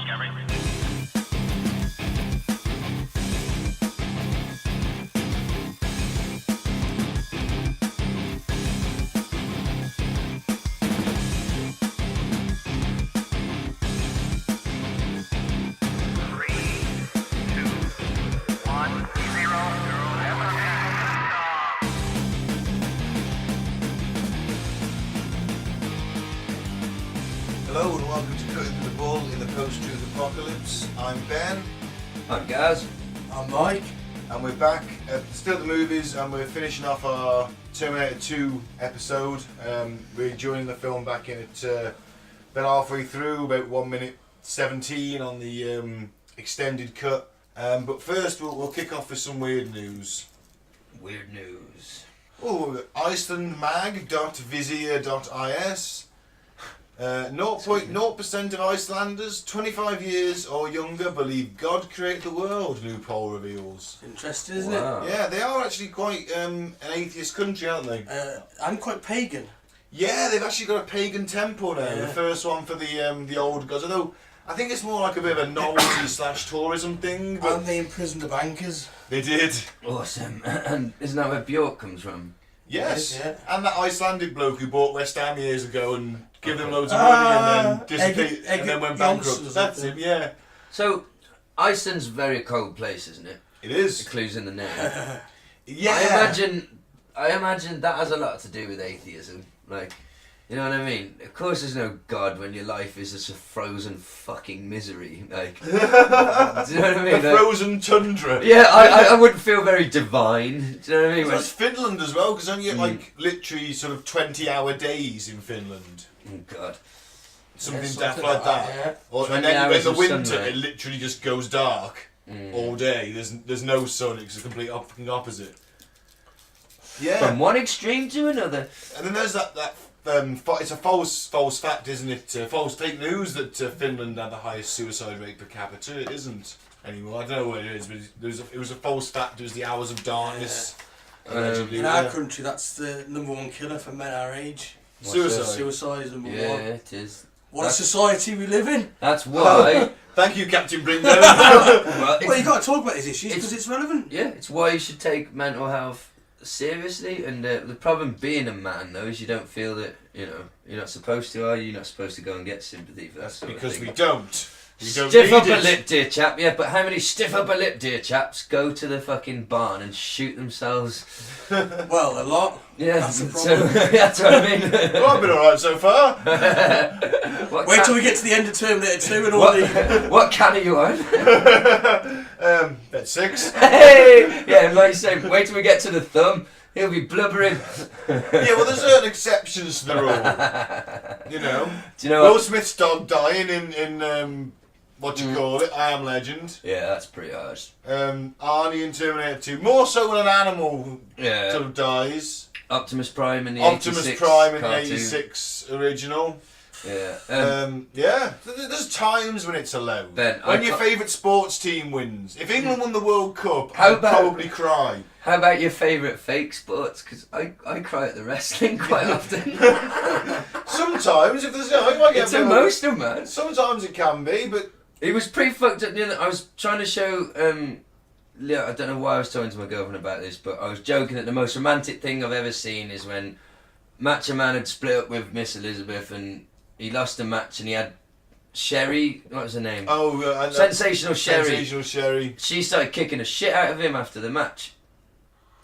Discovery. Hello and welcome to Cutting Through the Bull in the Post-Truth Apocalypse. I'm Ben. I'm Gaz. I'm Mike. And we're back still at the movies, and we're finishing off our Terminator 2 episode. We're joining the film back in at about halfway through, about 1 minute 17 on the extended cut. But first we'll kick off with some weird news. Weird news. Oh, IcelandMag.vizier.is. 0.0% of Icelanders 25 years or younger believe God created the world, new poll reveals. Interesting, isn't Wow. it? Yeah, they are actually quite an atheist country, aren't they? I'm quite pagan. Yeah, they've actually got a pagan temple now. Yeah. The first one for the old gods. Although I think it's more like a bit of a novelty / tourism thing. But And they imprisoned the bankers. they did. Awesome. And isn't that where Bjork comes from? Yes. Yeah. And that Icelandic bloke who bought West Ham years ago and gave them loads of money and then disappeared and then went bankrupt. That's him, yeah. So, Iceland's a very cold place, isn't it? It The is. clue's in the name. Yeah. I imagine that has a lot to do with atheism. Like, you know what I mean? Of course there's no God when your life is just a frozen fucking misery. Like, do you know what I mean? The Like, frozen tundra. yeah, I wouldn't feel very divine. Do you know what I mean? So When- it's Finland as well, because only like literally sort of 20-hour days in Finland. oh God. Something Yeah, daft something like that. yeah. Or, 20 and then in hours the of winter, sunlight. it literally just goes dark all day. There's no sun. It's the complete fucking opposite. Yeah. From one extreme to another. And then there's that it's a false fact, isn't it? False fake news that Finland had the highest suicide rate per capita. It isn't anymore. I don't know what it is, but it was a false fact. It was the hours of darkness. Allegedly, In yeah. our country, that's the #1 killer for men our age. Suicide. Suicide is #1. Yeah, it is. What a society we live in. That's why. Thank you, Captain Bringo. Well, Well, you got to talk about these issues because it's relevant. yeah, it's why you should take mental health seriously. And the problem being a man, though, is you don't feel that you're not supposed to. Are you? You're not supposed to go and get sympathy for that sort of Because thing. we don't. We don't Stiff need upper it. lip, dear chap. Yeah, but how many stiff upper lip, dear chaps, go to the fucking barn and shoot themselves? Well, a lot. Yeah, That's the so problem. that's what I mean. Well, I've been alright so far. What Wait can- till we get to the end of Terminator 2 and all the... what can are you on? At 6. Hey! Yeah, like you say, wait till we get to the thumb. He'll be blubbering. Yeah, well, there's certain exceptions to the rule. You know, Do you know Will what? Smith's dog dying in what you call it, I Am Legend. Yeah, that's pretty harsh. Arnie in Terminator 2. More so when an animal Yeah. sort of dies. Optimus Prime in the Optimus 86 Prime in the cartoon. 86 original. Yeah. Yeah, there's times when it's allowed. Ben, when I your ca- favourite sports team wins. If England won the World Cup, How I'd about- probably cry. How about your favourite fake sports? Because I cry at the wrestling quite often. Sometimes, if there's I might get It's a bit of- emotional, man. Sometimes it can be, but It was pretty fucked up. I was trying to show. I don't know why I was talking to my girlfriend about this, but I was joking that the most romantic thing I've ever seen is when Macho Man had split up with Miss Elizabeth and he lost a match and he had Sherry. What was her name? Sensational Sherry. Sensational Sherry. She started kicking the shit out of him after the match.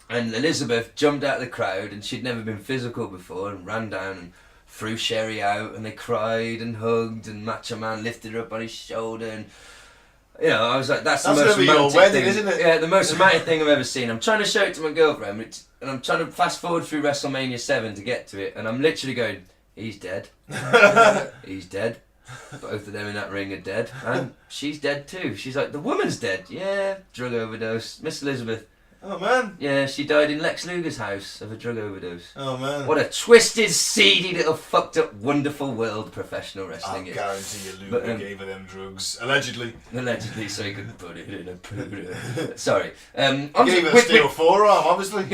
And Elizabeth jumped out of the crowd and she'd never been physical before and ran down and threw Sherry out and they cried and hugged and Macho Man lifted her up on his shoulder and I was like, that's the most gonna be your romantic wedding, thing. isn't it? Yeah, the most romantic thing I've ever seen. I'm trying to show it to my girlfriend and I'm trying to fast forward through WrestleMania 7 to get to it and I'm literally going, he's dead. He's dead. Both of them in that ring are dead. And she's dead too. She's like, the woman's dead. Yeah, drug overdose. Miss Elizabeth. Oh man. Yeah, she died in Lex Luger's house of a drug overdose. Oh man. What a twisted, seedy, little fucked up, wonderful world professional I wrestling is. guarantee you But, Luger gave her them drugs. Allegedly. Allegedly, so he could put it in a pooter. Sorry. Gave her the steel forearm, obviously.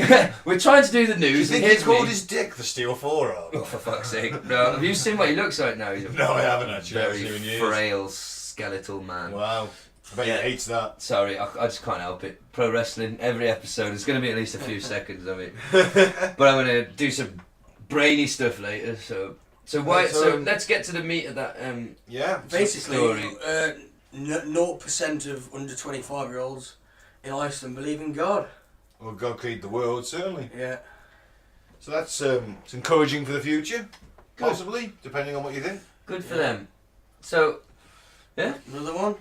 We're trying to do the Do you news, and think he here's called me. his dick the steel forearm? Oh, for fuck's sake. No, have you seen what he looks like now? He's a No, I haven't actually. I haven't very seen him in years. frail, skeletal man. Wow. I bet Yeah. he hates that. Sorry, I just can't help it. Pro wrestling, every episode, there's going to be at least a few seconds of it. But I'm going to do some brainy stuff later, so... So why? Right, So let's get to the meat of that Yeah. Basically, story. 0% of under 25-year-olds in Iceland believe in God. Well, God created the world, certainly. Yeah. So that's it's encouraging for the future, Good. possibly, depending on what you think. Good for them. So, yeah. Another one.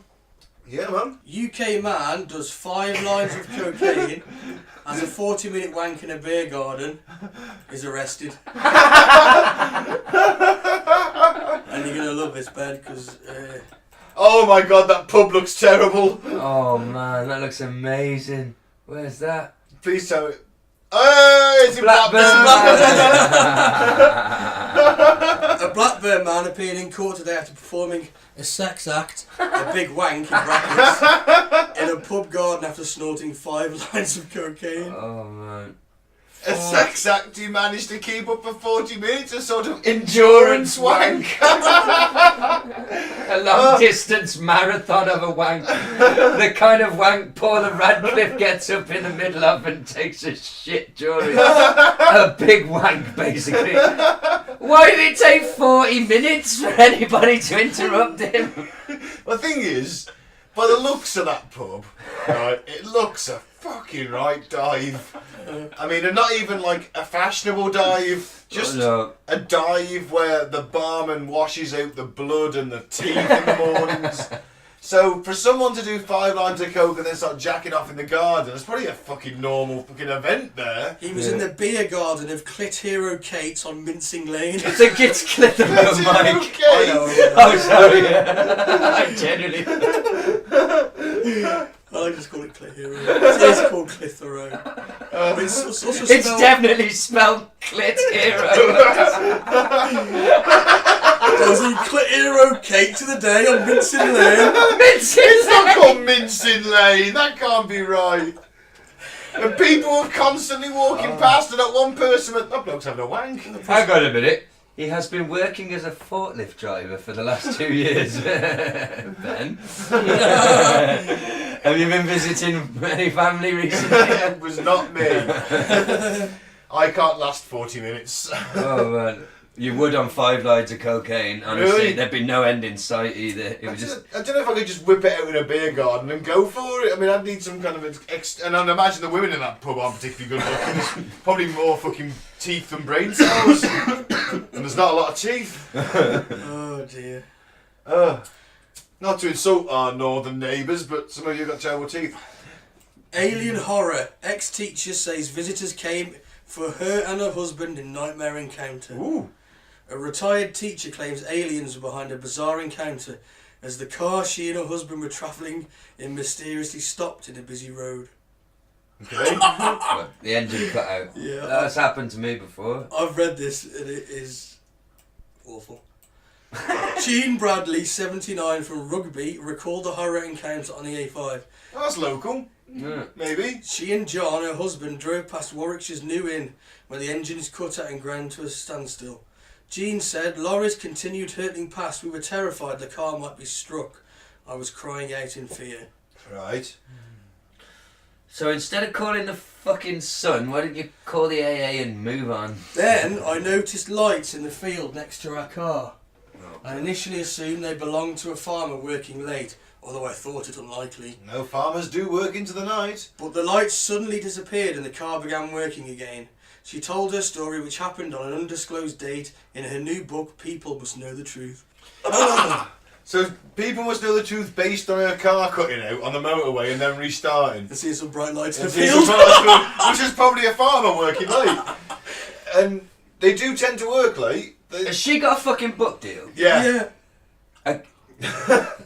Yeah, man. UK man does 5 lines of cocaine, has a 40-minute wank in a beer garden, is arrested. And you're gonna love this, Ben, because Oh my God, that pub looks terrible. Oh man, that looks amazing. Where's that? Please tell me. Oh, it's in Blackburn. a Blackburn man appeared in court today after performing a sex act, a big wank in brackets, in a pub garden after snorting 5 lines of cocaine. Oh man. A sex act you managed to keep up for 40 minutes, a sort of endurance wank. A long distance marathon of a wank. The kind of wank Paula Radcliffe gets up in the middle of and takes a shit during. A big wank, basically. Why did it take 40 minutes for anybody to interrupt him? The thing is, by the looks of that pub, right, it looks a fucking right dive. I mean, and not even like a fashionable dive, just a dive where the barman washes out the blood and the teeth in the mornings. So for someone to do 5 lines of coke and then start jacking off in the garden, it's probably a fucking normal fucking event there. He was in the beer garden of Clit Hero Kate's on Mincing Lane. I think it's Clitheroe, Mike. Okay. I know. Oh, sorry. I genuinely... I like to just call it Clit Hero. It is called Clitheroe. But it's also It's spelled... definitely spelled Clit Hero. Does he Clit Hero Kate to the day on Mincing Lane? It's not called Mincing Lane, that can't be right. And people are constantly walking past and not one person went, that bloke's having a wank. Hang on a minute. He has been working as a forklift driver for the last 2 years. Ben? Have you been visiting any family recently? It was not me. I can't last 40 minutes. Oh man. You would on 5 lines of cocaine, honestly. Really? There'd be no end in sight either. It was just... I don't know if I could just whip it out in a beer garden and go for it. I mean, I'd need some kind of and I'd imagine the women in that pub aren't particularly good looking. There's probably more fucking teeth than brain cells. And there's not a lot of teeth. Oh dear. Not to insult our northern neighbours, but some of you got terrible teeth. Alien horror. Ex-teacher says visitors came for her and her husband in nightmare encounter. Ooh. A retired teacher claims aliens were behind a bizarre encounter as the car she and her husband were travelling in mysteriously stopped in a busy road. Okay. What, the engine cut out. Yeah. That's happened to me before. I've read this and it is awful. Jean Bradley, 79, from Rugby, recalled a horror encounter on the A5. Well, that's local. Yeah. Maybe. She and John, her husband, drove past Warwickshire's New Inn when the engine is cut out and ground to a standstill. Jean said, lorries continued hurtling past. We were terrified the car might be struck. I was crying out in fear. Right. So instead of calling the fucking sun, why didn't you call the AA and move on? Then I noticed lights in the field next to our car. I initially assumed they belonged to a farmer working late, although I thought it unlikely. No farmers do work into the night. But the lights suddenly disappeared and the car began working again. She told her story, which happened on an undisclosed date, in her new book, People Must Know the Truth. So people must know the truth based on her car cutting out on the motorway and then restarting. And seeing some bright lights in the And seeing field. some lights, which is probably a farmer working late. And they do tend to work late. Has she got a fucking book deal? Yeah.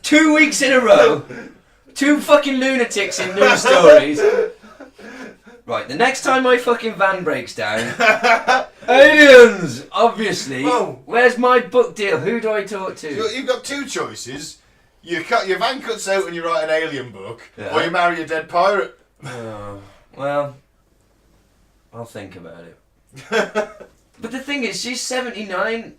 2 weeks in a row, 2 fucking lunatics in news stories. Right, the next time my fucking van breaks down, aliens, obviously. Whoa. Where's my book deal? Who do I talk to? You've got 2 choices. Your van cuts out and you write an alien book, Yeah. or you marry a dead pirate. Oh, well, I'll think about it. But the thing is, she's 79.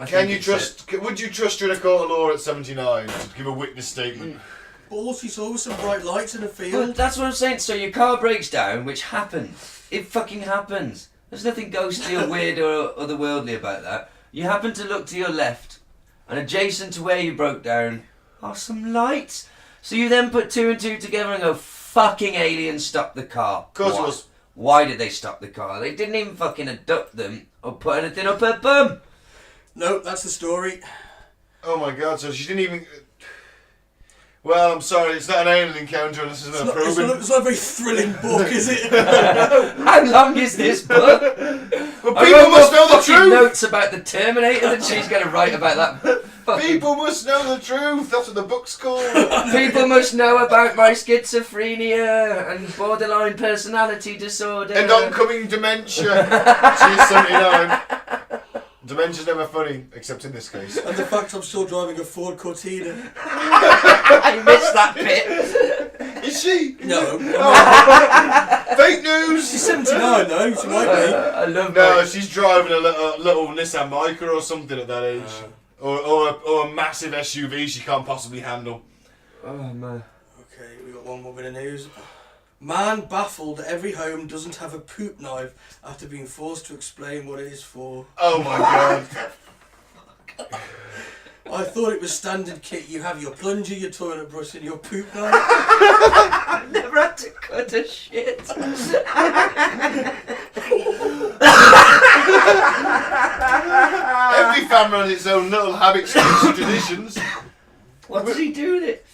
Would you trust her in a court of law at 79 to give a witness statement? Balls, he saw some bright lights in a Well, field. that's what I'm saying. So your car breaks down, which happens. It fucking happens. There's nothing ghostly or weird or otherworldly about that. You happen to look to your left, and adjacent to where you broke down are some lights. So you then put two and two together and go, fucking aliens stopped the car. Of course it was. Why did they stop the car? They didn't even fucking abduct them or put anything up her bum. No, that's the story. Oh my god, so she didn't even... Well, I'm sorry, it's not an alien encounter and this isn't a probing... It's not a very thrilling book, is it? How long is this book? Well, people must know the truth! Notes about the Terminator that she's going to write about that. People must know the truth, that's what the book's called. People must know about my schizophrenia and borderline personality disorder. And oncoming dementia. She's 79. Dementia's never funny, except in this case. And the fact I'm still driving a Ford Cortina. I missed that bit. Is she? No. Fake news! She's 79 though, she might be. I love No, that. she's driving a little Nissan Micra or something at that age. Or a massive SUV she can't possibly handle. Oh man. Okay, we got one more bit of news. Man baffled that every home doesn't have a poop knife after being forced to explain what it is for. Oh my god. I thought it was standard kit. You have your plunger, your toilet brush and your poop knife. I've never had to cut a shit. Every family has its own little habits and traditions. What does he do with it?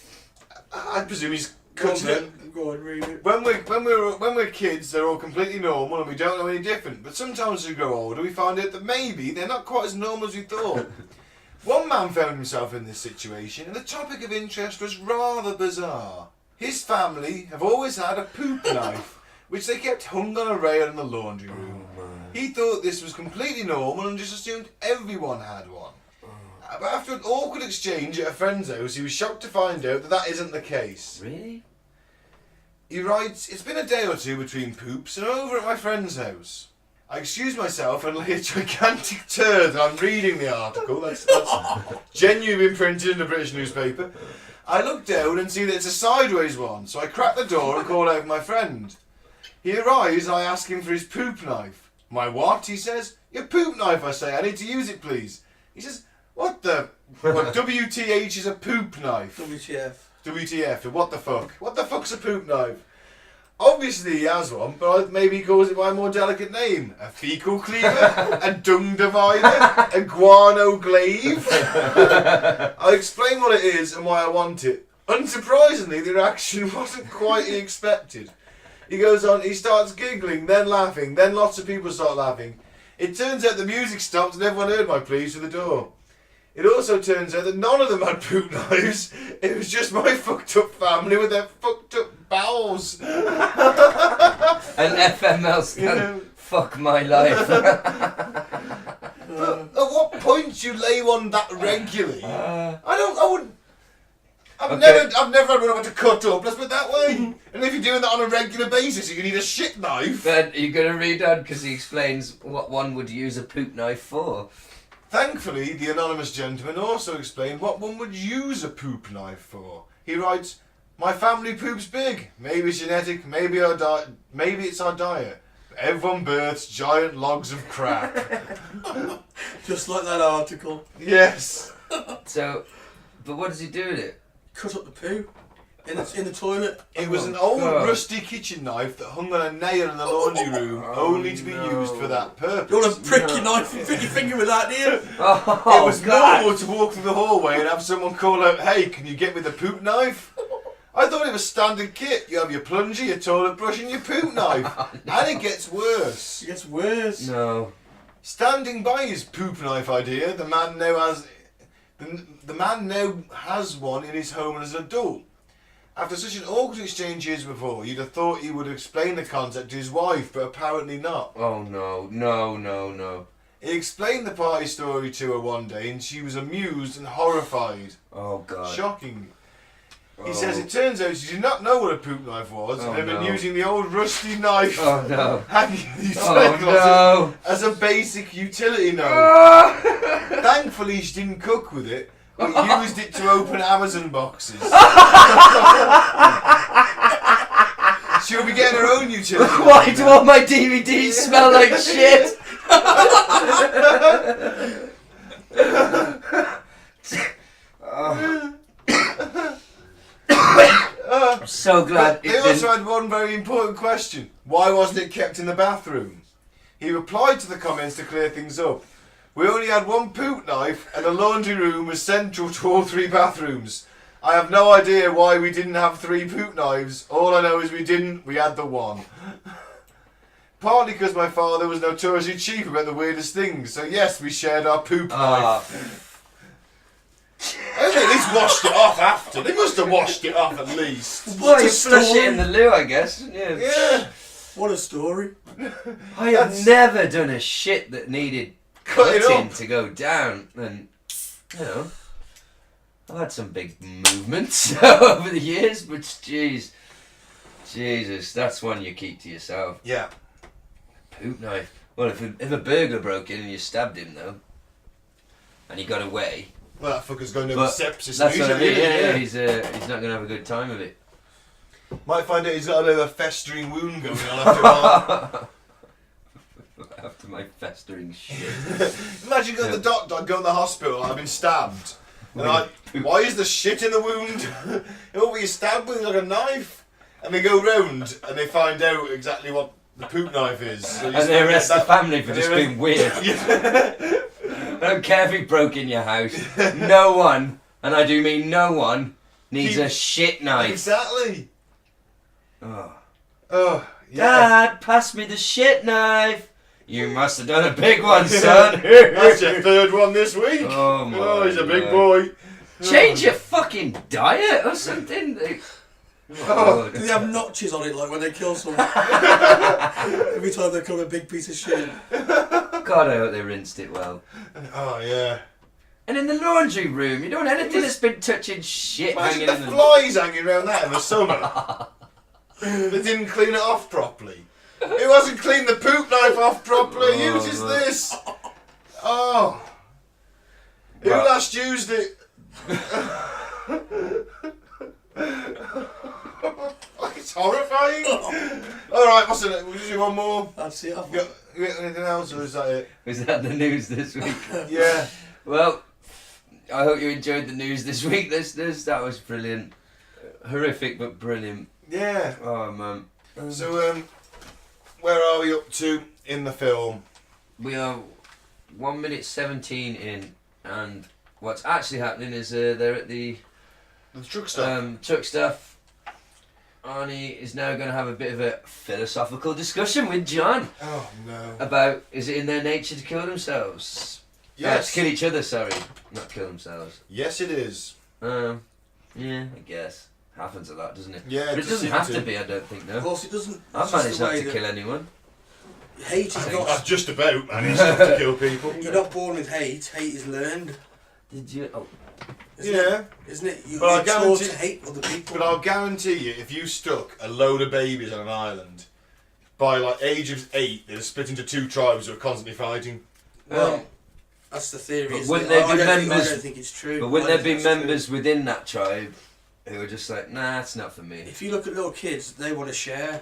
I presume he's cutting it. Go on, read it. When we're kids, they're all completely normal and we don't know any different. But sometimes as we grow older, we find out that maybe they're not quite as normal as we thought. One man found himself in this situation, and the topic of interest was rather bizarre. His family have always had a poop knife, which they kept hung on a rail in the laundry room. He thought this was completely normal and just assumed everyone had one. But after an awkward exchange at a friend's house, he was shocked to find out that that isn't the case. Really? He writes, "It's been a day or two between poops and I'm over at my friend's house. I excuse myself and lay a gigantic turd and I'm reading the article. That's genuinely been printed in a British newspaper. I look down and see that it's a sideways one, so I crack the door and call out my friend. He arrives and I ask him for his poop knife. My what? He says. Your poop knife, I say. I need to use it, please. He says, what the... What, WTH is a poop knife? WTF. WTF, what the fuck? What the fuck's a poop knife? Obviously he has one, but maybe he calls it by a more delicate name. A fecal cleaver, a dung divider, a guano glaive. I'll explain what it is and why I want it. Unsurprisingly, the reaction wasn't quite expected. He goes on, he starts giggling, then laughing, then lots of people start laughing. It turns out the music stopped and everyone heard my pleas through the door. It also turns out that none of them had poop knives. It was just my fucked up family with their fucked up bowels. An FML scan. Fuck my life. But at what point do you lay one that regularly? I've never had one to cut up, let's put it that way. And if you're doing that on a regular basis, you need a shit knife. Then you're going to read on because he explains what one would use a poop knife for. Thankfully, the anonymous gentleman also explained what one would use a poop knife for. He writes, my family poops big. Maybe it's genetic, maybe it's our diet. But everyone births giant logs of crap. Just like that article. Yes. So, but what does he do with it? Cut up the poo. In the toilet. It was an old rusty kitchen knife that hung on a nail in the laundry room, only to be used for that purpose. You want to prick your knife and prick your finger with that, do you? It was normal to walk through the hallway and have someone call out, hey, can you get me the poop knife? I thought it was standard kit. You have your plunger, your toilet brush and your poop knife. And it gets worse. It gets worse. No. Standing by his poop knife idea, the man now has one in his home as an adult. After such an awkward exchange years before, you'd have thought he would explain the concept to his wife, but apparently not. Oh no. He explained the party story to her one day and she was amused and horrified. Oh god. Shocking. He says it turns out she did not know what a poop knife was and had been using the old rusty knife hanging in the utility closet as a basic utility knife. Thankfully, she didn't cook with it, but used it to open Amazon boxes. She'll be getting her own utility knife. Why do all my DVDs smell like shit? I'm so glad They also had one very important question. Why wasn't it kept in the bathroom? He replied to the comments to clear things up. We only had one poop knife and the laundry room was central to all 3 bathrooms. I have no idea why we didn't have 3 poop knives. All I know is we didn't. We had the one. Partly because my father was notoriously cheap about the weirdest things. So yes, we shared our poop knife. I think they at least washed it off after. They must have washed it off at least. Well, you flush it in the loo, I guess. Yeah. What a story. I have never done a shit that needed cutting to go down. And, you know, I've had some big movements over the years, but Jesus, that's one you keep to yourself. Yeah. Poop knife. Well, if a burglar broke in and you stabbed him, though, and he got away... Well, that fucker's going to have sepsis. That's what I mean, yeah. He's not going to have a good time of it. Might find out he's got a bit of a festering wound going on after a while. After my festering shit. Imagine going to the doctor, going to the hospital, I've been stabbed. And they're like, why is there shit in the wound? What were you stabbed with? Like a knife? And they go round and they find out exactly what the poop knife is. So and they arrest the family for just being weird. I don't care if he broke in your house. No one, and I do mean no one, needs a shit knife. Exactly. Oh, yeah. Dad, pass me the shit knife. You must have done a big one, son. That's your 3rd one this week. Oh, he's a big boy. Change your fucking diet or something. Do they have notches on it like when they kill someone? Every time they kill a big piece of shit. God, I hope they rinsed it well. Oh, yeah. And in the laundry room, you don't want anything that's been touching shit hanging in the... flies hanging around that in the summer. They didn't clean it off properly. It wasn't cleaned the poop knife off properly. Who uses this? Oh. Who last used it? It's horrifying. Alright, what's it? We'll do one more. That's it. You got anything else, or is that it? Was that the news this week? Yeah. Well, I hope you enjoyed the news this week, listeners. That was brilliant. Horrific, but brilliant. Yeah. Oh, man. So, where are we up to in the film? We are 1 minute 17 in, and what's actually happening is they're at the truck stuff. Truck stuff. Arnie is now going to have a bit of a philosophical discussion with John. Oh, no. About, is it in their nature to kill themselves? Yes. To kill each other, sorry. Not kill themselves. Yes, it is. Yeah, I guess. Happens a lot, doesn't it? Yeah, but it doesn't have to be, I don't think, no. Of course it doesn't. I've managed not to kill anyone. Hate is not... I've just about managed not to kill people. You're not born with hate. Hate is learned. Did you? Oh. Isn't it? You're taught to hate other people. But I'll guarantee you, if you stuck a load of babies on an island, by like age of 8, they'd split into 2 tribes who are constantly fighting. Well, that's the theory. But Isn't wouldn't it? there be I members? don't think it's true. But wouldn't there be members within that tribe who are just like, nah, it's not for me? If you look at little kids, they want to share.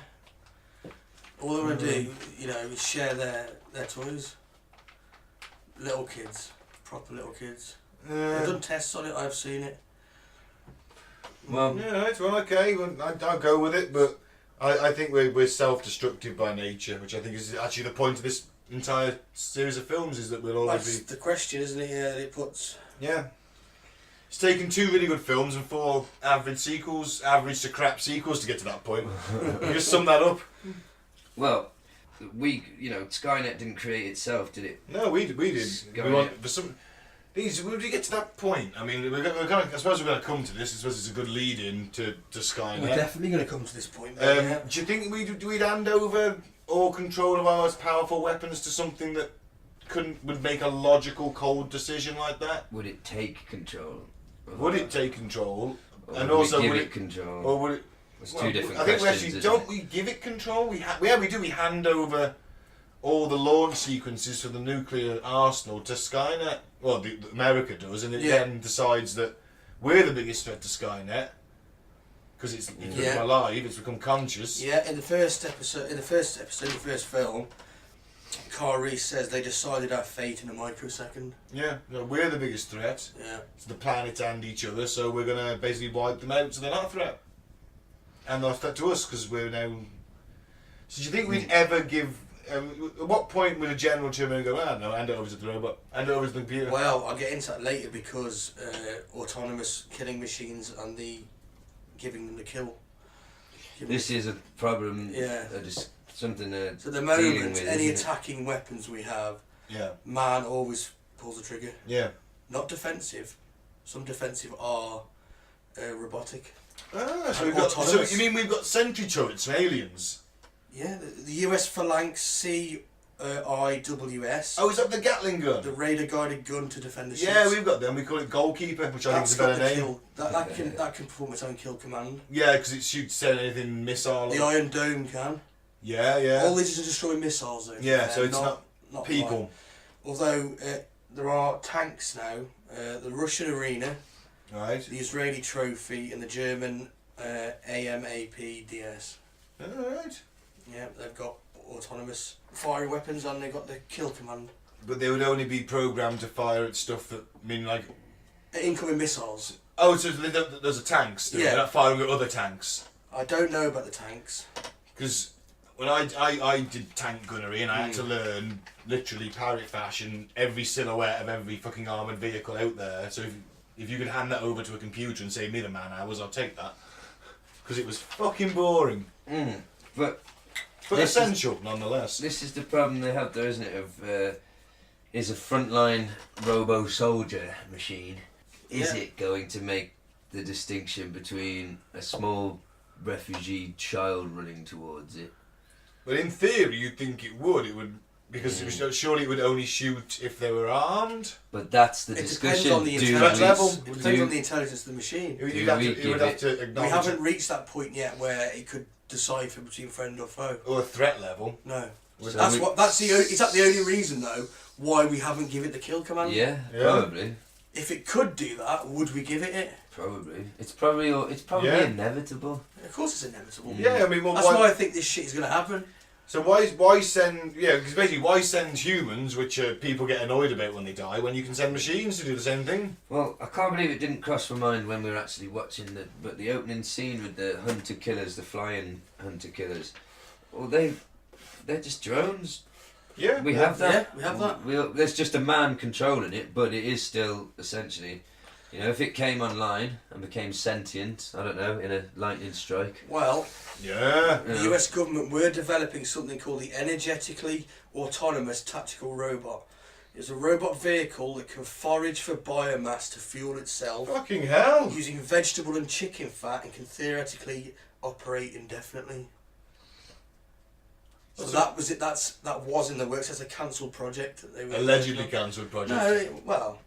All they want to do, is share their toys. Little kids, proper little kids. They've done tests on it. I've seen it. Well, yeah, it's well okay. I'll go with it, but I think we're self-destructive by nature, which I think is actually the point of this entire series of films, is that we'll always That's the question, isn't it? Yeah, it puts. Yeah. It's taken 2 really good films and 4 average to crap sequels to get to that point. You just sum that up. Well, Skynet didn't create itself, did it? No, we did. We get to that point. I mean, I suppose we're going to come to this. I suppose it's a good lead-in to Skynet. We're definitely going to come to this point. Do you think we'd hand over all control of our most powerful weapons to something that would make a logical, cold decision like that? Would it take control? Would it take control? Or And would also, we give would it it- control? Or would it? It's Well, two different I think we questions. actually isn't don't. it? We give it control. We do. We hand over all the launch sequences for the nuclear arsenal to Skynet. Well, America does, and it then decides that we're the biggest threat to Skynet because it's become alive. It's become conscious. Yeah, in the first film, Carl Reese says they decided our fate in a microsecond. Yeah, no, we're the biggest threat. Yeah. It's the planet and each other, so we're gonna basically wipe them out, so they're not a threat. And they're a threat to us because we're now. So do you think we'd ever give? At what point would a general Terminator go? Ah, no, hand it over to the robot, hand it over to the computer. Well, I'll get into that later because autonomous killing machines and the giving them the kill. This is a problem. Yeah. Just something to So at the dealing moment, with, any isn't it? attacking weapons we have, Yeah. man always pulls the trigger. Yeah. Not defensive. Some defensive are robotic. Ah, so, And we've got, so autonomous. you mean we've got sentry turrets from aliens? Yeah, the US Phalanx CIWS. Oh, is that the Gatling gun? The radar-guided gun to defend the ships. Yeah, we've got them. We call it Goalkeeper, which I think is a better name. Kill. That can perform its own kill command. Yeah, because it shoots anything missile. The Iron Dome can. Yeah, yeah. All these are destroying missiles though. Yeah, so it's not people. Mine. Although there are tanks now. The Russian Arena, Right. the Israeli Trophy, and the German AMAP-DS. Alright. Yeah, they've got autonomous firing weapons and they've got the kill command. But they would only be programmed to fire at stuff that, Incoming missiles. Oh, so there's a tanks. Yeah. They're not firing at other tanks. I don't know about the tanks. Because when I did tank gunnery and I had to learn, literally parrot fashion, every silhouette of every fucking armoured vehicle out there. So if you could hand that over to a computer and save me the man hours, I'll take that. Because it was fucking boring. But This essential, nonetheless. This is the problem they have, though, isn't it? Is a frontline robo-soldier machine, is it going to make the distinction between a small refugee child running towards it? But in theory, you'd think it would. It would, because it was, surely it would only shoot if they were armed. But that's the It discussion. depends on the Do intelligence. level? It depends on the intelligence of the machine. It would Do have we to, it would give have it- to We acknowledge haven't it. reached that point yet where it could decipher between friend or foe. Or a threat level. No. So That's we- what. That's the. Is that the only reason though why we haven't given it the kill command? Yeah, Yeah. probably. If it could do that, would we give it? Probably. It's probably Yeah. inevitable. Of course, it's inevitable. Yeah, I mean, well, That's why I think this shit is going to happen. So why send? Yeah, because basically, why send humans, which people get annoyed about when they die, when you can send machines to do the same thing? Well, I can't believe it didn't cross my mind when we were actually watching the opening scene with the hunter killers, the flying hunter killers. Well, they're just drones. Yeah, We have that. Yeah, we have that. There's just a man controlling it, but it is still essentially, if it came online and became sentient, I don't know, in a lightning strike. Well, Yeah. the US government were developing something called the Energetically Autonomous Tactical Robot. It's a robot vehicle that can forage for biomass to fuel itself Fucking hell. using vegetable and chicken fat and can theoretically operate indefinitely. So that was it. That was in the works. That's a cancelled project. That they were Allegedly working on. cancelled project. No, well,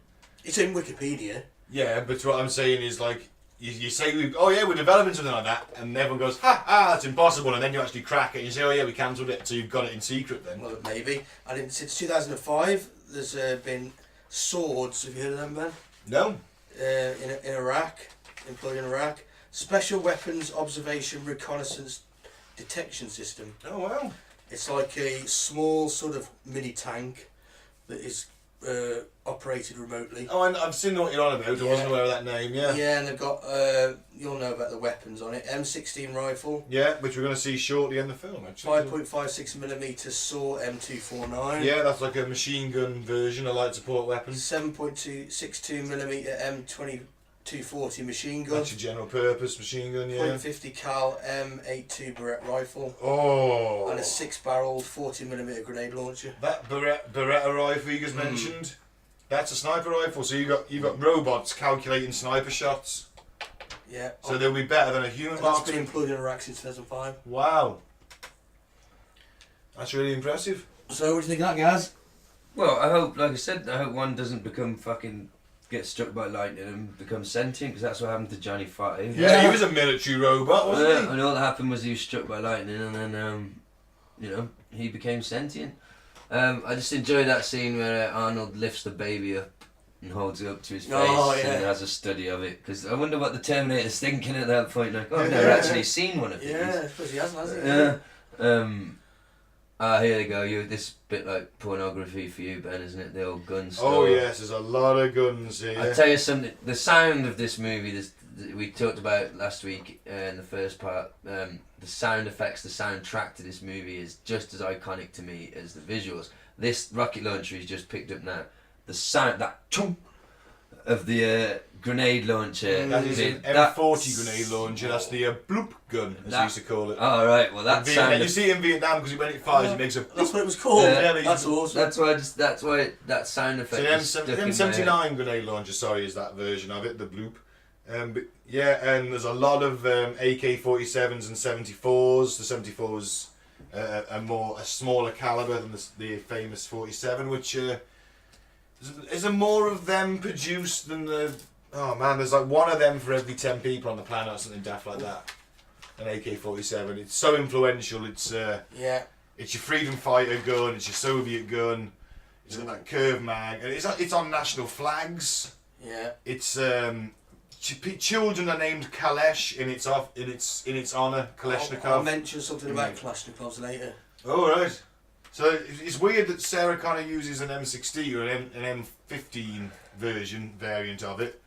it's in Wikipedia. Yeah, but what I'm saying is like you say we're developing something like that, and everyone goes that's impossible, and then you actually crack it and you say we cancelled it, so you've got it in secret then. Well, maybe. And since 2005, there's been swords. Have you heard of them, Ben? No. In Iraq, employed in Iraq, special weapons observation reconnaissance detection system. Oh well. It's like a small sort of mini tank that is operated remotely. Oh, and I've seen what you're on about. I Yeah. wasn't aware of that name. Yeah. Yeah, and they've got, you'll know about the weapons on it. M16 rifle, Yeah, which we're going to see shortly in the film, actually. 5.56mm SAW M249, Yeah, that's like a machine gun version, a light support weapon. 7.62mm M2240 machine gun, That's your general purpose machine gun, yeah. .50 cal M82 Barrett rifle, Oh. and a 6-barreled 40mm grenade launcher. That Beretta rifle you just mentioned, that's a sniper rifle. So you've got robots calculating sniper shots. Yeah. So they'll be better than a human And that's marksman. been employed in Iraq since 2005. Wow. That's really impressive. So what do you think of that, Gaz? Well, I hope, like I said, one doesn't become fucking gets struck by lightning and becomes sentient, because that's what happened to Johnny Five. Yeah, he was a military robot, wasn't he? And all that happened was he was struck by lightning, and then he became sentient. I just enjoy that scene where Arnold lifts the baby up and holds it up to his face and has a study of it, because I wonder what the Terminator's thinking at that point. Like, I've never actually seen one of these. Yeah, I suppose he hasn't, has he? Yeah. Here they go. This bit like pornography for you, Ben, isn't it? The old gun stuff. Oh yes, there's a lot of guns here. I tell you something. The sound of this movie, we talked about last week in the first part. The sound effects, the soundtrack to this movie is just as iconic to me as the visuals. This rocket launcher he's just picked up now. The sound, that chomp of the grenade launcher. That is an M40 grenade launcher. That's the bloop gun, as they used to call it. Oh right, well that sound. You see it in Vietnam because when it fires, it makes a. That's what it was called. That's awesome. That's why that sound effect. So the M79 grenade launcher, is that version of it, the bloop. But yeah, and there's a lot of AK-47s and 74s. The 74s a smaller caliber than the famous 47, which is there more of them produced than the. Oh man, there's like one of them for every 10 people on the planet or something daft like that. An AK-47. It's so influential. It's it's your freedom fighter gun. It's your Soviet gun. It's got that curved mag, and it's on national flags. Yeah. It's children are named Kalesh in its honor. Kalashnikov. I'll mention something about Kalashnikovs later. Oh right. So it's weird that Sarah Connor uses an M16 or an M15 variant of it,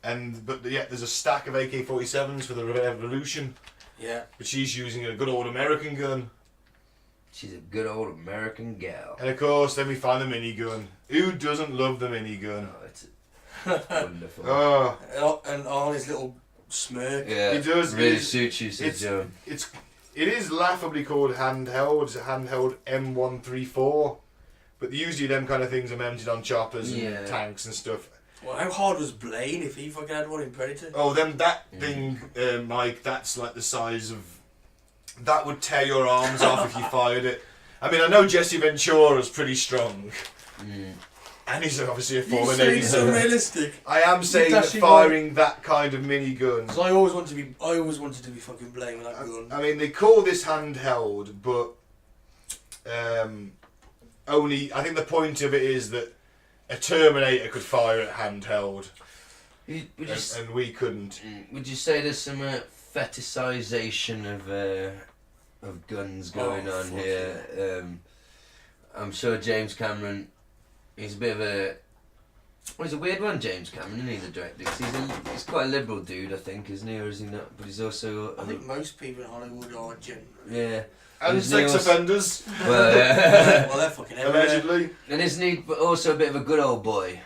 but there's a stack of AK-47s for the Revolution. Yeah. But she's using a good old American gun. She's a good old American gal. And of course, then we find the minigun. Who doesn't love the minigun? Oh, it's wonderful. Oh. And on his little smirk. Yeah, it does. Really suits you, says Joe. It is laughably called handheld. It's a handheld M134, but usually them kind of things are mounted on choppers and tanks and stuff. Well, how hard was Blaine if he fucking had one in Predator? Oh, that thing, Mike. That's like the size of. That would tear your arms off if you fired it. I mean, I know Jesse Ventura's pretty strong, and he's obviously a former Navy. He's so realistic. I am saying that firing that kind of minigun. I always wanted to be fucking Blaine with that gun. I mean, they call this handheld, but only. I think the point of it is that a Terminator could fire it handheld, and we couldn't. Would you say there's some fetishization of guns going on here? I'm sure James Cameron. He's a bit of a. Well, he's a weird one, James Cameron, isn't he, the director? 'Cause he's quite a liberal dude, I think, isn't he, or is he not? But he's also. I think most people in Hollywood are generally. Yeah. And sex offenders. Well, yeah. Well, they're fucking everywhere. Allegedly. And isn't he also a bit of a good old boy?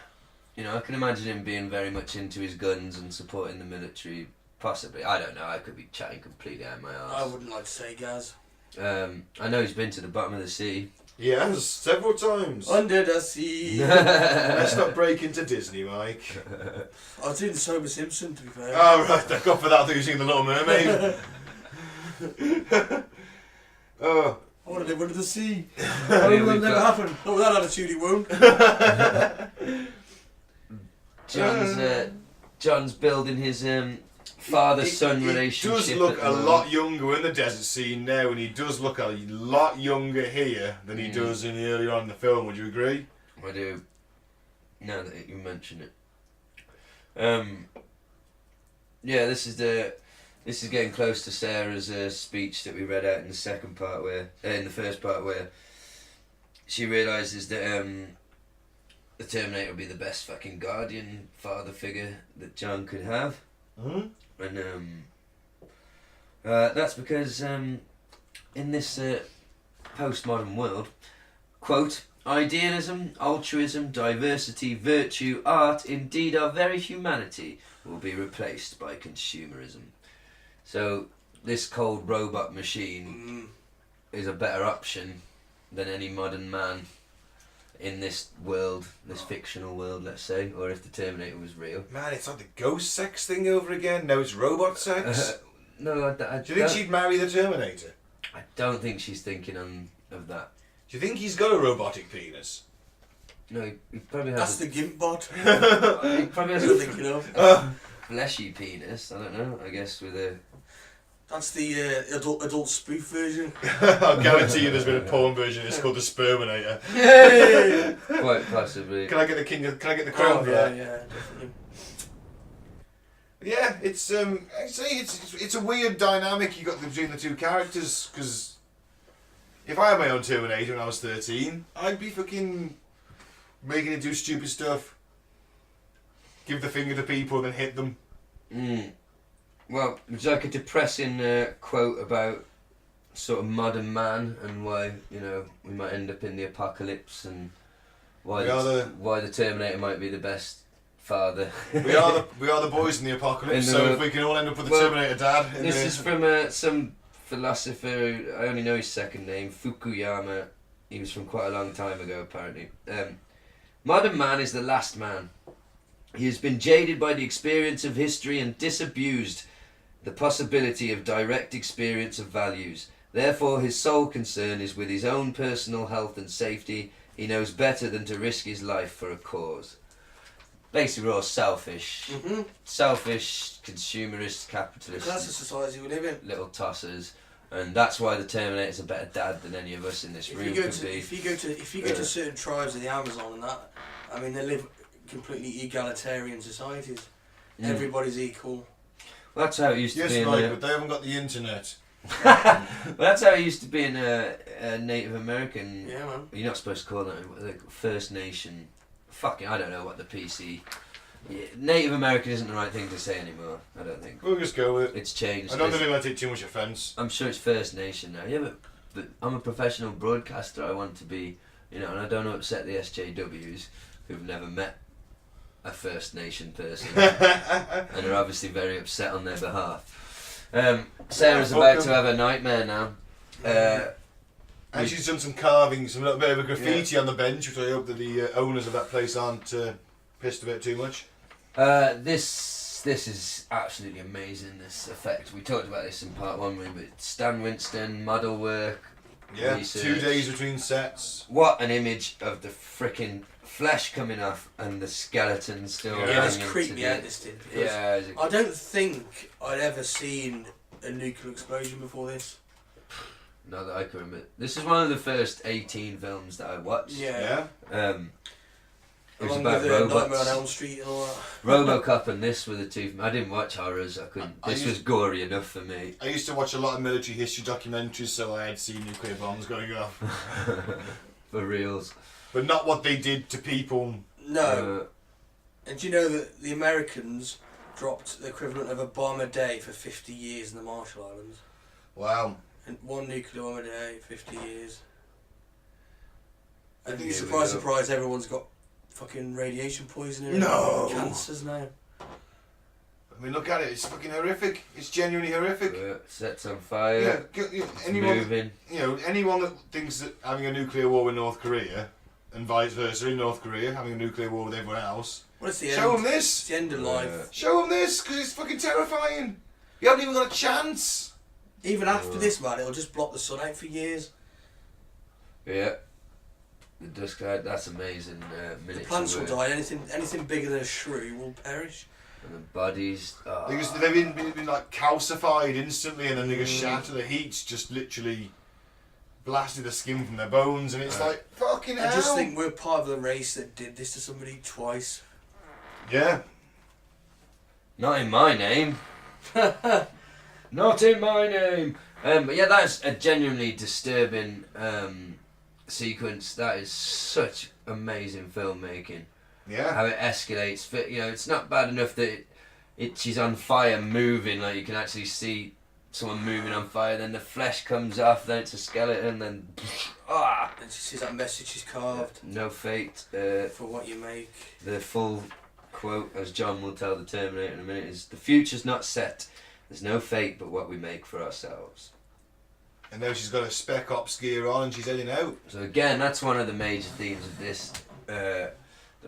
You know, I can imagine him being very much into his guns and supporting the military. Possibly. I don't know. I could be chatting completely out of my arse. I wouldn't like to say, Gaz. I know he's been to the bottom of the sea. Yes, several times. Under the sea. Let's not break into Disney, Mike. I was doing the Sober Simpson, to be fair. Oh, right. Thank God for that. I thought you were singing The Little Mermaid. Oh. I want to live under the sea. That will never happen. Not with that attitude, it won't. John's building his father-son relationship. He does look a lot younger in the desert scene now, and he does look a lot younger here than he does in earlier on in the film. Would you agree? I do. Now that you mention it. Yeah, this is getting close to Sarah's speech that we read out in the second part, in the first part, where she realises that the Terminator will be the best fucking guardian father figure that John could have. Mm-hmm. And that's because in this postmodern world, quote, idealism, altruism, diversity, virtue, art, indeed our very humanity will be replaced by consumerism. So this cold robot machine is a better option than any modern man in this world, this fictional world, let's say, or if the Terminator was real. Man, it's like the ghost sex thing over again. No, it's robot sex. No, I do you think she'd marry the Terminator? I don't think she's thinking of that. Do you think he's got a robotic penis? No, he probably That's has. the gimp bod. He probably has You're a thinking of. fleshy penis. I don't know. I guess with a. That's the adult spoof version. I guarantee you there's been a porn version. It's called the Sperminator. Yay! Quite possibly. Can I get the crown for that? Yeah, definitely. Yeah, it's it's a weird dynamic you got between the two characters, because if I had my own Terminator when I was 13, I'd be fucking making it do stupid stuff, give the finger to people and then hit them. Well, it's like a depressing quote about sort of modern man and why, you know, we might end up in the apocalypse, and why the Terminator might be the best father. We are the boys in the apocalypse. So if we can all end up with the Terminator dad. This is from some philosopher. I only know his second name, Fukuyama. He was from quite a long time ago, apparently. Modern man is the last man. He has been jaded by the experience of history and disabused the possibility of direct experience of values. Therefore, his sole concern is with his own personal health and safety. He knows better than to risk his life for a cause. Basically, we're all selfish. Selfish, consumerist, capitalist. That's the society we live in. Little tossers. And that's why the Terminator's a better dad than any of us in this room could be. If you go to certain tribes in the Amazon and that, I mean, they live completely egalitarian societies. Everybody's equal. Well, that's how it used to be. Yes, right, but they haven't got the internet. Well, that's how it used to be in a Native American. Yeah, man. You're not supposed to call it like First Nation. Fucking, I don't know what the PC. Yeah, Native American isn't the right thing to say anymore. I don't think. We'll just go with it. It's changed. I don't think I take too much offence. I'm sure it's First Nation now. Yeah, but I'm a professional broadcaster. I want to be, you know, and I don't upset the SJWs who've never met a First Nation person and are obviously very upset on their behalf. Sarah's about to have a nightmare now. And she's done some carvings, some little bit of a graffiti on the bench, which I hope that the owners of that place aren't pissed a bit too much. This is absolutely amazing, this effect. We talked about this in part one, but Stan Winston, model work, yeah, research. 2 days between sets. What an image of the frickin' flesh coming off and the skeleton still. Yeah, it's creepy out, this did. Yeah, I don't think I'd ever seen a nuclear explosion before this. Not that I can remember. This is one of the first 18 films that I watched. Yeah. It was Along about with robots. Nightmare on Elm Street and all that. RoboCop and this were the two. I didn't watch horrors. I couldn't. This was gory enough for me. I used to watch a lot of military history documentaries, so I had seen nuclear bombs going off. For reals. But not what they did to people. No. And do you know that the Americans dropped the equivalent of a bomb a day for 50 years in the Marshall Islands? Wow. And one nuclear bomb a day, 50 years. I think, Here surprise, everyone's got fucking radiation poisoning No. and cancers now. I mean, look at it. It's fucking horrific. It's genuinely horrific. Sets on fire. Yeah, Moving. anyone that thinks that having a nuclear war with North Korea, and vice versa in North Korea, having a nuclear war with everyone else, Well, it's the show end. them this. It's the end of life. Show them this, because it's fucking terrifying. You haven't even got a chance. Even after this, man, it'll just block the sun out for years. Yeah. The dust cloud, that's amazing. The plants will die. Anything bigger than a shrew will perish. And the bodies. Oh. Because they've been like calcified instantly, and then they get shatter. The heat's just literally blasted the skin from their bones, and it's like fucking hell. I just think we're part of the race that did this to somebody twice. Yeah. Not in my name. Not in my name. But yeah, that's a genuinely disturbing sequence. That is such amazing filmmaking. Yeah. How it escalates. But, you know, it's not bad enough that she's on fire, moving. Like you can actually see someone moving on fire. Then the flesh comes off. Then it's a skeleton. Then And she sees that message she's carved. No fate. For what you make. The full quote, as John will tell the Terminator in a minute, is: "The future's not set. There's no fate but what we make for ourselves." And now she's got a spec ops gear on and she's heading out. So again, that's one of the major themes of this that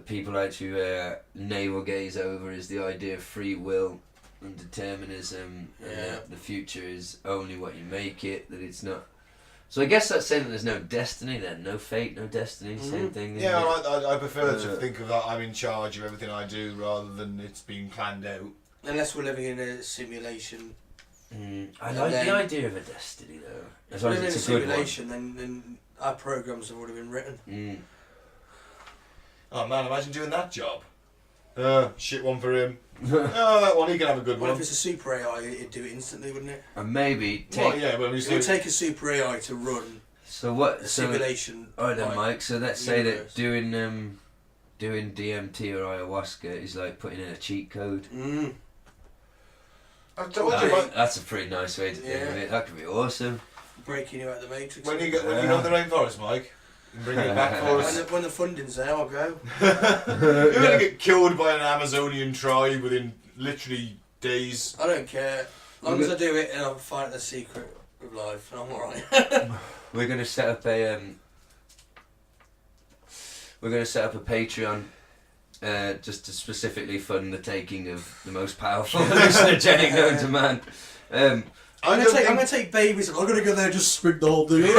people like to navel gaze over, is the idea of free will and determinism. And that the future is only what you make it. That it's not So I guess that's saying that there's no destiny then, no fate, no destiny, same thing. Yeah, I prefer to think of that I'm in charge of everything I do rather than it's being planned out. Unless we're living in a simulation. I like the idea of a destiny though. As long as if it's we're a in a good simulation, then our programs have already been written. one. Oh man, imagine doing that job. Shit one for him. Oh, that one, he can have a good Well, one. if it's a super AI, it'd do it instantly, wouldn't it? And maybe take... Well, yeah, but It would take a super AI to run a simulation. Alright then, Mike, so let's say universe. that doing DMT or ayahuasca is like putting in a cheat code. I told you, man. That's a pretty nice way to think of it. That could be awesome. Breaking you out of the Matrix. When you go to the rainforest, Mike, and bring it back for us. When the funding's there, I'll go. You're going to get killed by an Amazonian tribe within literally days. I don't care. As long as I do it and I find the secret of life, I'm alright. We're gonna set up a Patreon just to specifically fund the taking of the most powerful hallucinogenic known to man. I'm gonna take babies and I'm gonna go there and just spring the whole thing. Bring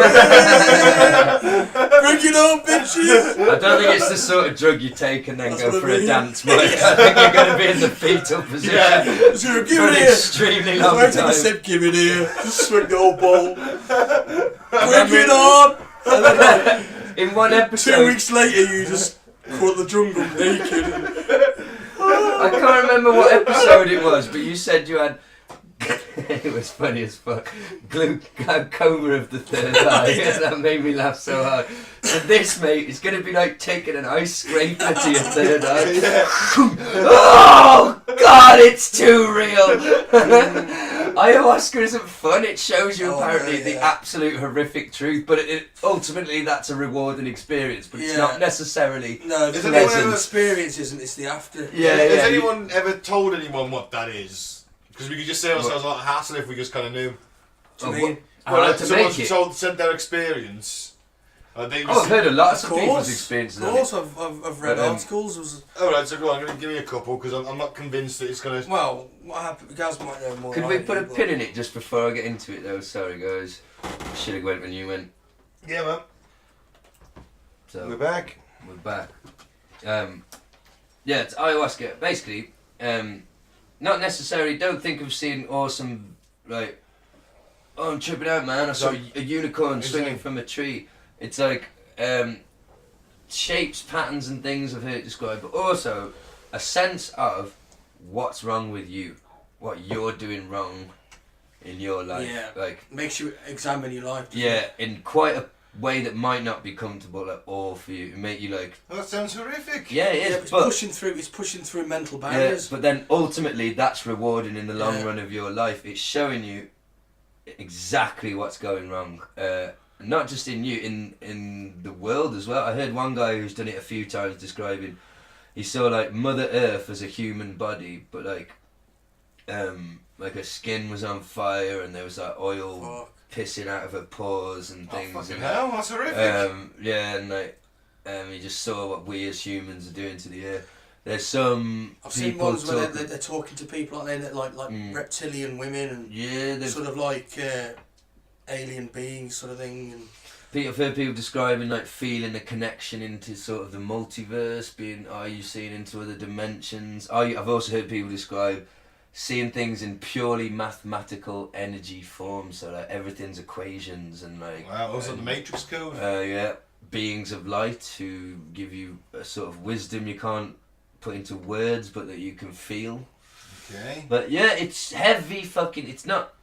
it on, bitches! I don't think it's the sort of drug you take and then That's go what for I a mean. dance, Mike. I think you're going to be in the fetal position Just gonna for give an it here. extremely long I'm gonna take a time. sip, give it here. Just swing the whole bowl. Bring it on! And then In one 2 episode, weeks later, you just caught the jungle naked. I can't remember what episode it was, but you said you had. It was funny as fuck. Glaucoma of the third eye. That made me laugh so hard. So this, mate, is going to be like taking an ice scraper to your third eye. Oh God, it's too real. Ayahuasca isn't fun. It shows you apparently the absolute horrific truth, but ultimately that's a rewarding experience. But it's not necessarily. No, the pleasant. experience isn't. It's the after. Has anyone ever told anyone what that is? Because we could just save ourselves a lot of hassle if we just kind of knew. Do you mean? How to someone make it? said their experience. I've heard a lot of people's experiences. Of course, I've read articles. Alright, so go on, give me a couple, because I'm not convinced that it's going to... Well, what happened? Gaz might know more. Could we put a pin in it just before I get into it though? Sorry guys. I should have went when you went. Yeah, man. So We're back. We're back. Yeah, it's ayahuasca. Basically, not necessarily, don't think of seeing awesome, like, oh, I'm tripping out, man, I saw a unicorn swinging from a tree. It's like shapes, patterns and things I've heard it described, but also a sense of what's wrong with you, what you're doing wrong in your life. Yeah, like makes you examine your life. Yeah, in quite a way that might not be comfortable at all for you, and make you like. Oh, that sounds horrific. Yeah, it is. Yeah, it's pushing through mental barriers. Yeah, but then ultimately, that's rewarding in the long run of your life. It's showing you exactly what's going wrong, not just in you, in the world as well. I heard one guy who's done it a few times describing. He saw like Mother Earth as a human body, but like her skin was on fire and there was like oil pissing out of her pores and things. Oh, fucking and, hell, that's horrific. Yeah, and like he just saw what we as humans are doing to the earth. There's some I've seen people ones where they're talking to people like reptilian women and sort of like alien beings sort of thing. And I've heard people describing like feeling a connection into sort of the multiverse, being are you seeing into other dimensions? I've also heard people describe seeing things in purely mathematical energy form, so like everything's equations and like wow, those are the Matrix code. Beings of light who give you a sort of wisdom you can't put into words, but that you can feel. Okay. But yeah, it's heavy fucking. It's not,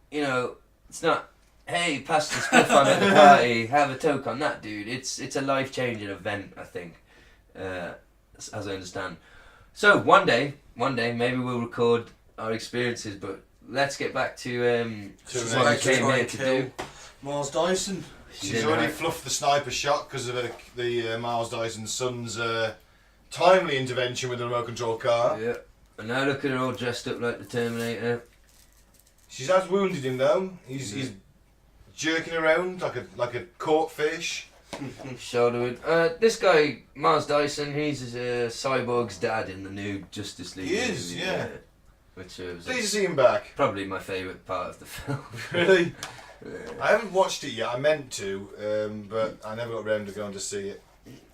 it's not. Hey, pass the spliff on at the party. Have a toke on that, dude. It's a life changing event, I think, as I understand. So one day, maybe we'll record our experiences. But let's get back to what we came here to do. Miles Dyson. She's already fluffed the sniper shot because of the Miles Dyson's son's timely intervention with the remote control car. Yeah. And now look at her all dressed up like the Terminator. She has wounded him though. He's jerking around like a caught fish. Shouldering. This guy, Miles Dyson, he's Cyborg's dad in the new Justice League. He is, yeah. Which was Pleased to see him back. Probably my favourite part of the film. Really? I haven't watched it yet. I meant to, but I never got around to going to see it.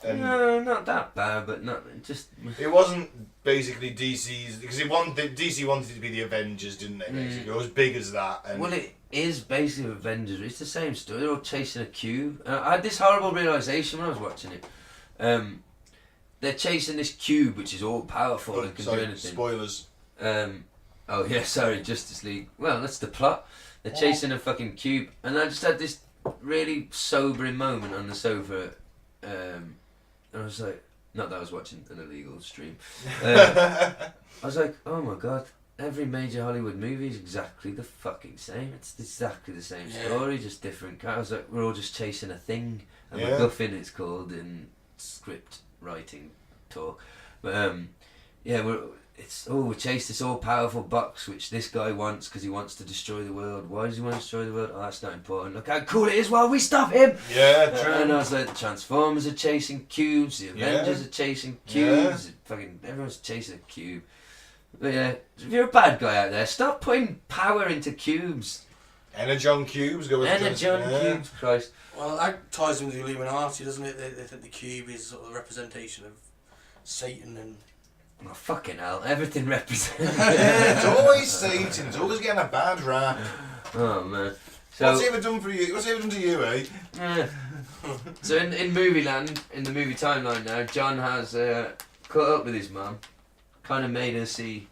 And No, not that bad, but not just. it wasn't basically DC's because DC wanted it to be the Avengers, didn't they? Basically, it was big as that. And Well, it is basically Avengers. It's the same story. They're all chasing a cube. I had this horrible realization when I was watching it. They're chasing this cube, which is all powerful and can do anything. Spoilers. Oh yeah, sorry, Justice League. Well, that's the plot. They're chasing a fucking cube, and I just had this really sobering moment on the sofa. And I was like, not that I was watching an illegal stream. I was like, oh my god, every major Hollywood movie is exactly the fucking same. It's exactly the same story, just different characters. Like, we're all just chasing a thing. A MacGuffin, it's called in script writing talk. But we chase this all-powerful box which this guy wants because he wants to destroy the world. Why does he want to destroy the world? Oh, that's not important. Look how cool it is while we stop him. Yeah, true. And I was like, the Transformers are chasing cubes, the Avengers are chasing cubes, fucking everyone's chasing a cube. But yeah, if you're a bad guy out there, stop putting power into cubes. Energon cubes, Cubes, Christ. Well, that ties into the Illuminati, doesn't it? They think the cube is sort of the representation of Satan and. Oh, fucking hell, everything represents. It's always Satan. It's always getting a bad rap. Oh man. So, what's he ever done for you? What's he ever done to you, eh? So in movie land, in the movie timeline now, John has caught up with his mum, kind of made her see.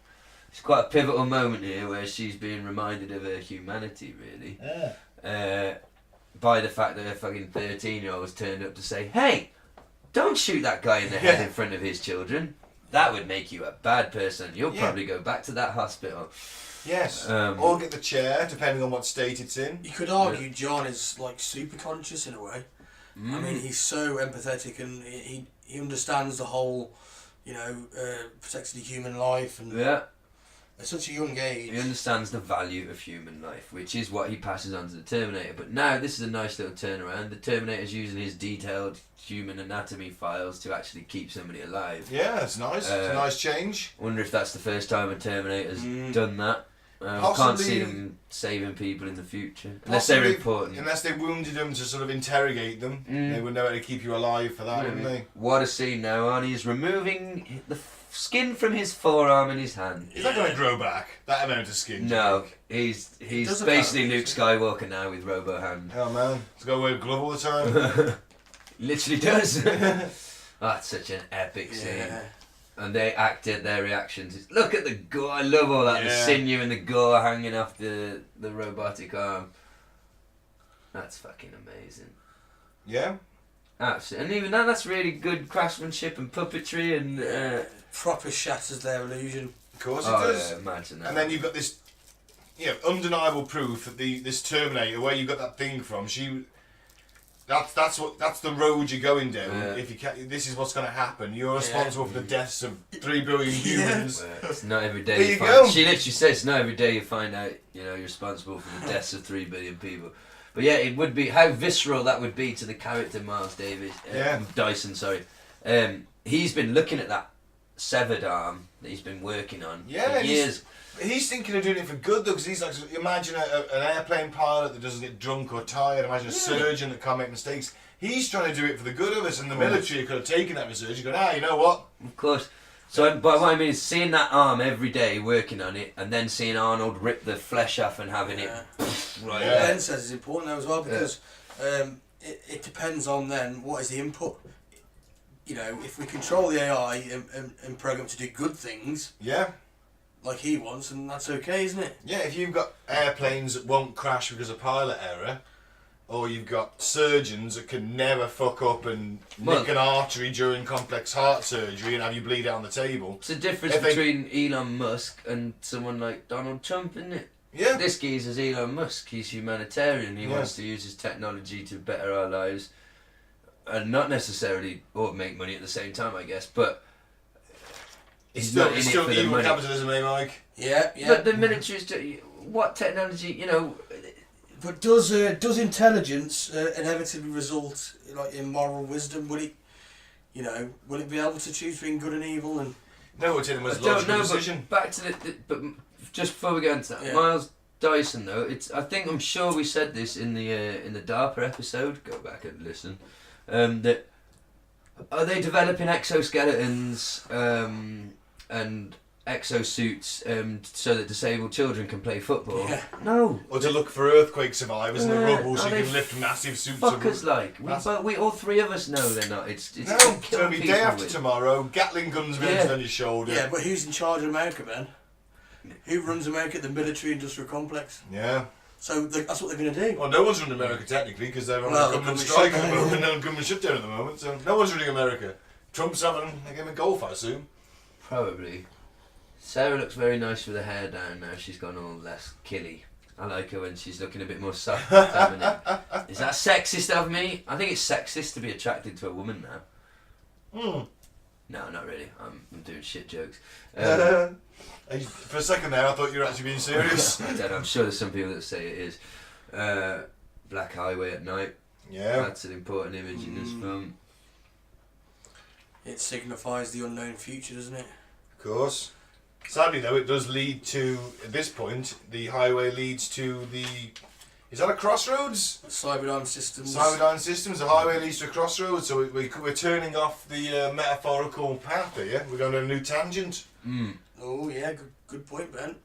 It's quite a pivotal moment here where she's being reminded of her humanity, really. By the fact that her fucking 13-year-old's turned up to say, "Hey, don't shoot that guy in the head in front of his children. That would make you a bad person. You'll probably go back to that hospital." Yes. Or get the chair, depending on what state it's in. You could argue John is like super conscious in a way. I mean, he's so empathetic and he understands the whole, protecting the human life and at such a young age. He understands the value of human life, which is what he passes on to the Terminator. But now this is a nice little turnaround. The Terminator's using his detailed human anatomy files to actually keep somebody alive. Yeah, it's nice. It's a nice change. Wonder if that's the first time a Terminator's done that. Can't see them saving people in the future. Unless they're important. Unless they wounded them to sort of interrogate them. They would know how to keep you alive for that, wouldn't they? What a scene now. Arnie is removing the skin from his forearm and his hand. Is that going to grow back? That amount of skin? No. He's basically Luke Skywalker now with Robo Hand. Oh man. He's got to wear a glove all the time. Literally does. That's such an epic scene. And they acted their reactions. Look at the gore. I love all that. The sinew and the gore hanging off the robotic arm. That's fucking amazing. Yeah. Absolutely. And even that's really good craftsmanship and puppetry and... proper shatters their illusion. Of course it does. Yeah, imagine that. And then you've got this, undeniable proof that this Terminator, where you got that thing from, that's the road you're going down. If you this is what's going to happen. You're responsible for the deaths of 3 billion humans. It's not every day There you you find. go. She literally says it's not every day you find out. You're responsible for the deaths of 3 billion people. But yeah, it would be how visceral that would be to the character Miles Davis. Dyson, sorry. He's been looking at that severed arm that he's been working on for years. He's thinking of doing it for good though, because he's like, imagine an airplane pilot that doesn't get drunk or tired, imagine a surgeon that can't make mistakes. He's trying to do it for the good of us, and the military could have taken that research and gone, you know what? Of course. So, but what I mean is seeing that arm every day, working on it, and then seeing Arnold rip the flesh off and having it right there. Ben says it's important though as well, because it depends on then what is the input. If we control the AI and program to do good things, like he wants, and that's okay, isn't it? Yeah, if you've got airplanes that won't crash because of pilot error, or you've got surgeons that can never fuck up and nick an artery during complex heart surgery and have you bleed out on the table. It's the difference between Elon Musk and someone like Donald Trump, isn't it? Yeah. This geezer's Elon Musk. He's humanitarian. He wants to use his technology to better our lives, and not necessarily make money at the same time, I guess. But It's he's not in it for the evil money. capitalism, eh, Mike? Yeah. But the military's what technology, But does intelligence inevitably result in moral wisdom? Will it be able to choose between good and evil? And No, it's in I was don't logical know. decision. But back to but just before we get into that, Yeah. Miles Dyson though, I'm sure we said this in the DARPA episode. Go back and listen. That are they developing exoskeletons and exosuits so that disabled children can play football? Yeah. No. Or to look for earthquake survivors in the rubble so are you they can lift massive suits. Fuckers like. We all three of us know they're not. It's No, gonna it's kill going to be people day after with. tomorrow. Gatling guns mounted on your shoulder. Yeah, but who's in charge of America, man? Who runs America? The military-industrial complex. Yeah. So that's what they're going to do. Well, no one's running America technically because they're on a government strike at the moment, and government shutdown at the moment. So no one's running America. Trump's having a game of golf, I assume. Probably. Sarah looks very nice with her hair down now. She's gone all less killy. I like her when she's looking a bit more soft and feminine. Is that sexist of me? I think it's sexist to be attracted to a woman now. No, not really. I'm doing shit jokes. For a second there, I thought you were actually being serious. I don't know, I'm sure there's some people that say it is. Black Highway at night. Yeah. That's an important image in this film. It signifies the unknown future, doesn't it? Of course. Sadly, though, it does lead to, at this point, the highway leads to the... Is that a crossroads? Cyberdyne Systems. Cyberdyne Systems. The highway leads to a crossroads, so we're turning off the metaphorical path here. We're going on a new tangent. Oh, yeah, good point, Ben.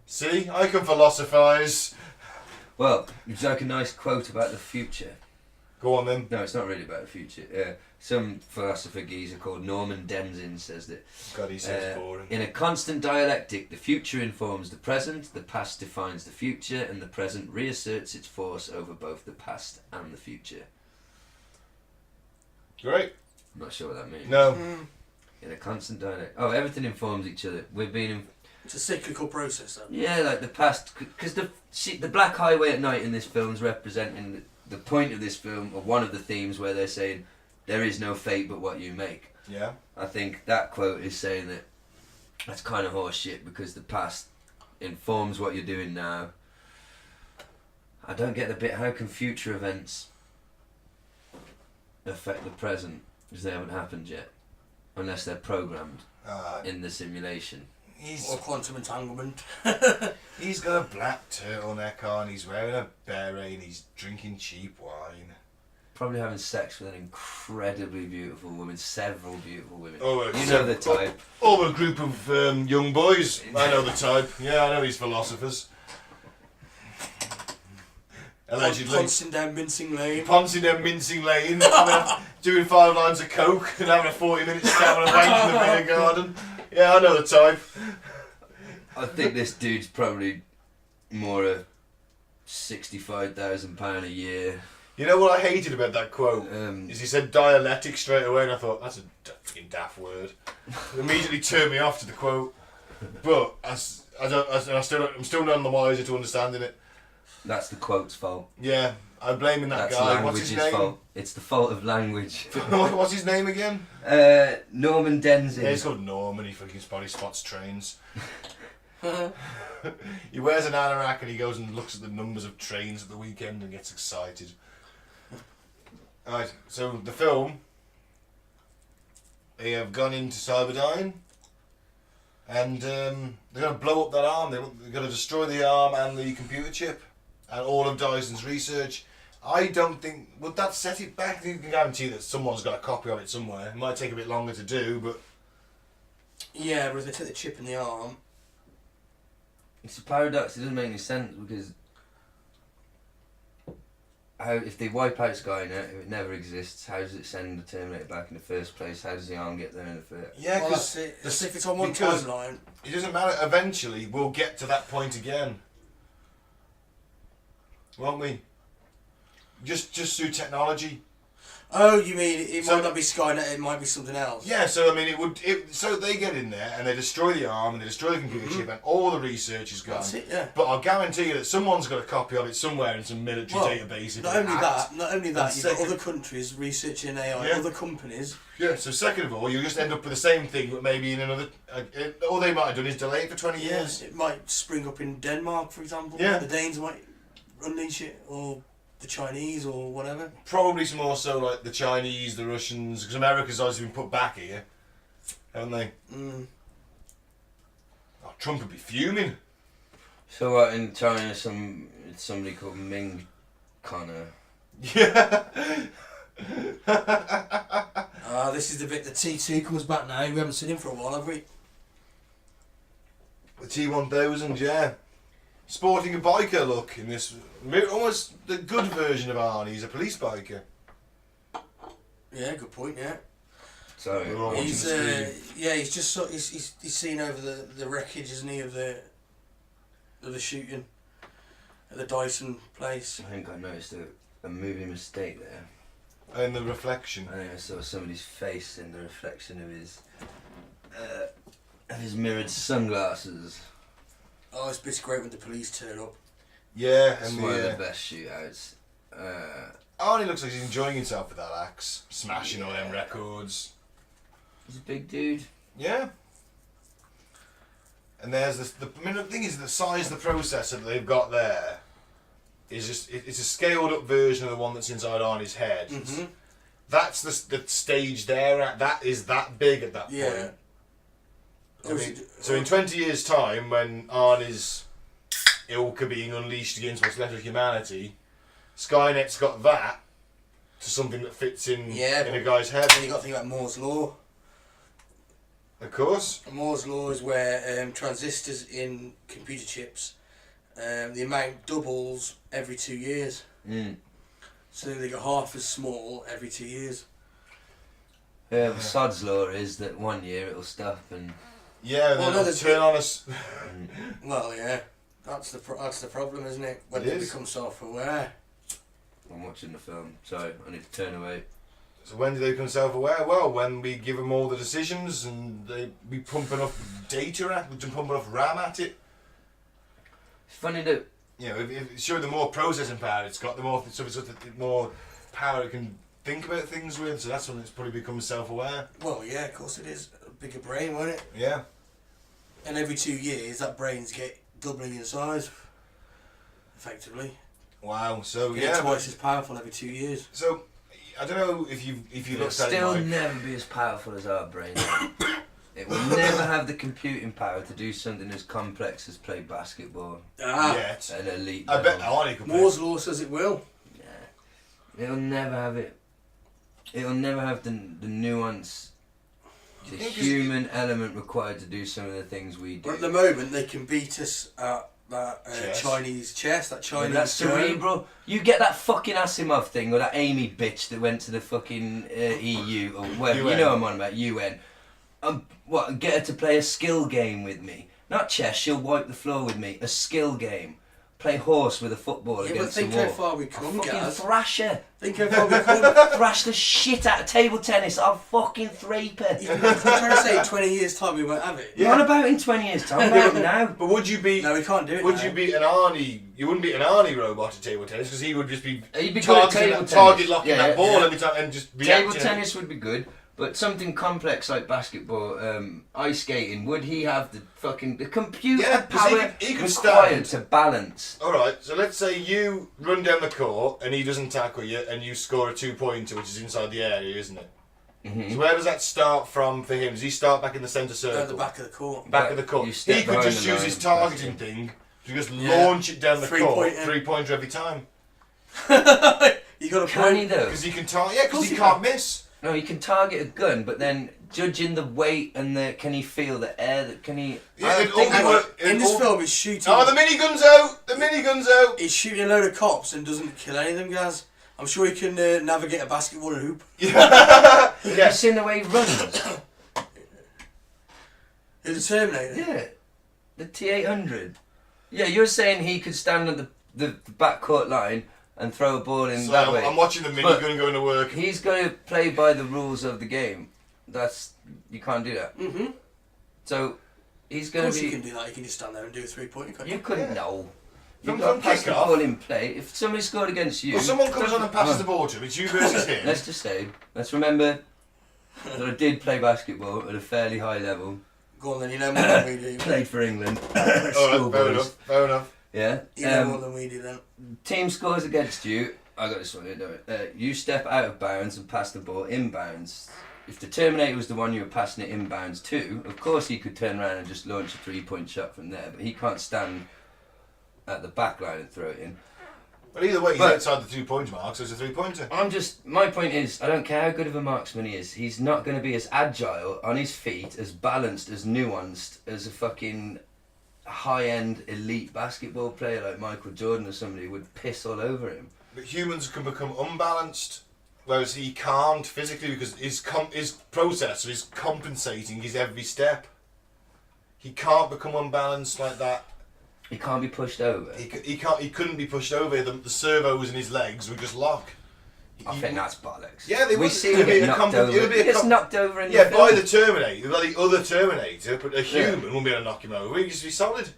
See? I can philosophise. Well, it's like a nice quote about the future. Go on, then. No, it's not really about the future. Some philosopher geezer called Norman Denzin says that God, he sounds boring. in a constant dialectic, the future informs the present, the past defines the future, and the present reasserts its force over both the past and the future. Great. I'm not sure what that means. No. In a constant dialectic. Oh, everything informs each other. We've been in... It's a cyclical process, though. Yeah, like the past... Because the Black Highway at night in this film is representing the point of this film, or one of the themes where they're saying, there is no fate but what you make. Yeah. I think that quote is saying that that's kind of horseshit because the past informs what you're doing now. I don't get the bit, how can future events affect the present because they haven't happened yet? Unless they're programmed in the simulation. Or quantum entanglement. He's got a black turtleneck on, he's wearing a beret and he's drinking cheap wine. Probably having sex with an incredibly beautiful woman, several beautiful women. Oh, you know the type. Oh, a group of young boys. I know the type. Yeah, I know these philosophers. Allegedly. Pouncing down Mincing Lane. Doing 5 lines of coke and having a 40-minute stab on a bank in the beer garden. Yeah, I know the type. I think this dude's probably more a £65,000 a year. You know what I hated about that quote? Is he said dialectic straight away, and I thought, that's a fucking daft word. It immediately turned me off to the quote. But I'm still none the wiser to understanding it. That's the quote's fault. Yeah, I'm blaming that That's guy. What's his name? Fault. It's the fault of language. What's his name again? Norman Denzin. Yeah, he's called Norman. He fucking probably spots trains. He wears an anorak and he goes and looks at the numbers of trains at the weekend and gets excited. Alright, so the film, they have gone into Cyberdyne and they're going to blow up that arm. They're going to destroy the arm and the computer chip and all of Dyson's research. I don't think... Would that set it back? You can guarantee that someone's got a copy of it somewhere. It might take a bit longer to do, but... Yeah, but if they take the chip in the arm... It's a paradox. It doesn't make any sense because... if they wipe out Skynet, if it never exists, how does it send the Terminator back in the first place? How does the arm get there in the first? Yeah, well, that's it. If it's on one timeline... It doesn't matter. Eventually, we'll get to that point again. Won't we? Just through technology. Oh, you mean it might not be Skynet, it might be something else? Yeah, so I mean, so they get in there and they destroy the arm and they destroy the computer chip and all the research is gone. That's it, yeah. But I'll guarantee you that someone's got a copy of it somewhere in some military database. Not only that, you've got other countries researching AI, other companies. Yeah, so second of all, you'll just end up with the same thing, but maybe in another... all they might have done is delay it for 20 years. It might spring up in Denmark, for example. Yeah. The Danes might unleash it, or... the Chinese or whatever. Probably some more so like the Chinese, the Russians, because America's obviously been put back here, haven't they? Oh, Trump would be fuming. So what, in China, somebody called Ming Connor. Yeah. This is the bit that T2 comes back now. We haven't seen him for a while, have we? The T1000, yeah. Sporting a biker look in this, almost the good version of Arnie. He's a police biker. Yeah, good point. Yeah. We're all Sorry. watching He's the screen. yeah. He's just he's seen over the wreckage, isn't he, of the shooting at the Dyson place. I think I noticed a movie mistake there. And the reflection. I think I saw somebody's face in the reflection of his mirrored sunglasses. Oh, it's great when the police turn up. Yeah, It's and one of the best shootouts. Arnie looks like he's enjoying himself with that axe, smashing all them records. He's a big dude. Yeah. And there's this. The thing is, the size of the processor that they've got there is just it's a scaled up version of the one that's inside Arnie's head. Mm-hmm. That's the stage they're at. That is that big at that point. Yeah. I mean, so in 20 years' time, when Arnie's ilk are being unleashed against what's left of humanity, Skynet's got that to something that fits in a guy's head. And you got to think about Moore's law. Of course. Moore's law is where transistors in computer chips, the amount doubles every 2 years. Mm. So they get half as small every 2 years. Yeah, the Sod's law is that 1 year it'll stop and... Yeah, Well, they'll turn on us. Well, yeah, that's the problem, isn't it? When It they is. become self-aware. I'm watching the film, so I need to turn away. So when do they become self-aware? Well, when we give them all the decisions and we pump enough data at, we can pump enough RAM at it. It's funny that... You know, if sure, the more processing power it's got, the more more power it can think about things with. So that's when it's probably becomes self-aware. Well, yeah, of course it is. A bigger brain, won't it? Yeah. And every 2 years, that brain's get doubling in size. Effectively. Wow. So Get yeah. twice as powerful every 2 years. So I don't know if you It'll looked at it, still Mike. never be as powerful as our brain. It will never have the computing power to do something as complex as play basketball Yet. at an elite I bet level. Arnie could play. Moore's law says it will. Yeah. It'll never have it. It'll never have the nuance, the think it's- human element required to do some of the things we do. But at the moment, they can beat us at that Chess. Chinese chess, that Yeah, Chinese that's Go. cerebral. You get that fucking Asimov thing, or that Amy bitch that went to the fucking EU, or whatever, UN. you know I'm on about, UN. What, get her to play a skill game with me. Not chess, she'll wipe the floor with me. A skill game. Play horse with a football Yeah, but against think the wall. how far we I'll come, fucking Gaz. thrash her. Think how far we come. Thrash the shit out of table tennis. I'll fucking thrape her. You're trying to say in 20 years' time we won't have it? What about in 20 years' time? Right now. But would you beat? No, we can't do it Would now. you beat an Arnie? You wouldn't beat an Arnie robot at table tennis because he would just be He'd be good at table tennis. locking Yeah, that ball yeah. every time and just reacting. Table tennis would be good, but something complex like basketball, ice skating, would he have the computer Yeah, 'cause power he could required stand. to balance? All right, so let's say you run down the court and he doesn't tackle you, and you score a 2-pointer, which is inside the area, isn't it? Mm-hmm. So where does that start from for him? Does he start back in the centre circle? At the back of the court. Back of the court. You step He could behind just the use line his and targeting pass it. thing to just Yeah. launch it down the court, Three-pointer. 3-pointer every time. You got a Can he point. though? Because he can target. Yeah, because course he he can't can. miss. No, he can target a gun, but then judging the weight and can he feel the air? Can he? Yeah, I it don't think all Hang work- on, in it this all- film, he's shooting. Oh, the minigun's out! The minigun's out! He's shooting a load of cops and doesn't kill any of them guys. I'm sure he can navigate a basketball and hoop. Yeah. Have you seen the way he runs? He's a Terminator. Yeah, the T800. Yeah, you're saying he could stand on the backcourt line and throw a ball in So that way. I'm watching the minigun going to work. He's going to play by the rules of the game. You can't do that. Mm-hmm. So he's Of going course to you be. can do that. You can just stand there and do a 3-pointer. Can't You you? couldn't Yeah. know. From- You've got to from pass the kick-off? ball in play. If somebody scored against you, Well, someone comes on and passes the Oh, ball to him. It's you versus him. Let's just say, let's remember that I did play basketball at a fairly high level. Go on then. You know more than we do. Played for England. All right, fair Schoolboys. enough. Fair enough. Yeah. You know more than we do then. Team scores against you. I got this one. You step out of bounds and pass the ball inbounds. If the Terminator was the one you were passing it inbounds to, of course he could turn around and just launch a 3-point shot from there. But he can't stand at the back line and throw it in. But either way, he's But- outside the 2-point mark, so it's a 3-pointer. My point is, I don't care how good of a marksman he is, he's not going to be as agile on his feet, as balanced, as nuanced as a fucking high-end elite basketball player like Michael Jordan or somebody who would piss all over him. But humans can become unbalanced, whereas he can't physically because his processor is compensating his every step. He can't become unbalanced like that. He can't be pushed over. He couldn't be pushed over. The servos in his legs would just lock. I think that's bollocks. Yeah, they would. We see him get knocked over. He gets knocked over in the film. by the Terminator, by the other Terminator, but a human wouldn't be able to knock him over. He'd just be solid.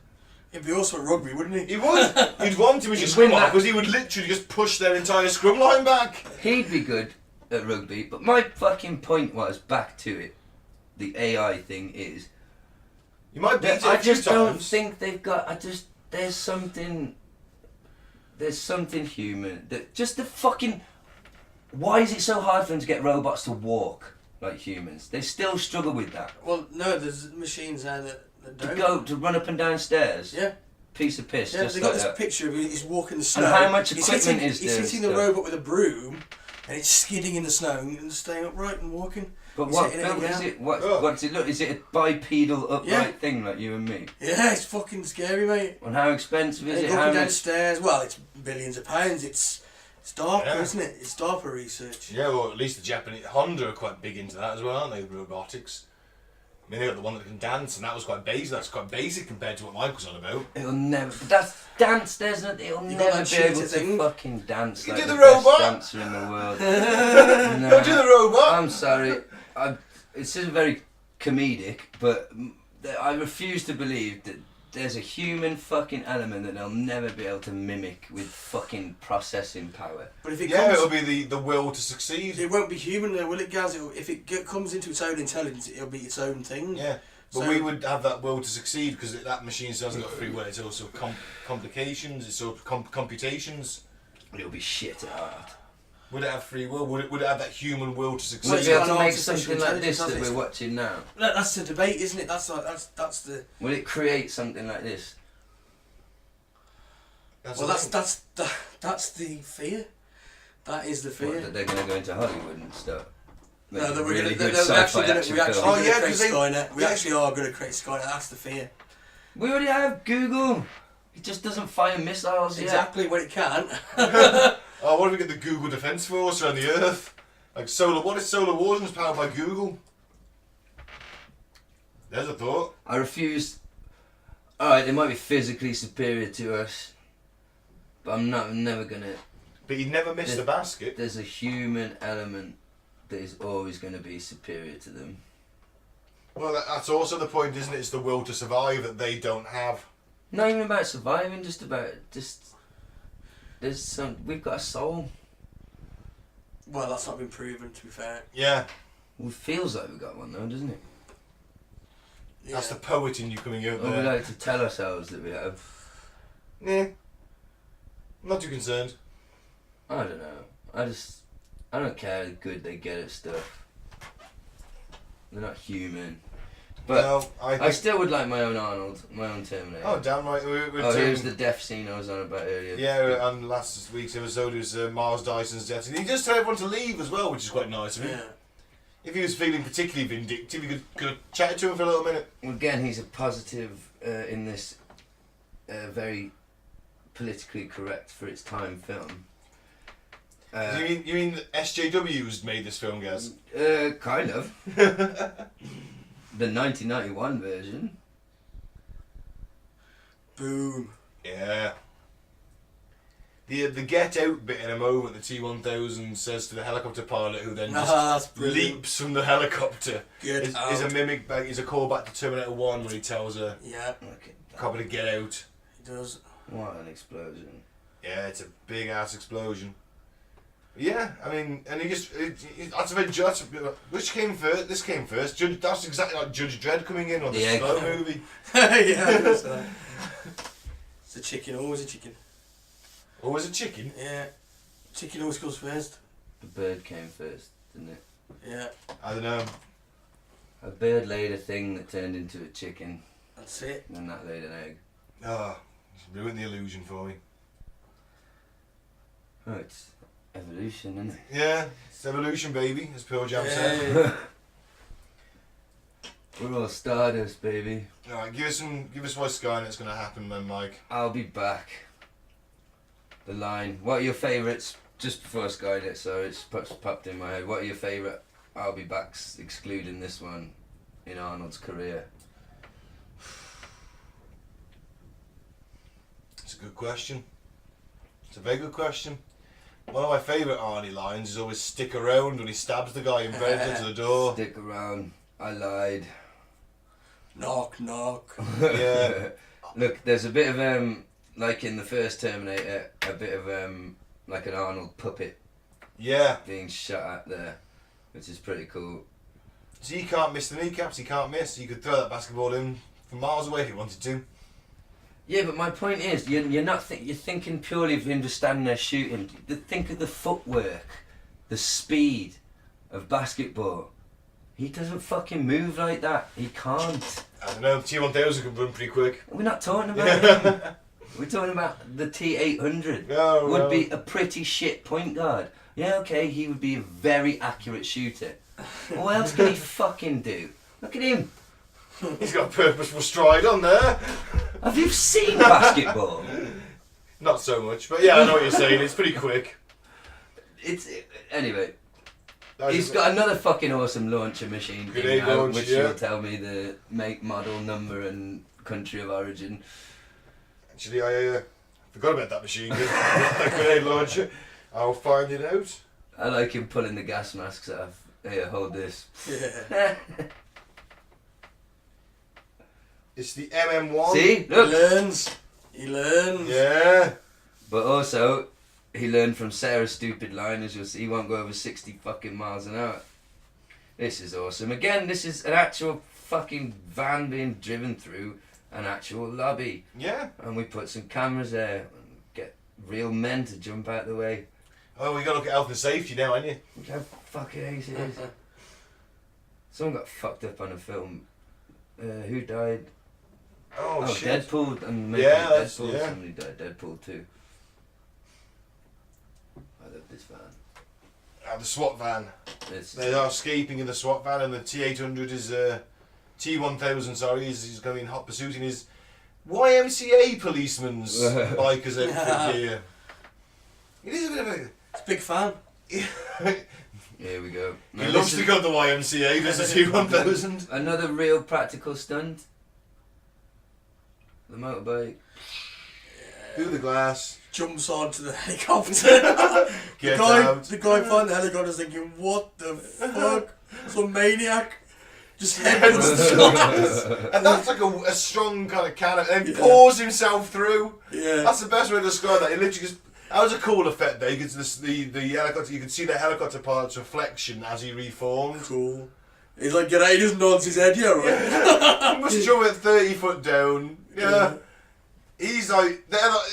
He'd be awesome at rugby, wouldn't he? He would. You'd want him as your He'd scrum win line that. because he would literally just push their entire scrum line back. He'd be good at rugby, but my fucking point was, back to it, the AI thing is, You might beat it I a few just don't times. think they've got, there's something human, that just the fucking, why is it so hard for them to get robots to walk like humans? They still struggle with that. Well, no, there's machines now that To don't. run up and down stairs. Yeah. Piece of piss, Yeah, just they like got this that. picture of he's walking the snow. And how much He's equipment hitting, is there He's and hitting the stuff? robot with a broom, and it's skidding in the snow and staying upright and walking. But He's what hitting film again. is it? What, Oh. What's it look? Is it a bipedal upright Yeah. thing like you and me? Yeah, it's fucking scary, mate. And how expensive is They it? go How up and much? downstairs. Well, it's billions of pounds. It's DARPA, Yeah. isn't it? It's DARPA research. Yeah, well, at least the Japanese Honda are quite big into that as well, aren't they? Robotics. I mean, they got the one that can dance, and that was quite basic. That's quite basic compared to what Mike was on about. It'll never. But that's dance. There's no. It'll You got never that be able cheetah to thing? fucking dance You like do the the best robot. dancer in the world. Don't do the robot. I'm sorry. It's just very comedic, but I refuse to believe that there's a human fucking element that they'll never be able to mimic with fucking processing power. But if it Yeah, comes, it'll be the will to succeed. it won't be human, though, will it, Gaz? If it comes into its own intelligence, it'll be its own thing. Yeah, but So- we would have that will to succeed because that machine hasn't got free will. It's also complications. It's also computations. It'll be shit at heart. Would it have free will? Would it have that human will to succeed? Would it's it be able got to an make artificial something like this that intelligence, we're watching now? That's the debate, isn't it? That's the. Will it create something like this? That's Well, the that's thing. that's the fear. That is the What, fear. that they're going to go into Hollywood and stuff? Make No, a that we're really gonna, good we're sci-fi actually gonna, action we're actually film. Oh, gonna yeah, create 'cause they- Skynet. We yeah. actually are gonna create Skynet. That's the fear. We already have Google. It just doesn't fire missiles yet. Exactly when it can. Oh, what if we get the Google Defence Force around the Earth? Like solar. What if Solar Warden's powered by Google? There's a thought. I refuse. Alright, they might be physically superior to us, but I'm never gonna. But you'd never miss the basket. There's a human element that is always going to be superior to them. Well, that's also the point, isn't it? It's the will to survive that they don't have. Not even about surviving, we've got a soul. Well, that's not been proven, to be fair. Yeah, It feels like we've got one though, doesn't it? Yeah. that's the poet in you coming out Or we there. like to tell ourselves that we have. Yeah, not too concerned. I don't know. I don't care how good they get at stuff. They're not human. But No, I think. still would like my own Arnold, my own Terminator. Oh, damn right. We're Here's doing- the death scene I was on about earlier. Yeah, on last week's episode it was Miles Dyson's death. And he just told everyone to leave as well, which is quite nice of him. Yeah. If he was feeling particularly vindictive, you could chat to him for a little minute. Well, again, he's a positive in this very politically correct for its time film. You mean that SJW's made this film, Gaz? Kind of. The 1991 version. Boom. Yeah. The Get Out bit in a moment, the T-1000 says to the helicopter pilot, who then just That's brilliant. leaps from the helicopter. Get Is out. a mimic back, is a callback to Terminator 1 when he tells her Yeah, Okay. copper to get out. he does. What an explosion. Yeah, it's a big ass explosion. Yeah, I mean, and he just that's a bit judge. Which came first? This came first. That's exactly like Judge Dredd coming in on the Yeah. slow movie. Yeah, I guess so. It's a chicken, always a chicken. Or was it chicken? Yeah. Chicken always comes first. The bird came first, didn't it? Yeah, I don't know. A bird laid a thing that turned into a chicken, that's it. and then that laid an egg. Oh, Just ruin the illusion for me. Oh, it's evolution, isn't it? Yeah, it's evolution, baby, as Pearl Jam said. We're all stardust, baby. Alright, give us why Skynet's going to happen then, Mike. I'll be back. The line. What are your favourites? Just before Skynet, so it's popped in my head. What are your favourite I'll be backs, excluding this one, in Arnold's career? It's a good question. It's a very good question. One of my favourite Arnie lines is always "stick around" when he stabs the guy in Predator to the door. Stick around. I lied. Knock, knock. Yeah. Look, there's a bit of like in the first Terminator, a bit of like an Arnold puppet Yeah. being shot at there, which is pretty cool. So he can't miss the kneecaps, he can't miss. He could throw that basketball in from miles away if he wanted to. Yeah, but my point is, you're not you're thinking purely of him just standing there shooting. Think of the footwork, the speed of basketball. He doesn't fucking move like that. He can't. I don't know, T-1000 can run pretty quick. We're not talking about him. We're talking about the T-800. No, would be a pretty shit point guard. Yeah, okay, he would be a very accurate shooter. What else can he fucking do? Look at him. He's got a purposeful stride on there. Have you seen basketball? Not so much, but yeah, I know what you're saying. It's pretty quick. Anyway. He's got another fucking awesome launcher machine thing now, launch, which yeah. will tell me the make, model, number and country of origin. Actually, I forgot about that machine. That grenade launcher. I'll find it out. I like him pulling the gas masks off. Here, hold this. Yeah. It's the MM1. See? Look! He learns. Yeah. But also, he learned from Sarah's stupid line, as you'll see, he won't go over 60 fucking miles an hour. This is awesome. Again, this is an actual fucking van being driven through an actual lobby. Yeah. And we put some cameras there and get real men to jump out the way. Oh, we got to look at health and safety now, ain't you? Look how fucking ace it is. Someone got fucked up on a film. Who died? Oh, shit. Deadpool. And Yeah, Deadpool. yeah. Somebody died. Deadpool too. I love this van. The SWAT van. They are escaping in the SWAT van, and the T-800 is T-1000. Sorry, is going to be in hot pursuit in his YMCA policeman's biker's outfit gear. It is a bit of a. It's a big fan. Here we go. He loves to go to the YMCA. There's a T-1000. Another real practical stunt. The motorbike. Through the glass. Jumps onto the helicopter. Get out. The guy behind the helicopter's thinking, what the fuck? Some maniac. Just headbutts the glass. And that's like a strong kind of cannon. And he pours himself through. Yeah. That's the best way to describe that. He literally just. That was a cool effect there. You could the helicopter. You could see the helicopter pilot's reflection as he reformed. Cool. He's like, he just nods his head, yeah, right? He must jump at 30 foot down. Yeah. He's like,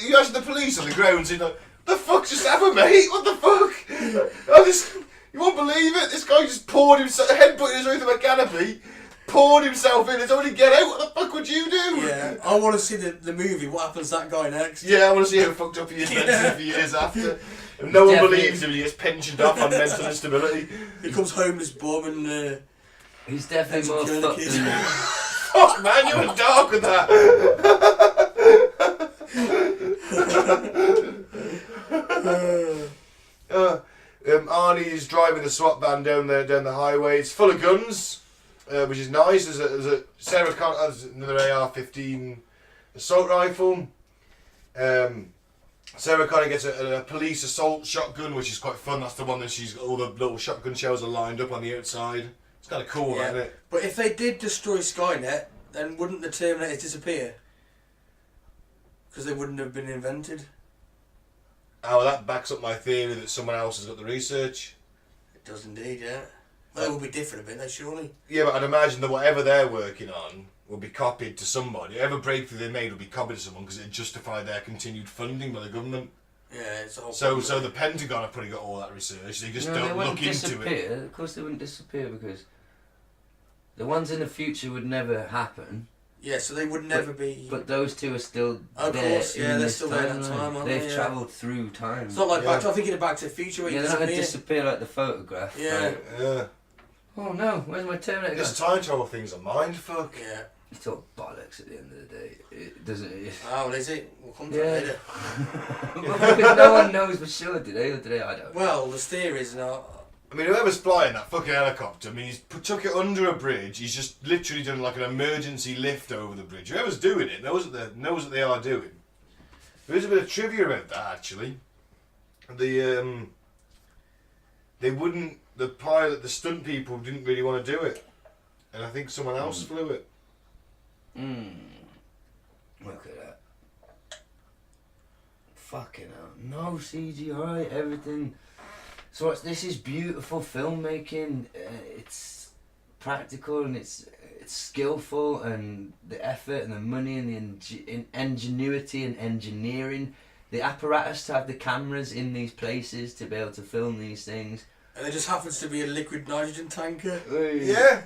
you imagine the police on the ground. He's like, the fuck just happened, mate? What the fuck? You won't believe it. This guy just poured himself, headbutted his way through a canopy, poured himself in. It's only get out. What the fuck would you do? Yeah. I want to see the movie. What happens to that guy next? Yeah, I want to see how fucked up he is mentally for years after. And no one believes him. He gets pensioned off on mental instability. He becomes homeless bum and. He's definitely more fucked than. Fuck, man, you were dark with that. Arnie's driving the SWAT van down the highway. It's full of guns, which is nice. There's a Sarah Connor has another AR-15 assault rifle. Sarah Connor gets a police assault shotgun, which is quite fun. That's the one that she's got all the little shotgun shells are lined up on the outside. It's kind of cool, isn't it? But if they did destroy Skynet, then wouldn't the Terminators disappear? Because they wouldn't have been invented. Oh, well, that backs up my theory that someone else has got the research. It does indeed, yeah. Well, it will be different a bit, though, surely. Yeah, but I'd imagine that whatever they're working on will be copied to somebody. Whatever breakthrough they made will be copied to someone because it justify their continued funding by the government. Yeah, it's all. So the Pentagon have probably got all that research. They just don't look into it. Of course, they wouldn't disappear because the ones in the future would never happen. Yeah, so they would never be. But those two are still Of there. course, yeah, in they're this still there at that time, aren't They've they? Yeah. travelled through time. It's not like Yeah. I'm thinking of Back to the Future where Yeah, you they're not going to disappear. disappear like the photograph. Yeah. Right? Yeah. Oh no, where's my Terminator? This time travel thing's a mindfuck. Yeah. It's all bollocks at the end of the day. It doesn't. Oh, well, is it? We'll come to Yeah. that later. Well, because no one knows for sure, do they? Or do they? I don't. Well, there's theories now. I mean, whoever's flying that fucking helicopter, I mean, took it under a bridge. He's just literally done like an emergency lift over the bridge. Whoever's doing it knows what they are doing. There is a bit of trivia about that, actually. The pilot, the stunt people didn't really want to do it, and I think someone else flew it. Look at that. Fucking hell. No CGI, everything. So this is beautiful filmmaking. It's practical and it's skillful, and the effort and the money and the ingenuity and engineering, the apparatus to have the cameras in these places to be able to film these things. And there just happens to be a liquid nitrogen tanker. Yeah.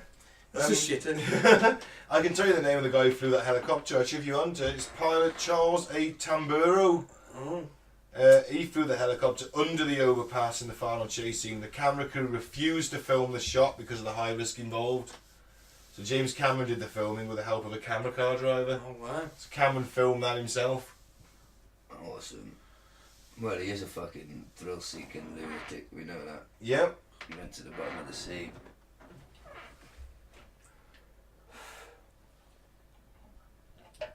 That's a shit, isn't it? I can tell you the name of the guy who flew that helicopter. I'll give you on to it. It's pilot Charles A. Tamburo. Oh. He flew the helicopter under the overpass in the final chase scene. The camera crew refused to film the shot because of the high risk involved. So James Cameron did the filming with the help of a camera car driver. Oh, wow. So Cameron filmed that himself. Awesome. Well, he is a fucking thrill-seeking lunatic. We know that. Yep. He went to the bottom of the sea.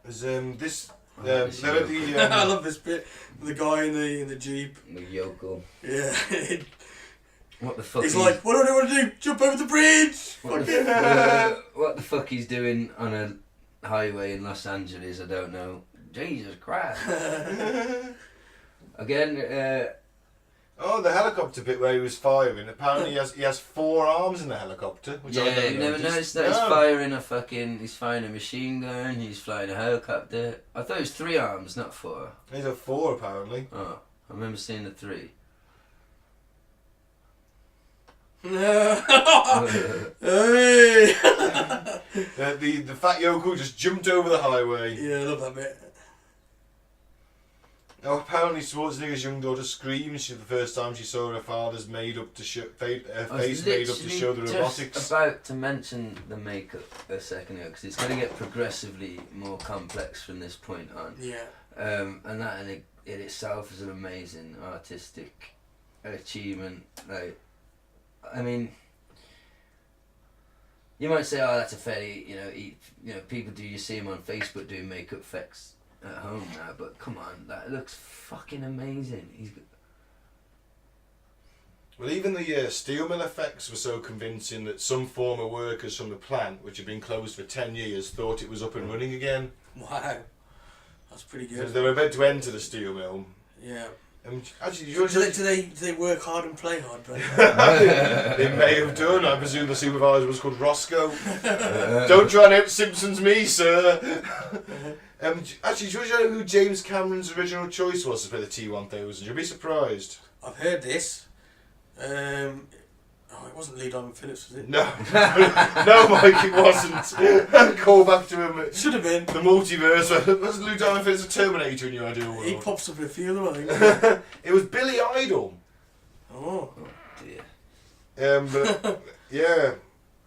There's this. This They're at yokel. the, I love this bit. The guy in the Jeep. The yokel. Yeah. What the fuck? He's like, what do I want to do? Jump over the bridge! What Fucking what the fuck he's doing on a highway in Los Angeles? I don't know. Jesus Christ. Again. Oh, the helicopter bit where he was firing. Apparently, he has 4 arms in the helicopter. Which I Yeah, never you never noticed that he's firing a machine gun, he's flying a helicopter. I thought it was 3 arms, not 4. He's a 4 apparently. Oh, I remember seeing the 3. Hey! The fat yokel just jumped over the highway. Yeah, I love that bit. Now, apparently Schwarzenegger's young daughter screamed the first time she saw her father's face made up to show the robotics. Just about to mention the makeup a second ago, because it's going to get progressively more complex from this point on. Yeah. And that in itself is an amazing artistic achievement. Like, I mean, you might say, "Oh, that's a fairly, people do. You see him on Facebook doing makeup effects at home now, but come on, that looks fucking amazing." Well, even the steel mill effects were so convincing that some former workers from the plant, which had been closed for 10 years, thought it was up and running again. Wow. That's pretty So good. they were about to enter the steel mill. Yeah. Actually, Do they work hard and play hard, bro? they may have done. I presume the supervisor was called Roscoe. Don't try and out Simpsons me, sir. Actually, do you know who James Cameron's original choice was to play the T-1000? You'll be surprised. I've heard this. It wasn't Lee Diamond Phillips, was it? No, no, Mike, it wasn't. Call back to him. Should have been. The multiverse. Wasn't Lou Diamond Phillips a Terminator in your ideal world? He pops up in a few of them, I think. It was Billy Idol. Oh. Dear. But, yeah.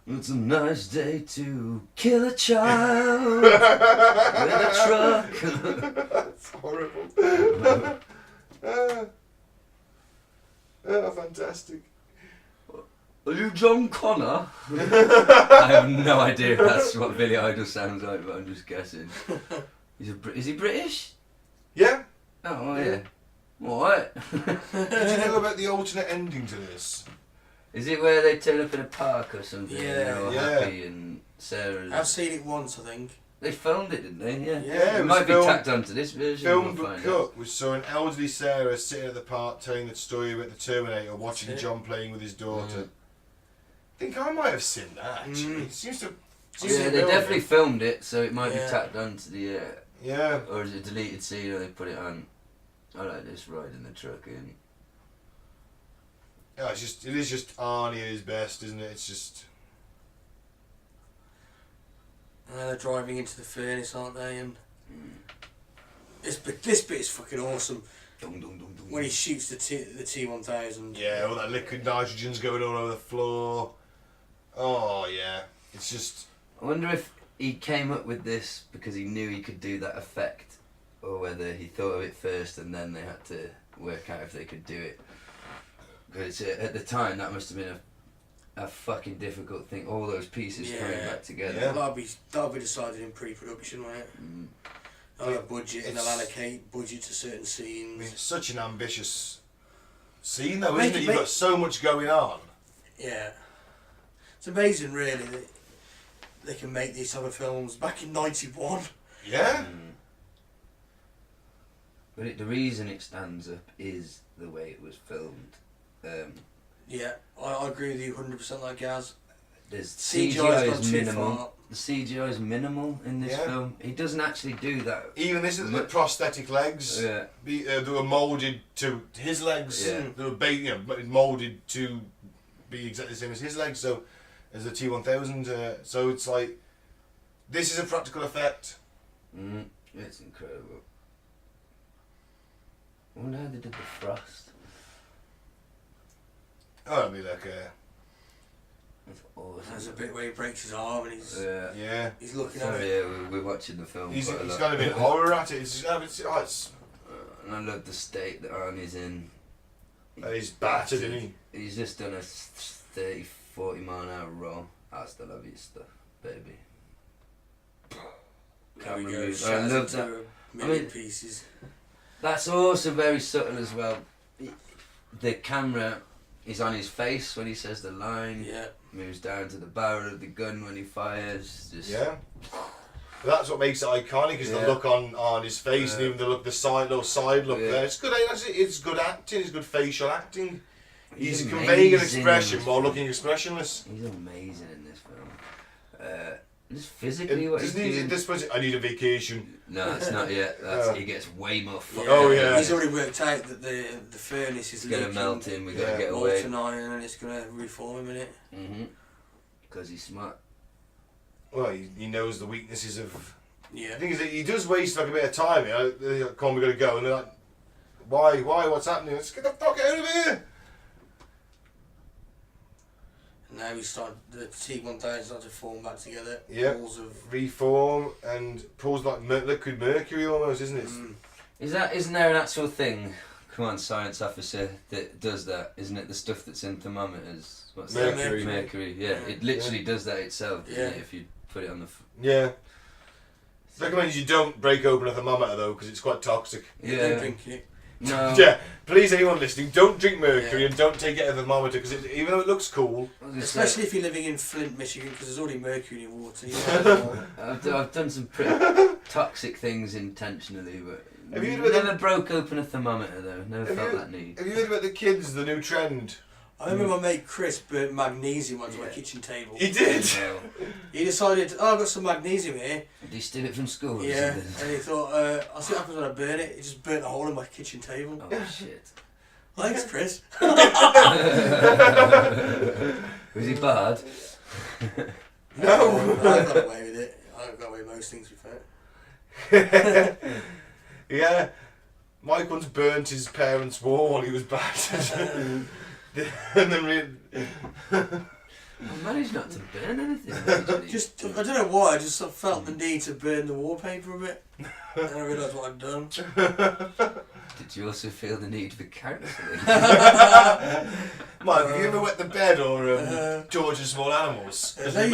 It's a nice day to kill a child with a truck. That's horrible. Fantastic. Are you John Connor? I have no idea if that's what Billy Idol sounds like, but I'm just guessing. Is he British? Yeah. Oh, yeah. What? Did you know about the alternate ending to this? Is it where they turn up in a park or something? Yeah. And they're all Yeah. happy and Sarah's... I've seen it once, I think. They filmed it, didn't they? Yeah. Yeah, It was might be filmed- tacked onto this version. Filmed we'll but find out. cut. We saw an elderly Sarah sitting at the park telling the story about the Terminator, watching That's it. John playing with his daughter. Mm. I think I might have seen that actually. It seems to. Yeah, they definitely filmed it, so it might be Yeah. tacked onto the... Yeah. or is it a deleted scene or they put it on? I like this riding the truck in. Yeah, it is just Arnie at his best, isn't it? It's just. And driving into the furnace, aren't they? And this bit is fucking awesome. Dum, dum, dum, dum. When he shoots the T-1000. Yeah, all that liquid nitrogen's going all over the floor. Oh yeah, it's just. I wonder if he came up with this because he knew he could do that effect, or whether he thought of it first and then they had to work out if they could do it. Because at the time that must have been a fucking difficult thing. All those pieces coming back together. Yeah. That'll be decided in pre-production, right? They'll have a budget and they'll allocate budget to certain scenes. I mean, it's such an ambitious scene, though, isn't it? You've got so much going on. Yeah. It's amazing, really, that they can make these type of films back in '91. Yeah. But the reason it stands up is the way it was filmed. Yeah, I agree with you 100% like Gaz. There's CGI's CGI gone is too minimal. far. The CGI is minimal in this film. He doesn't actually do that. Even this is the prosthetic legs. Yeah. They were moulded to his legs. Yeah. They were moulded to be exactly the same as his legs. So, as the T-1000. So it's like, this is a practical effect. It's incredible. I wonder how they did the frost. Oh, it'd be like That's awesome. There's a bit where he breaks his arm and he's yeah. he's looking at Sorry, it. yeah, we're watching the film. He's quite a lot. got a bit of horror at it. It's And I love the state that Arnie's in. he's battered, isn't he? He's just done a 30, 40 mile an hour roll. Hasta la vista, baby. There we Camera go. moves. I love that. A million pieces. That's also very subtle as well. The camera is on his face when he says the line. Yeah. Moves down to the barrel of the gun when he fires. Just Yeah. That's what makes it iconic, is the look on his face, and even the side look there. It's good. It's good acting. It's good facial acting. He's conveying an expression while looking expressionless. He's amazing in this film. Just physically, what he's Doesn't he doing. at this point? I need a vacation. No, it's not yet. He gets way more fucked Oh, up. yeah. He's already worked out that the furnace is It's gonna leaking melt him. We gotta get away. molten iron and it's gonna reform him in it. Because he's smart. Well, he knows the weaknesses of. Yeah. The thing is that he does waste like a bit of time. They're like, "Come on, we gotta go," and they're like, "Why? What's happening? Let's get the fuck out of here!" Now the T-1000 started to form back together. Yeah. Balls of Reform and pulls like liquid mercury almost, isn't it? Isn't there an actual thing? Come on, science officer, that does that? Isn't it the stuff that's in thermometers? What's Mercury. that? Mercury. Yeah, it literally does that itself. Doesn't it, if you put it on the. Yeah. Recommends you don't break open a thermometer though, because it's quite toxic. Don't drink it. No. Yeah, please, anyone listening, don't drink mercury and don't take it at a thermometer, because even though it looks cool, Especially if you're living in Flint, Michigan, because there's already mercury in your water. You know, I've done some pretty toxic things intentionally, but Have you heard about never broke open a thermometer though. Never felt that need. have you heard about the kids, the new trend? I remember my mate Chris burnt magnesium onto my kitchen table. He did. He decided, I've got some magnesium here. Did he steal it from school? Or Yeah, something? and he thought, I'll see what happens when I burn it. He just burnt a hole in my kitchen table. Oh shit. Thanks, Chris. Was he bad? No. I got away with it. I got away with most things, to be fair. Yeah. Mike once burnt his parents' wall while he was battered. And then I managed not to burn anything. Just, I don't know why, I just sort of felt the need to burn the wallpaper a bit. And I realised what I'd done. Did you also feel the need for counselling? Mike, have you ever wet the bed or tortured small animals? 'Cause They-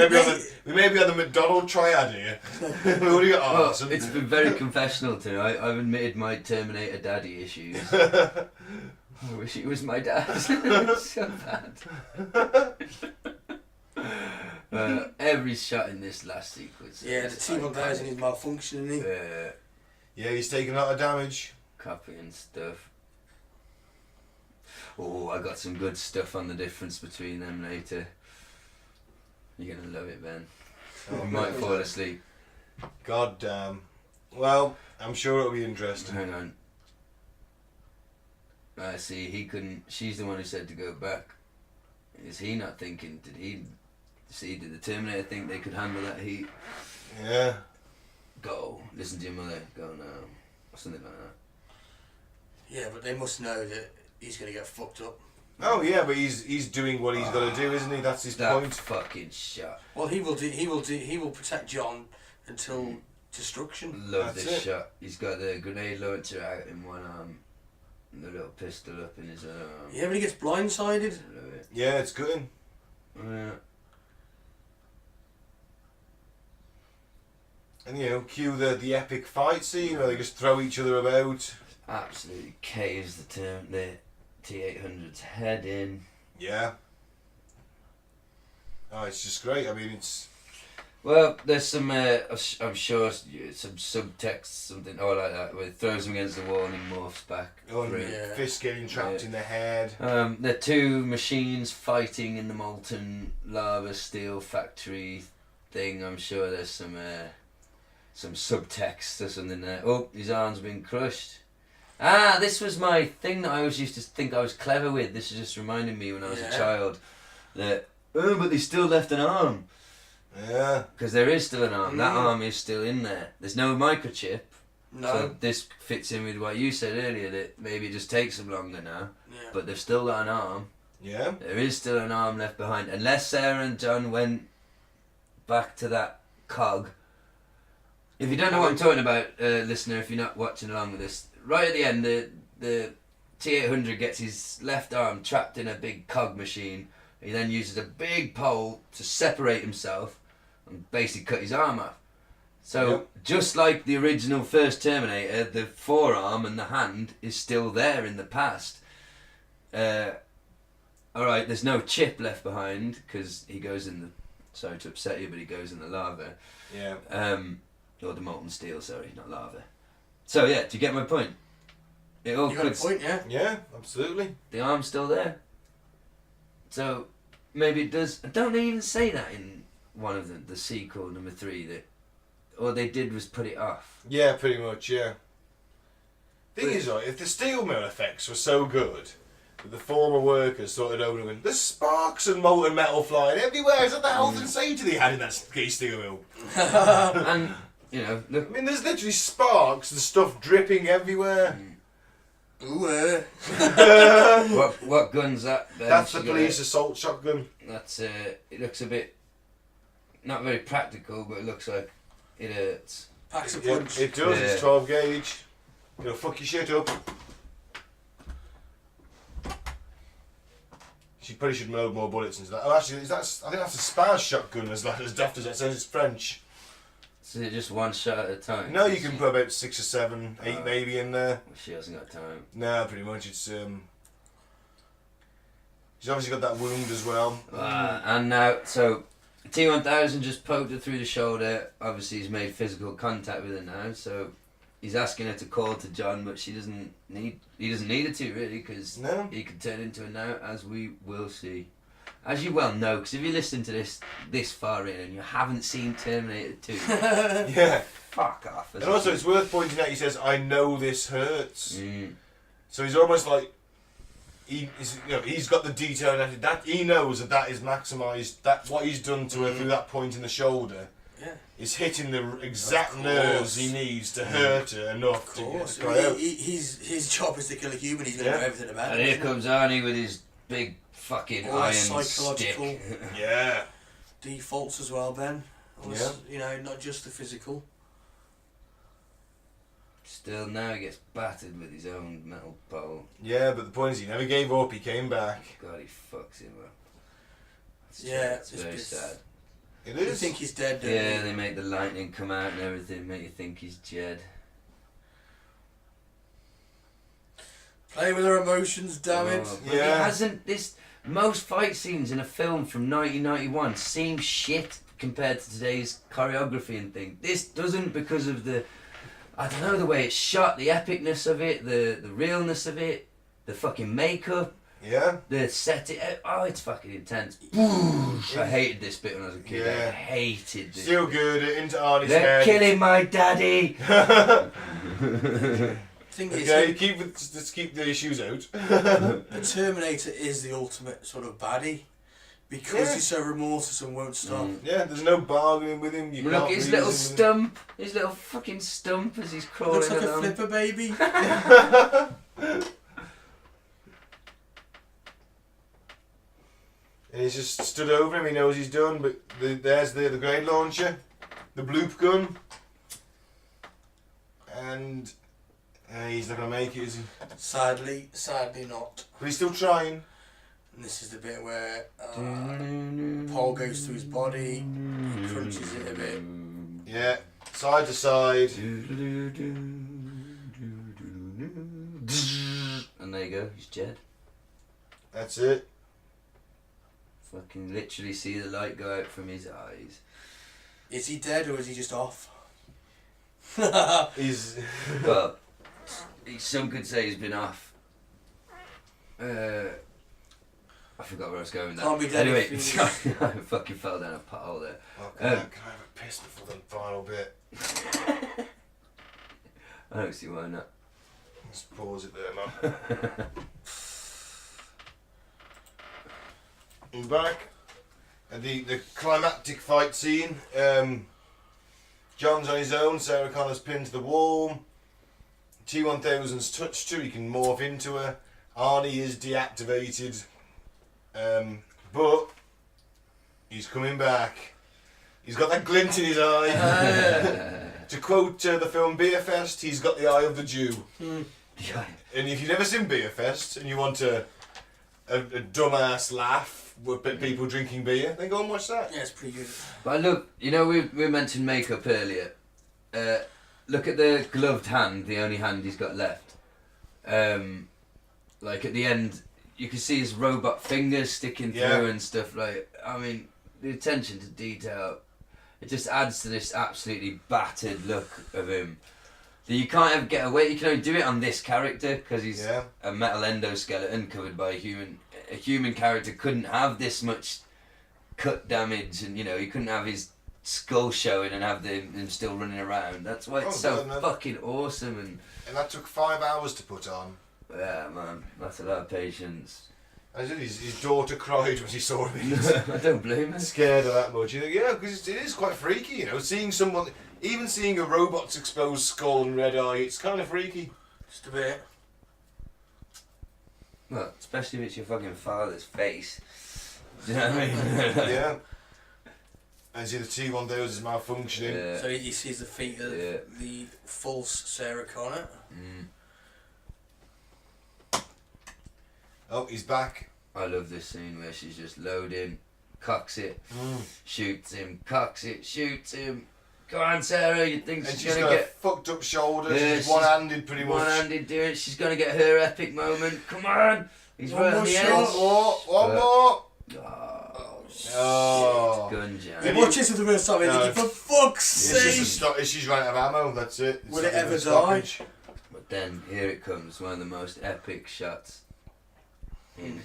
we may be on the McDonald triad here. We already got Well, arson. it's been very confessional to me. I've admitted my Terminator daddy issues. I wish it was my dad. It's so bad. Every shot in this last sequence. Yeah, the T-1000 is malfunctioning. Yeah, he's taking a lot of damage. Copying stuff. Oh, I got some good stuff on the difference between them later. You're gonna love it, Ben. You might fall asleep. God damn. Well, I'm sure it'll be interesting. Hang on. I see, he couldn't. She's the one who said to go back. Is he not thinking? Did the Terminator think they could handle that heat? Yeah. Go. Listen to your mother. Go now. Or something like that. Yeah, but they must know that he's going to get fucked up. Oh yeah, but he's doing what he's got to do, isn't he? That's his That point. fucking shot. Well, he will protect John until destruction. Love That's this it. shot. He's got the grenade launcher out in one arm, and the little pistol up in his other arm. Yeah, when he gets blindsided. Love it. Yeah, it's good. Yeah. And cue the epic fight scene where they just throw each other about. Absolutely caves the T-800's head in. Yeah. Oh, it's just great. I mean, it's. Well, there's some, I'm sure, some subtext, something like that, where it throws him against the wall and he morphs back. Oh, and through. Yeah. fist getting trapped in the head. There are two machines fighting in the molten lava steel factory thing. I'm sure there's some subtext or something there. Oh, his arm's been crushed. Ah, this was my thing that I always used to think I was clever with. This is just reminding me when I was a child that, but they still left an arm. Yeah. Because there is still an arm. That arm is still in there. There's no microchip. No. So this fits in with what you said earlier, that maybe it just takes them longer now. Yeah. But they've still got an arm. Yeah. There is still an arm left behind. Unless Sarah and John went back to that cog. If you don't know what I'm talking about, listener, if you're not watching along with this, right at the end, the T-800 gets his left arm trapped in a big cog machine. He then uses a big pole to separate himself and basically cut his arm off. So, just like the original first Terminator, the forearm and the hand is still there in the past. Alright, there's no chip left behind because he goes in the... Sorry to upset you, but he goes in the lava. Yeah. Or the molten steel, sorry, not lava. So, yeah, do you get my point? It all You got a could... point, yeah. Yeah, absolutely. The arm's still there. So, maybe it does... Don't they even say that in one of them, the sequel, number 3, that all they did was put it off? Yeah, pretty much, yeah. Thing is, if the steel mill effects were so good that the former workers started opening, there's sparks and molten metal flying everywhere. Is that the health and safety they had in that steel mill? And, look... I mean, there's literally sparks and stuff dripping everywhere. Ooh, What gun's that? That's the police assault shotgun. That's it looks a bit not very practical, but it looks like it hurts. packs a Yeah, punch. it does. Yeah. It's 12 gauge. It'll fuck your shit up. She probably should load more bullets into that. Oh, actually, I think that's a Spaz shotgun as daft as that says. It's French. So is it just one shot at a time? No, you can put about 6 or 7, 8 maybe in there. She hasn't got time. No, pretty much. It's she's obviously got that wound as well. And now, so T-1000 just poked her through the shoulder. Obviously, he's made physical contact with her now. So he's asking her to call to John, but he doesn't need her to really, because No. he could turn into her now, as we will see. As you well know, because if you listen to this far in and you haven't seen Terminator 2, Yeah. fuck off. And also, it's worth pointing out, he says, "I know this hurts." Mm. So he's almost like he's got the detail that he knows that is maximised. That what he's done to her through that point in the shoulder is hitting the exact nerves he needs to hurt her enough to cry out. His job is to kill a human. He's going to know everything about And it. here comes Arnie with his big fucking All iron that psychological stick. Yeah. defaults as well, Ben. Not just the physical. Still now he gets battered with his own metal pole. Yeah, but the point is he never gave up. He came back. God, he fucks him up. It's very it's sad. It You is. think he's dead, don't Yeah, you? they make the lightning come out and everything, make you think he's dead. Play with our emotions, damn it. But Yeah. He hasn't. Most fight scenes in a film from 1991 seem shit compared to today's choreography and thing. This doesn't, because of the way it's shot, the epicness of it, the realness of it, the fucking makeup, Yeah. the set. It's fucking intense. I hated this bit when I was a kid. Yeah. I hated this. Still good. Into Arnie's They're head. killing my daddy. Thing Okay, is, let's keep the issues out. the Terminator is the ultimate sort of baddie. Because he's so remorseless and won't stop. Yeah, there's no bargaining with him. You Look, can't his reason little with him. stump. His little fucking stump as he's crawling Looks like along. a flipper baby. And he's just stood over him. He knows he's done. But there's the grenade launcher, the bloop gun, and he's not gonna make it, is he? Sadly not. But he's still trying. And this is the bit where Paul goes through his body, crunches it a bit. Yeah, side to side. And there you go, he's dead. That's it. Fucking literally see the light go out from his eyes. Is he dead or is he just off? He's Well, some could say he's been off. I forgot where I was going with that. Can't be dead Anyway, if I fucking fell down a pothole there. Oh, can I have a piss before the final bit? I don't see why not. Let's pause it there, man. I'm back. And the climactic fight scene. John's on his own. Sarah Connor's pinned to the wall. T-1000's touched her. He can morph into her. Arnie is deactivated. But he's coming back. He's got that glint in his eye. To quote the film Beer Fest, he's got the eye of the Jew. Yeah. And if you've never seen Beer Fest and you want a dumbass laugh with people drinking beer, then go and watch that. Yeah, it's pretty good. But look, you know, we mentioned makeup earlier. Look at the gloved hand, the only hand he's got left. Like at the end, you can see his robot fingers sticking through and stuff. Like, I mean, the attention to detail, it just adds to this absolutely battered look of him. That you can't ever get away. You can only do it on this character because he's a metal endoskeleton covered by a human. A human character couldn't have this much cut damage, and you know, he couldn't have his skull showing and have him still running around. That's why it's so fucking awesome. And that took 5 hours to put on. Yeah, man, that's a lot of patience. I said his daughter cried when she saw him. I don't blame her. Scared her that much. You think, yeah, because it is quite freaky, you know, seeing someone, even seeing a robot's exposed skull and red eye, it's kind of freaky. Just a bit. Well, especially if it's your fucking father's face. Do you know what I mean? Yeah. And see the T-1000 is malfunctioning. Yeah. So he sees the feet of the false Sarah Connor. Oh, he's back. I love this scene where she's just loading, cocks it, shoots him, cocks it, shoots him. Go on, Sarah, you think And she's she's gonna got get fucked up shoulders. Yeah, she's she's one-handed pretty much. one-handed doing it? She's gonna get her epic moment. Come on! He's One right on more the shot. edge. One more. Oh, Oh. shit. Gun jam. You watch this for the first time and thinking, for fuck's It's just a sake! stop. She's run out of ammo. That's it. It's Will not it even ever a stoppage. But then here it comes, one of the most epic shots in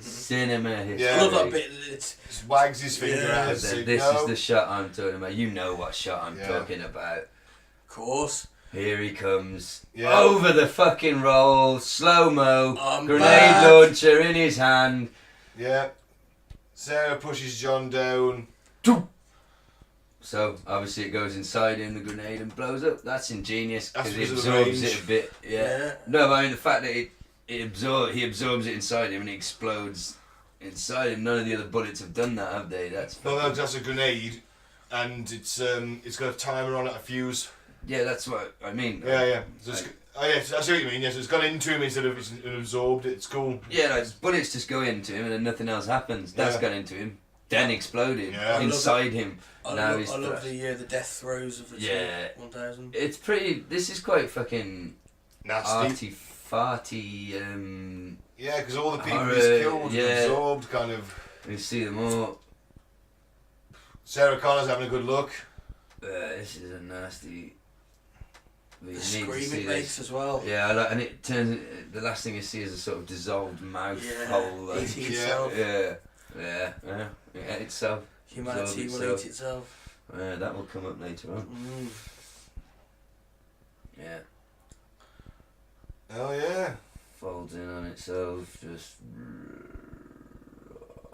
cinema history. Yeah. I love that bit. It's Just wags his finger Yeah. at But us. then saying, this no. is the shot I'm talking about. You know what shot I'm Yeah. talking about. of course. Here he comes. Yeah. Over the fucking roll, slow-mo, I'm grenade back. launcher in his hand. Yeah. Sarah pushes John down. So obviously it goes inside him, the grenade, and blows up. That's ingenious That's because it because of the absorbs range. it a bit. Yeah. No, but I mean the fact that he absorbs it inside him and he explodes inside him. None of the other bullets have done that, have they? That's No, that's a grenade, and it's got a timer on it, a fuse. yeah, that's what I mean. Yeah. So it's, I see what you mean. Yes, it's gone into him instead of it's absorbed. It's cool. Yeah, like bullets just go into him and then nothing else happens. That's Yeah. gone into him, then exploded Yeah. inside him. I Now love, he's I love thrashed. the death throes of the T-1000. It's pretty. This is quite fucking Nasty. arty-farty. Yeah, because all the people Horror, he's killed yeah. and absorbed, kind of. You see them all. Sarah Connor's having a good look. This is a nasty. The We need to see scream it this. makes as well. Yeah, and it turns. The last thing you see is a sort of dissolved mouth hole. Like, Eating Yeah. itself. yeah. It ate itself. Humanity Absorb will itself. eat itself. Yeah, that will come up later on. Yeah, Oh yeah. folds in on itself. Just.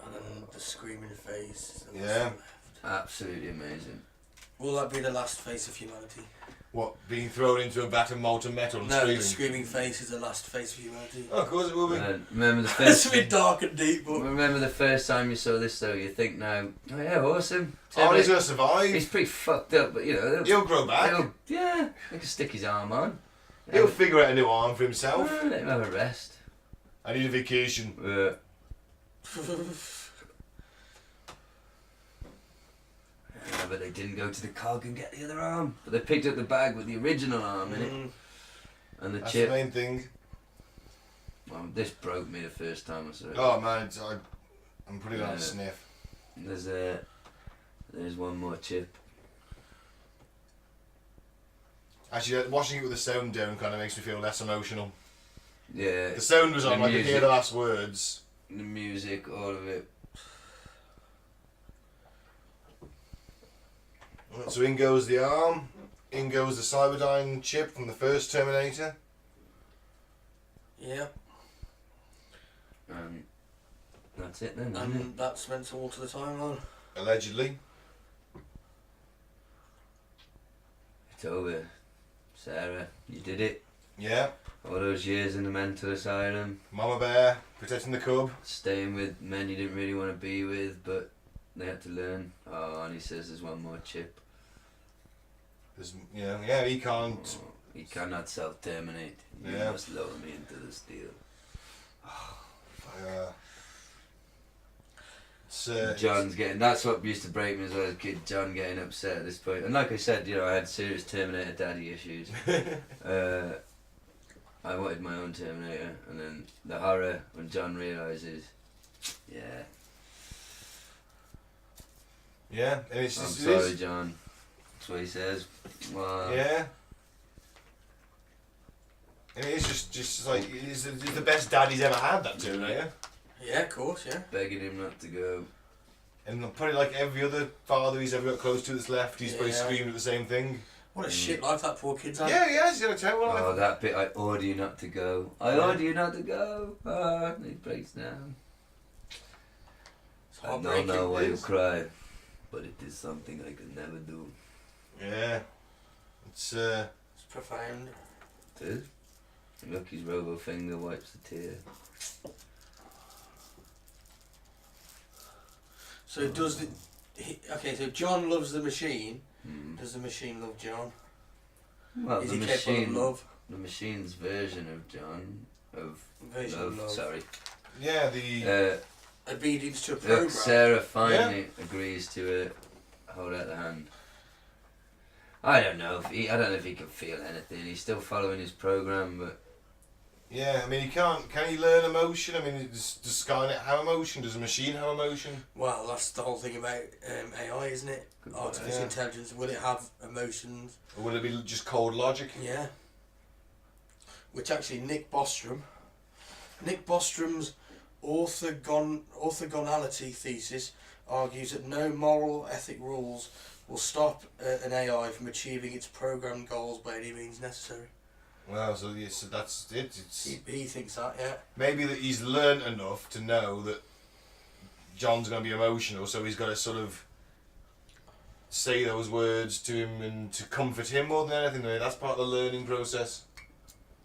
And then the screaming face. And Yeah. Absolutely amazing. Will that be the last face of humanity? What, being thrown into a vat of molten metal and No, screaming? the screaming face is the last face of humanity. Oh, of course it will be. Remember the It's first. a bit dark and deep, but Remember the first time you saw this though. You think now, oh yeah, awesome. Oh, he's going to survive. He's pretty fucked up, but you know. He'll grow back. Yeah, he can stick his arm on. He'll figure out a new arm for himself. Let him have a rest. I need a vacation. But they didn't go to the cog and get the other arm. But they picked up the bag with the original arm in it. And the That's chip. the main thing. Well, this broke me the first time I saw it. Oh man, I'm putting on a sniff. There's one more chip. Actually, watching it with the sound down kind of makes me feel less emotional. Yeah. The sound was on, I could hear the last words. The music, all of it. So in goes the arm, in goes the Cyberdyne chip from the first Terminator. yeah, That's it then, isn't it? and that's meant to alter the timeline. Allegedly. It's over. Sarah, you did it. Yeah. All those years in the mental asylum. Mama Bear, protecting the cub. Staying with men you didn't really want to be with, but they had to learn. Oh, and he says there's one more chip. There's, yeah, he can't. Oh, he cannot self-terminate. You Yeah. must lower me into the steel. John's getting, that's what used to break me as well as a kid, John getting upset at this point. And like I said, I had serious Terminator daddy issues. I wanted my own Terminator, and then the horror when John realises, Yeah, and it's I'm just. sorry John, that's what he says. Wow. Yeah. And it's just like, it's the best dad he's ever had, that Terminator. Yeah, of course, yeah. Begging him not to go. And probably like every other father he's ever got close to that's left, he's probably Yeah. screaming at the same thing. What a shit life that poor kid's had. Yeah, he's got a terrible Oh, life. that bit, I order you not to go. I order you not to go. Ah, he breaks down. It's I don't heartbreaking. know why you is. cry, but it is something I could never do. Yeah. It's It's profound. It is. Look, his robo finger wipes the tear. So does the... okay, so John loves the machine. Mm. Does the machine love John? Well, Is the he capable machine, of love? the machine's version of John, of Version of love. sorry. yeah, the Obedience to a program. Look, Sarah finally agrees to hold out the hand. I don't know if he can feel anything. He's still following his program, but yeah. I mean, he can't. Can he learn emotion? I mean, does Skynet have emotion? Does a machine have emotion? Well, that's the whole thing about AI, isn't it? Good Artificial point. intelligence. Will it have emotions? Or would it be just cold logic? Yeah. Which actually Nick Bostrom's orthogonality thesis argues that no moral ethic rules will stop an AI from achieving its programmed goals by any means necessary. Well, so that's it. It's He thinks that, yeah. maybe that he's learned enough to know that John's going to be emotional, so he's got to sort of say those words to him and to comfort him more than anything. That's part of the learning process.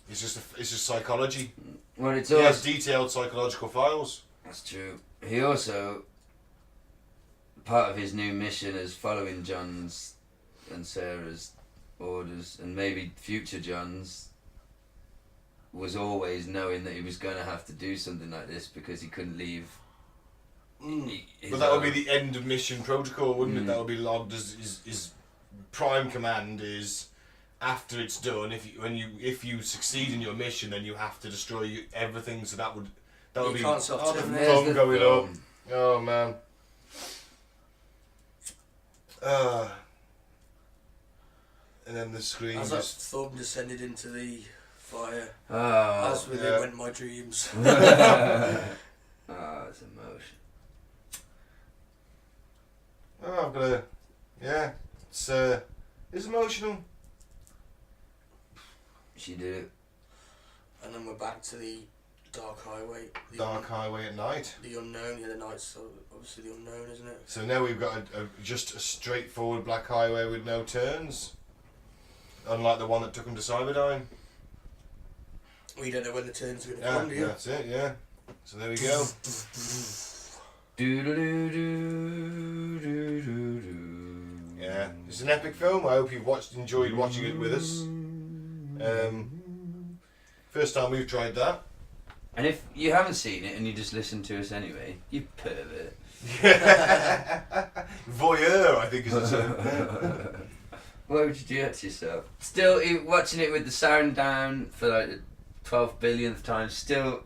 It's just psychology. well, it's He has also detailed psychological files. that's true. He also part of his new mission is following John's and Sarah's orders, and maybe future John's, was always knowing that he was going to have to do something like this because he couldn't leave. But that would be the end of mission protocol, wouldn't it? That would be logged as his prime command is after it's done. If you succeed in your mission, then you have to destroy everything. So that would You be can't the self-terminate. thumb going up. Oh man. And then the screen As that just. thumb descended into the fire, Oh, as with yeah. it went my dreams. oh, it's emotion. Oh, I've got a. Yeah, it's emotional. She did it. And then we're back to the Dark Highway. Dark Highway at Night. The Unknown. Yeah, the night's obviously the unknown, isn't it? So now we've got just a straightforward black highway with no turns. Unlike the one that took him to Cyberdyne. We don't know when the turns are going to Yeah, come, do you? that's it, yeah. So there we go. Yeah, it's an epic film. I hope you've enjoyed watching it with us. First time we've tried that. And if you haven't seen it and you just listen to us anyway, you pervert. Voyeur, I think is the term. Why would you do that to yourself? Still, watching it with the sound down for like the 12 billionth time, still,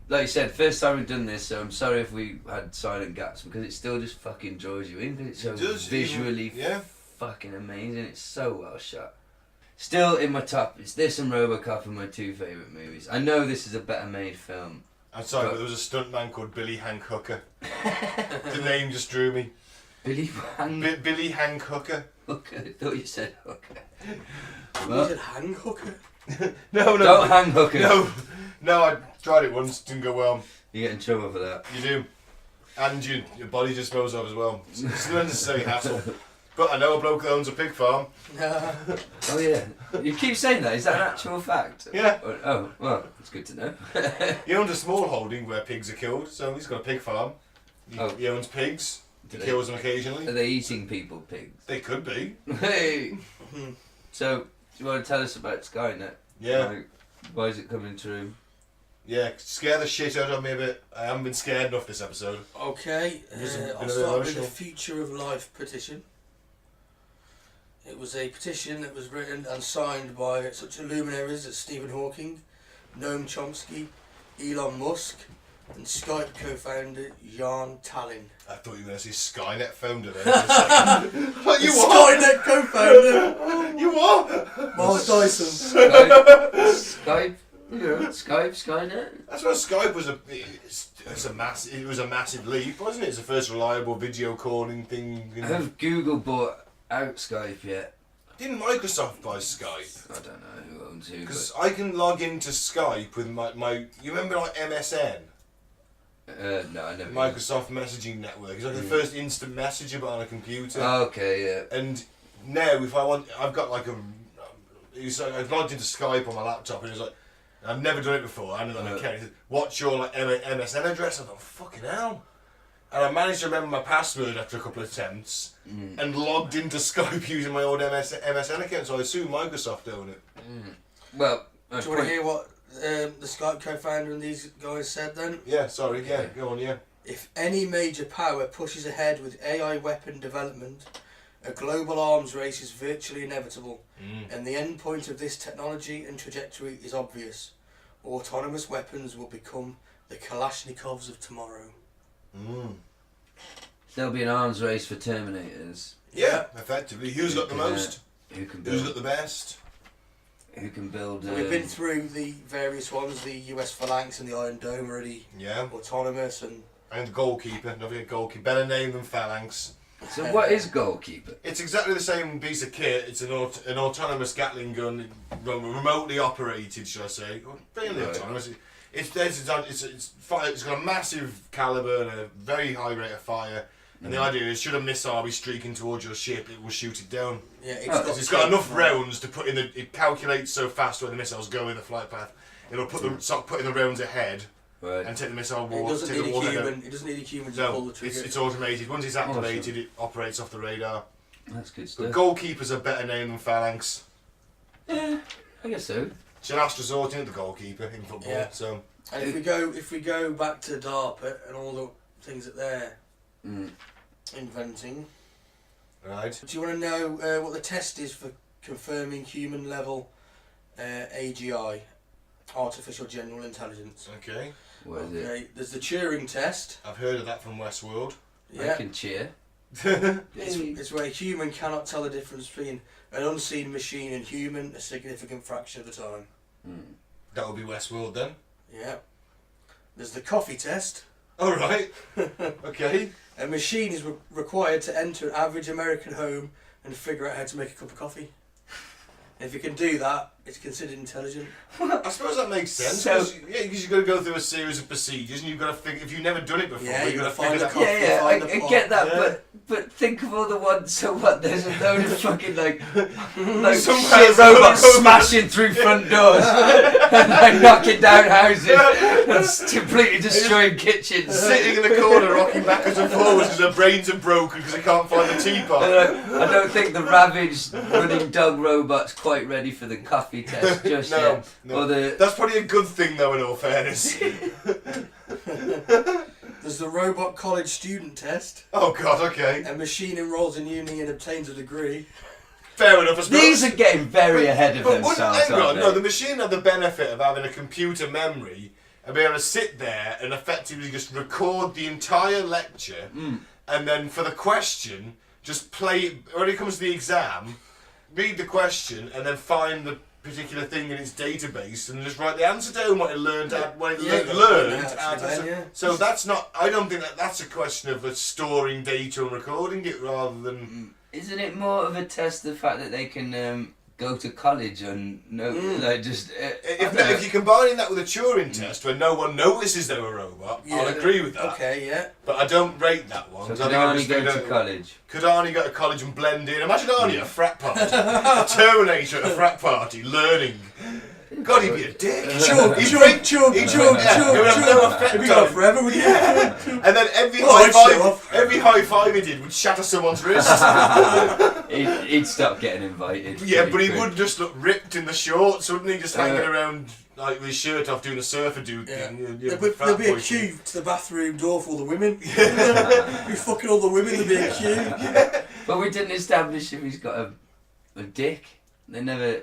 like you said, first time we've done this, so I'm sorry if we had silent gaps, because it still just fucking draws you in. It's so visually fucking amazing. It's so well shot. Still in my top, it's this and Robocop are my two favourite movies. I know this is a better made film. I'm sorry, but there was a stuntman called Billy Hank Hooker. The name just drew me. Billy Hank Hooker. Hooker? I thought you said Hooker. You said hang hooker? No. Don't hang Hooker. No, I tried it once, didn't go well. You get in trouble for that. You do. And your body disposed of as well. It's an unnecessary hassle. But I know a bloke that owns a pig farm. Oh yeah. You keep saying that. Is that an actual fact? Yeah. Oh, well, it's good to know. He owns a small holding where pigs are killed, so he's got a pig farm. He owns pigs. He kills them occasionally. Are they eating people, pigs? They could be. Hey! So, do you want to tell us about Skynet? Yeah. Like, why is it coming true? Yeah, scare the shit out of me a bit. I haven't been scared enough this episode. Okay, I'll start with the Future of Life petition. It was a petition that was written and signed by such luminaries as Stephen Hawking, Noam Chomsky, Elon Musk, and Skype co-founder Jan Tallinn. I thought you were going to say Skynet founder there. What, you what? Skynet co-founder! You what? Miles Dyson. Skype? Skynet? That's why Skype was it was a massive leap, wasn't it? It's the first reliable video calling thing. Have Google bought out Skype yet? Didn't Microsoft buy Skype? I don't know who owns who. Because I can log into Skype with my you remember like MSN? No, I never. Microsoft Messaging Network. It's like the first instant messenger but on a computer. Oh, okay, yeah. And now if I want, I've got like I've logged into Skype on my laptop and it's like, I've never done it before. I don't know. He said, what's your like MSN address? I thought, fucking hell. And I managed to remember my password after a couple of attempts and logged into Skype using my old MSN account, so I assume Microsoft own it. Well, do you want to hear what the Skype co-founder and these guys said then? Yeah, sorry, yeah, go on, yeah. If any major power pushes ahead with AI weapon development, a global arms race is virtually inevitable, and the end point of this technology and trajectory is obvious. Autonomous weapons will become the Kalashnikovs of tomorrow. There'll be an arms race for Terminators. Yeah, effectively. Who's got the most? Who can build? Who's got the best? Who can build? We've been through the various ones. The US Phalanx and the Iron Dome already. Yeah. Autonomous and the goalkeeper. Don't forget goalkeeper. Better name than Phalanx. So what is goalkeeper? It's exactly the same piece of kit. It's an autonomous Gatling gun, remotely operated, should I say? Fairly autonomous. It's got a massive caliber and a very high rate of fire. And the idea is, should a missile be streaking towards your ship, it will shoot it down. Yeah, it's got enough rounds to put in the. It calculates so fast when the missiles go in the flight path. It'll start putting the rounds ahead. Right. And take the missile It doesn't need a human. It doesn't need a human to pull the trigger. It's automated. Once it's activated, it operates off the radar. That's good stuff. But goalkeeper's a better name than Phalanx. Yeah, I guess so. It's a last resort, isn't it, the goalkeeper in football? Yeah. So. And if we go back to DARPA and all the things that they're inventing, Right. do you want to know what the test is for confirming human level AGI, artificial general intelligence? Okay. What is it? There's the Turing test. I've heard of that from Westworld. I can cheer. It's where a human cannot tell the difference between an unseen machine and human a significant fraction of the time. That would be Westworld then. Yeah. There's the coffee test. All right. Okay. A machine is required to enter an average American home and figure out how to make a cup of coffee. If you can do that, it's considered intelligent. I suppose that makes sense. So- Because you've got to go through a series of procedures, and you've got to figure. If you've never done it before, Yeah, you've you got to gotta figure find that. a I Find get that, Yeah. but think of all the ones. So what? There's a load of fucking like Some shit guys- robots smashing through front doors and like knocking down houses and completely destroying kitchens. Sitting in the corner, rocking backwards and forwards because their brains are broken because they can't find the And, teapot. I don't think the ravaged running dog robot's quite ready for the coffee test just No, yet. no. Or the That's probably a good thing, though. In all fairness. There's the robot college student test. Oh God. Okay. A machine enrolls in uni and obtains a degree. Fair enough. I suppose. these are getting very ahead of But wouldn't, themselves. hang on, aren't no, they? the machine had the benefit of having a computer memory and be able to sit there and effectively just record the entire lecture, and then for the question, just play it when it comes to the exam, read the question, and then find the particular thing in its database and just write the answer down what it learned, what it learned. So that's not. I don't think that's a question of storing data and recording it rather than. Isn't it more of a test the fact that they can go to college and like just If you're combining that with a Turing test where no one notices they're a robot, I'll agree with that. Okay, yeah. But I don't rate that one. so I could think Arnie go to college? Could Arnie go to college and blend in? Imagine Arnie at a frat party. A Terminator at a frat party, learning. God, he'd be a dick. Chug, He'd chug, break- chug, he'd chug, break- yeah, chug, it would have no effect It'd be on gone him. forever, wouldn't it? And then every Oh, I'd show off. every high five he did would shatter someone's wrist. He'd stop getting invited. Yeah, pretty but he quick. would just look ripped in the shorts, wouldn't he? Just hanging around like with his shirt off, doing a surfer dude Yeah. thing. There'd be a queue to the bathroom door for all the women. Be fucking all the women, there'd be a queue. But we didn't establish if he's got a dick. They never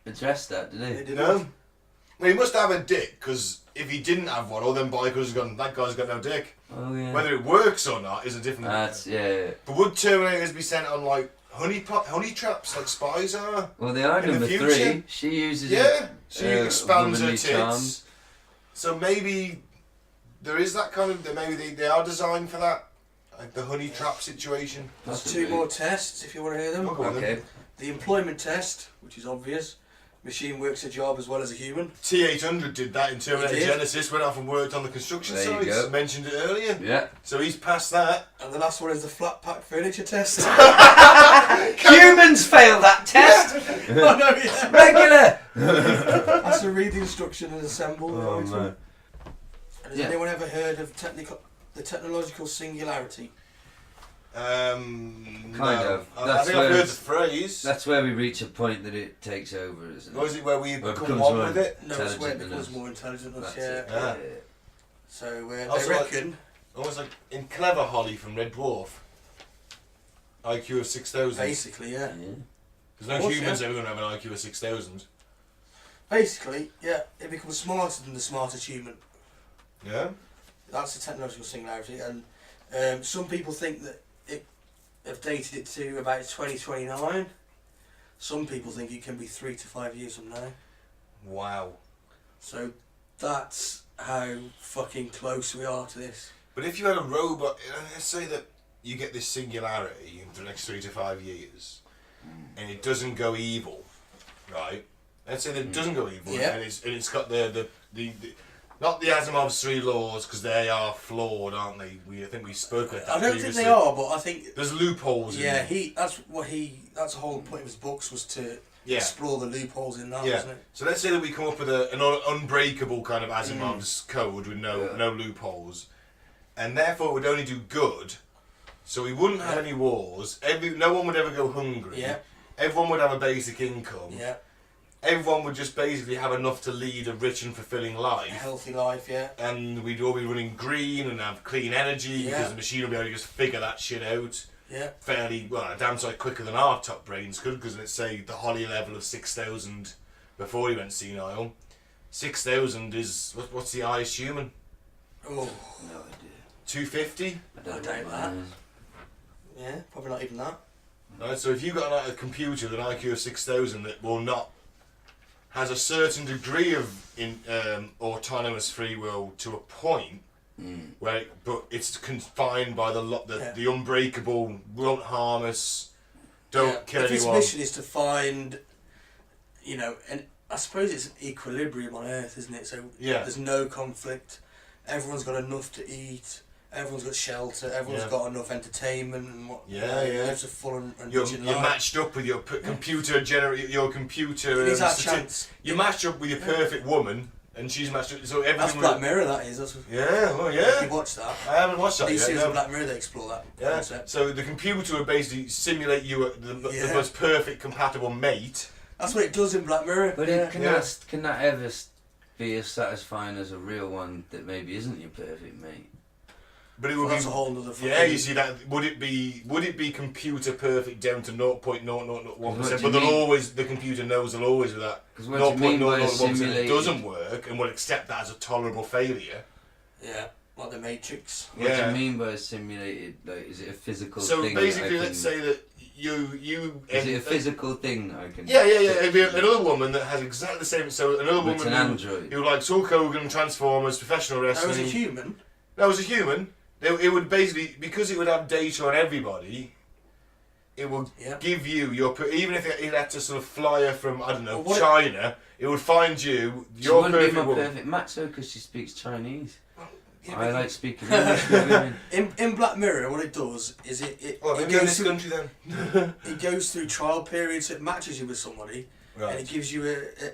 addressed that, did They they? didn't. No. Well, he must have a dick, because if he didn't have one, all them bikers have gone, that guy's got no dick. Oh yeah. Whether it works or not is a different That's yeah. But would Terminators be sent on like honey traps like spies are? Well, they are In the number future? 3. She uses Yeah. She it. expands her womanly tits. charms. So maybe there is that kind of, maybe they are designed for that. Like the honey trap situation. There's 2 more tests if you want to hear them. Oh, go on then. Okay. The employment test, which is obvious. Machine works a job as well as a human. T-800 did that in Terminator He did. Genesis, went off and worked on the construction There you sites. go. Mentioned it earlier. Yeah. So he's passed that. And the last one is the flat pack furniture test. Humans fail that test. Oh, no, yeah. Regular. Has to read the instruction and assemble. Oh, right? man. Has Yeah. anyone ever heard of the technological singularity? Kind of. I That's think I've where heard the phrase. That's where we reach a point that it takes over, isn't it? Or is it where we Where it become becomes one more with it? No, it's where it intelligent than becomes us. more intelligent than us, That's yeah. it. Yeah. So Also, they like- reckon, Almost like in Clever Holly from Red Dwarf. IQ of 6,000. basically, yeah. Yeah. There's no Course, humans yeah. ever going to have an IQ of 6,000. Basically, yeah, it becomes smarter than the smartest human. Yeah? That's the technological singularity, and some people think that it have dated it to about 2029. Some people think it can be 3 to 5 years from now. Wow. So that's how fucking close we are to this. But if you had a robot, let's say that you get this singularity in the next 3 to 5 years, and it doesn't go evil, right? Let's say that it doesn't go evil, Yeah. and it's got the not the Asimov's 3 laws, because they are flawed, aren't they? I think we spoke about that I don't previously. think they are, but I think There's loopholes in yeah, them. that's the whole point of his books was to Yeah. explore the loopholes in that, Yeah. wasn't it? So let's say that we come up with an unbreakable kind of Asimov's code with no loopholes, and therefore it would only do good. So we wouldn't have any wars. No one would ever go hungry. Yeah. Everyone would have a basic income. Yeah. Everyone would just basically have enough to lead a rich and fulfilling A life. healthy life, yeah. And we'd all be running green and have clean energy because Yeah. the machine will be able to just figure that shit out Yeah. fairly, well, a damn sight quicker than our top brains could, because let's say the Holly level of 6,000 before he went senile. 6,000 is, what's the highest human? Oh, No idea. 250? I don't I know. doubt that. yeah, probably not even that. Right, so if you've got a computer with an IQ of 6,000 that will not, has a certain degree of autonomous free will to a point, where, but it's confined by the unbreakable, won't harm us, don't kill If its anyone. mission is to find you know, and I suppose it's an equilibrium on Earth, isn't it? So Yeah. there's no conflict. Everyone's got enough to eat. Everyone's got shelter. Everyone's Yeah. got enough entertainment and what. Yeah, yeah. Lives a full and You're rich life. matched up with your computer your computer. It is our chance. You're matched up with your perfect woman, and she's matched up. So everything. That's Black Mirror. That is. That's. Yeah. Well, yeah. You watch that. I haven't watched that These yet. series No. of Black Mirror, they explore that Yeah. concept. So the computer would basically simulate you the Yeah. most perfect compatible mate. That's what it does in Black Mirror. But yeah. can that ever be as satisfying as a real one that maybe isn't your perfect mate? But it Well, would that's be. a whole other. Yeah, you see that. Would it be computer perfect down to 0.0001%? What But do you mean? the computer knows they'll always do that. Because what do you mean by 0.001% simulated? doesn't work and will accept that as a tolerable failure. Yeah, like the Matrix. What do Yeah. you mean by simulated? Like, is it a physical So thing? basically, that I let's can, say that you. Is it a physical thing that I can? Yeah. It'd be another woman that has exactly the same. So another But it's woman an android. who likes Hulk Hogan, Transformers, professional That wrestling. was a human. That was a human. It would basically, because it would have data on everybody, it would Yeah. give you even if it had to sort of fly her from, I don't know, Well, what China, it would find you, She your wouldn't be perfect my woman. perfect match though, because she speaks Chinese. Yeah, I but- like speaking English with women. In Black Mirror, what it does is it Well, it maybe in goes this through country then. it goes through trial periods. So it matches you with somebody, and it gives you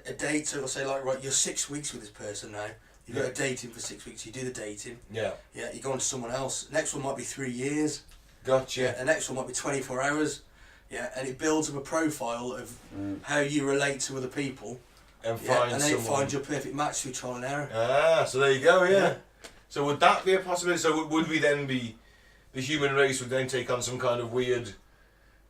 a date. So it'll say like, right, you're 6 weeks with this person now. You've got to date him for 6 weeks. You do the dating. Yeah. Yeah, you go on to someone else. Next one might be 3 years. Gotcha. Yeah, the next one might be 24 hours. Yeah, and it builds up a profile of how you relate to other people. And Yeah, find and then it someone. finds your perfect match through trial and error. Ah, so there you go, yeah. Yeah. So would that be a possibility? So would we then be, the human race would then take on some kind of weird,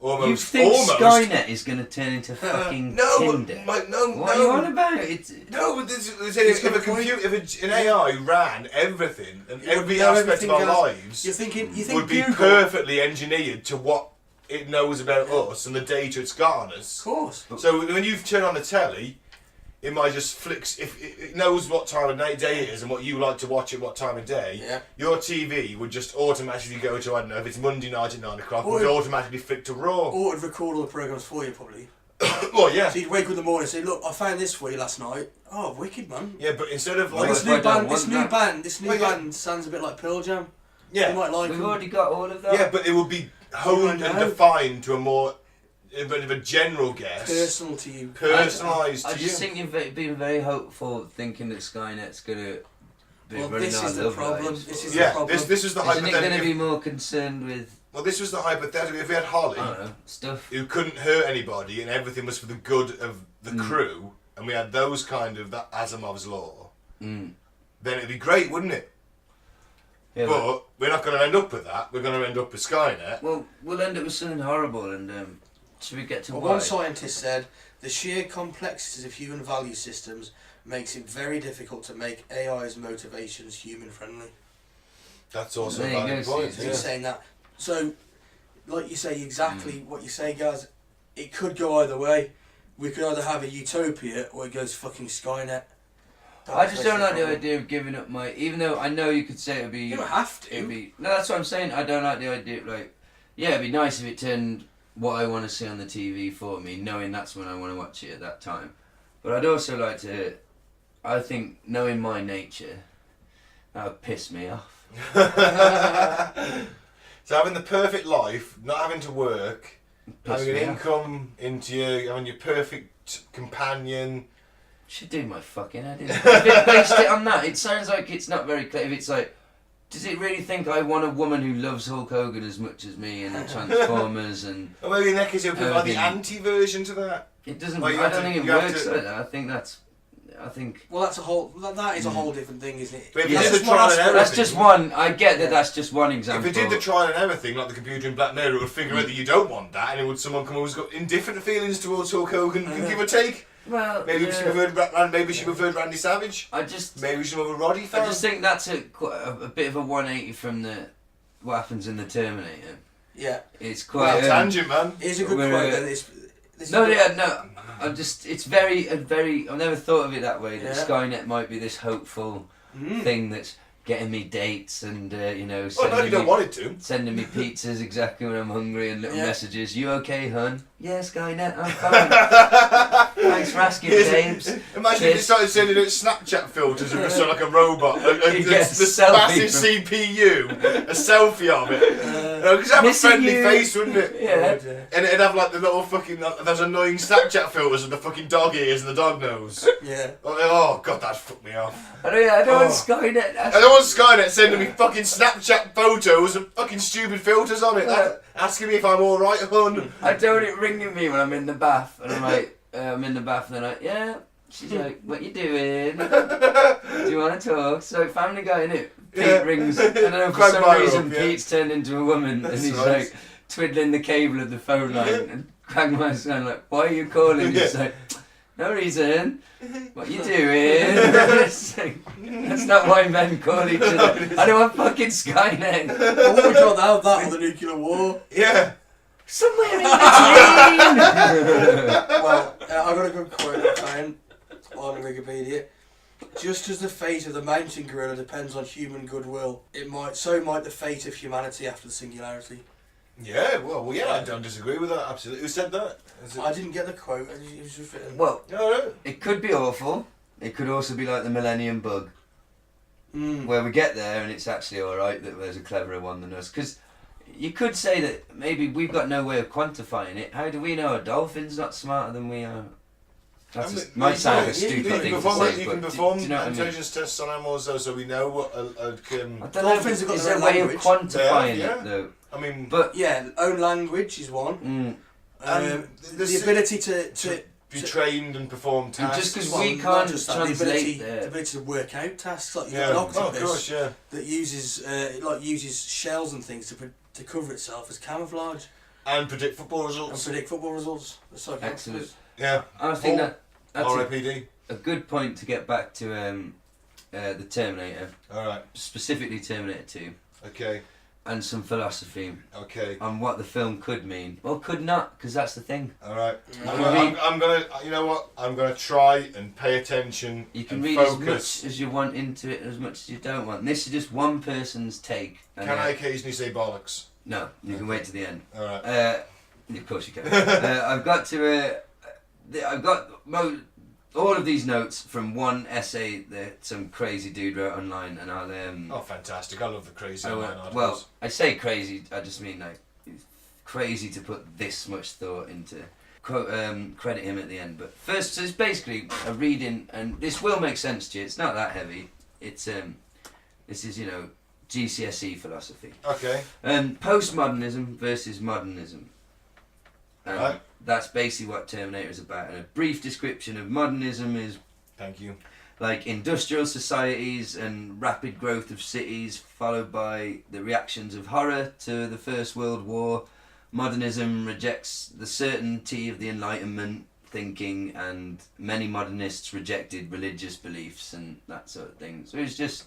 almost, You think almost. Skynet is going to turn into fucking No, Tinder? but, no, What no. are you on about? It's, No, but this, It's if got a a point. computer, if an AI ran everything and It would every know aspect of everything our else. lives You think would be Google? perfectly engineered to what it knows about us and the data it's got on Of us. course. So when you turn on the telly, it might just flicks. If it knows what time of day it is and what you like to watch at what time of day, Yeah. your TV would just automatically go to, I don't know, if it's Monday night at 9 o'clock, Or would it- automatically flick to Raw. Or it'd record all the programmes for you, probably. Well, yeah. So you'd wake up in the morning and say, look, I found this for you last night. Oh, wicked, man. Yeah, but instead of Oh, like... What this if I new don't band, this want new that? band, this new Well, yeah. band sounds a bit like Pearl Jam. You Yeah, might like we've them. already got all of that. yeah, but it would be honed and know. defined to a more, a bit of a general guess. Personal to you. Personalised I to just you. think you've been very hopeful, thinking that Skynet's going to be Well, running this our is the love problem. lives. This is the Yeah, problem. this was the Isn't it going to hypothetical. be more concerned with, Well, this was the hypothetical. If we had Holly, I don't know, stuff? who couldn't hurt anybody and everything was for the good of the crew, and we had those kind of, that Asimov's law, Mm. then it'd be great, wouldn't it? Yeah, But we're not going to end up with that. We're going to end up with Skynet. well, we'll end up with something horrible, and should we get to Well, why? one scientist said, the sheer complexities of human value systems makes it very difficult to make AI's motivations human-friendly. That's also There a you valid go, point. Steve. So he's saying that. So, like you say, exactly what you say, guys. It could go either way. We could either have a utopia or it goes fucking Skynet. I just don't like the problem. idea of giving up my. Even though I know you could say it'd be. You don't have to. It'd be. No, that's what I'm saying. I don't like the idea. Like, yeah, it'd be nice if it turned what I want to see on the TV for me, knowing that's when I want to watch it at that time. But I'd also like to. I think knowing my nature, that would piss me off. So having the perfect life, not having to work, Piss having me an off. income into you, having your perfect companion. Should do my fucking head in. If it based it on that, it sounds like it's not very clear. If it's like, does it really think I want a woman who loves Hulk Hogan as much as me and the Transformers and Or maybe in that case it would be like the Everything. anti-version to that. it doesn't. Well, you I have don't to- think it you have works to- like that. I think that's. I think. Well, that's a whole. That is a whole different thing, isn't it? But if Yeah. you did That's the one trial and aspect- error That's thing, just one. I get that. Yeah. That's just one if example. it did the trial and error thing, like the computer in Black Mirror, it would figure out that you don't want that, and it would someone come who's got indifferent feelings towards Hulk Hogan, give or take. Well, Maybe yeah. she preferred Randy Savage. I just. Maybe she was a Roddy fan. I just think that's a bit of a 180 from the what happens in the Terminator. Yeah. It's Well, quite. tangent, man. Here's a good We're, quote. Then. This No, is yeah, no. I'm just. It's very. I've never thought of it that way. That Yeah. Skynet might be this hopeful thing that's getting me dates and you know Well, no, you don't want it to. sending me pizzas exactly when I'm hungry and little Yeah. messages. You okay, hun? Yeah, Skynet, I'm fine. Thanks for asking, James. Imagine if you started sending out Snapchat filters and just like a robot. You The get a selfie massive from- CPU, a selfie of it. Because it'd have a Missing friendly you. face, wouldn't it? Yeah. And it'd have like the little fucking, those annoying Snapchat filters with the fucking dog ears and the dog nose. Yeah. Oh, God, that fucked me off. I don't want Skynet. I don't want Skynet sending me fucking Snapchat photos and fucking stupid filters on it. Asking me if I'm alright, hun. I don't want it ringing me when I'm in the bath, and I'm like, I'm in the bath, and they're like, yeah. She's like, what you doing? Do you want to talk? So Family Guy, innit? Pete rings, I don't know, for some Quagmire reason up, yeah. Pete's turned into a woman, and he's right. like twiddling the cable of the phone line, and Quagmire's going like, why are you calling? He's like, no reason. What you doing? It's like, that's not why men call each other. I don't want fucking Skynet. Well, what would you rather have, that or the nuclear war? Yeah. Somewhere in between. Well, I've got a good quote I found on Wikipedia. Just as the fate of the mountain gorilla depends on human goodwill, so might the fate of humanity after the singularity. Yeah, well, yeah, I don't disagree with that, absolutely. Who said that? I didn't get the quote, it was just written. Well, No. it could be awful. It could also be like the Millennium Bug, Mm. where we get there and it's actually alright that there's a cleverer one than us. Because you could say that maybe we've got no way of quantifying it. How do we know a dolphin's not smarter than we are? That might sound like a stupid thing to say, You but can perform do you know what I mean? intelligence tests on animals, though, so we know what I don't know, Dolphins have got is their there a way language. of quantifying Yeah. it though? I mean, But Yeah, own language is one. The ability to be trained and perform tasks. just 'cause well, we not can't just that, translate the ability to work out tasks, like you've Yeah, got an oh, octopus of course, yeah. that uses shells and things to cover itself as camouflage And predict football and results. predict football results. It's like excellent. octopus. Yeah. I think Oh, that's R.I.P.D. a good point to get back to the Terminator, Alright, specifically Terminator 2, okay, and some philosophy okay. on what the film could mean, or could not, because that's the thing. Alright. Yeah. I'm gonna, you know what? I'm gonna try and pay attention. You can and read focus. as much as you want into it, and as much as you don't want. And this is just one person's take. And Can I occasionally say bollocks? No, you can wait to the end. Alright. Of course you can. I've got to. I've got all of these notes from one essay that some crazy dude wrote online, and I'll. Oh, fantastic. I love the crazy I will- online articles. well, I say crazy. I just mean like it's crazy to put this much thought into. Quote, credit him at the end, but first, so it's basically a reading, and this will make sense to you. It's not that heavy. It's this is GCSE philosophy. Okay. Postmodernism versus modernism. Right. That's basically what Terminator is about. And a brief description of modernism is Thank you. like industrial societies and rapid growth of cities, followed by the reactions of horror to the First World War. Modernism rejects the certainty of the Enlightenment thinking, and many modernists rejected religious beliefs and that sort of thing. So it's just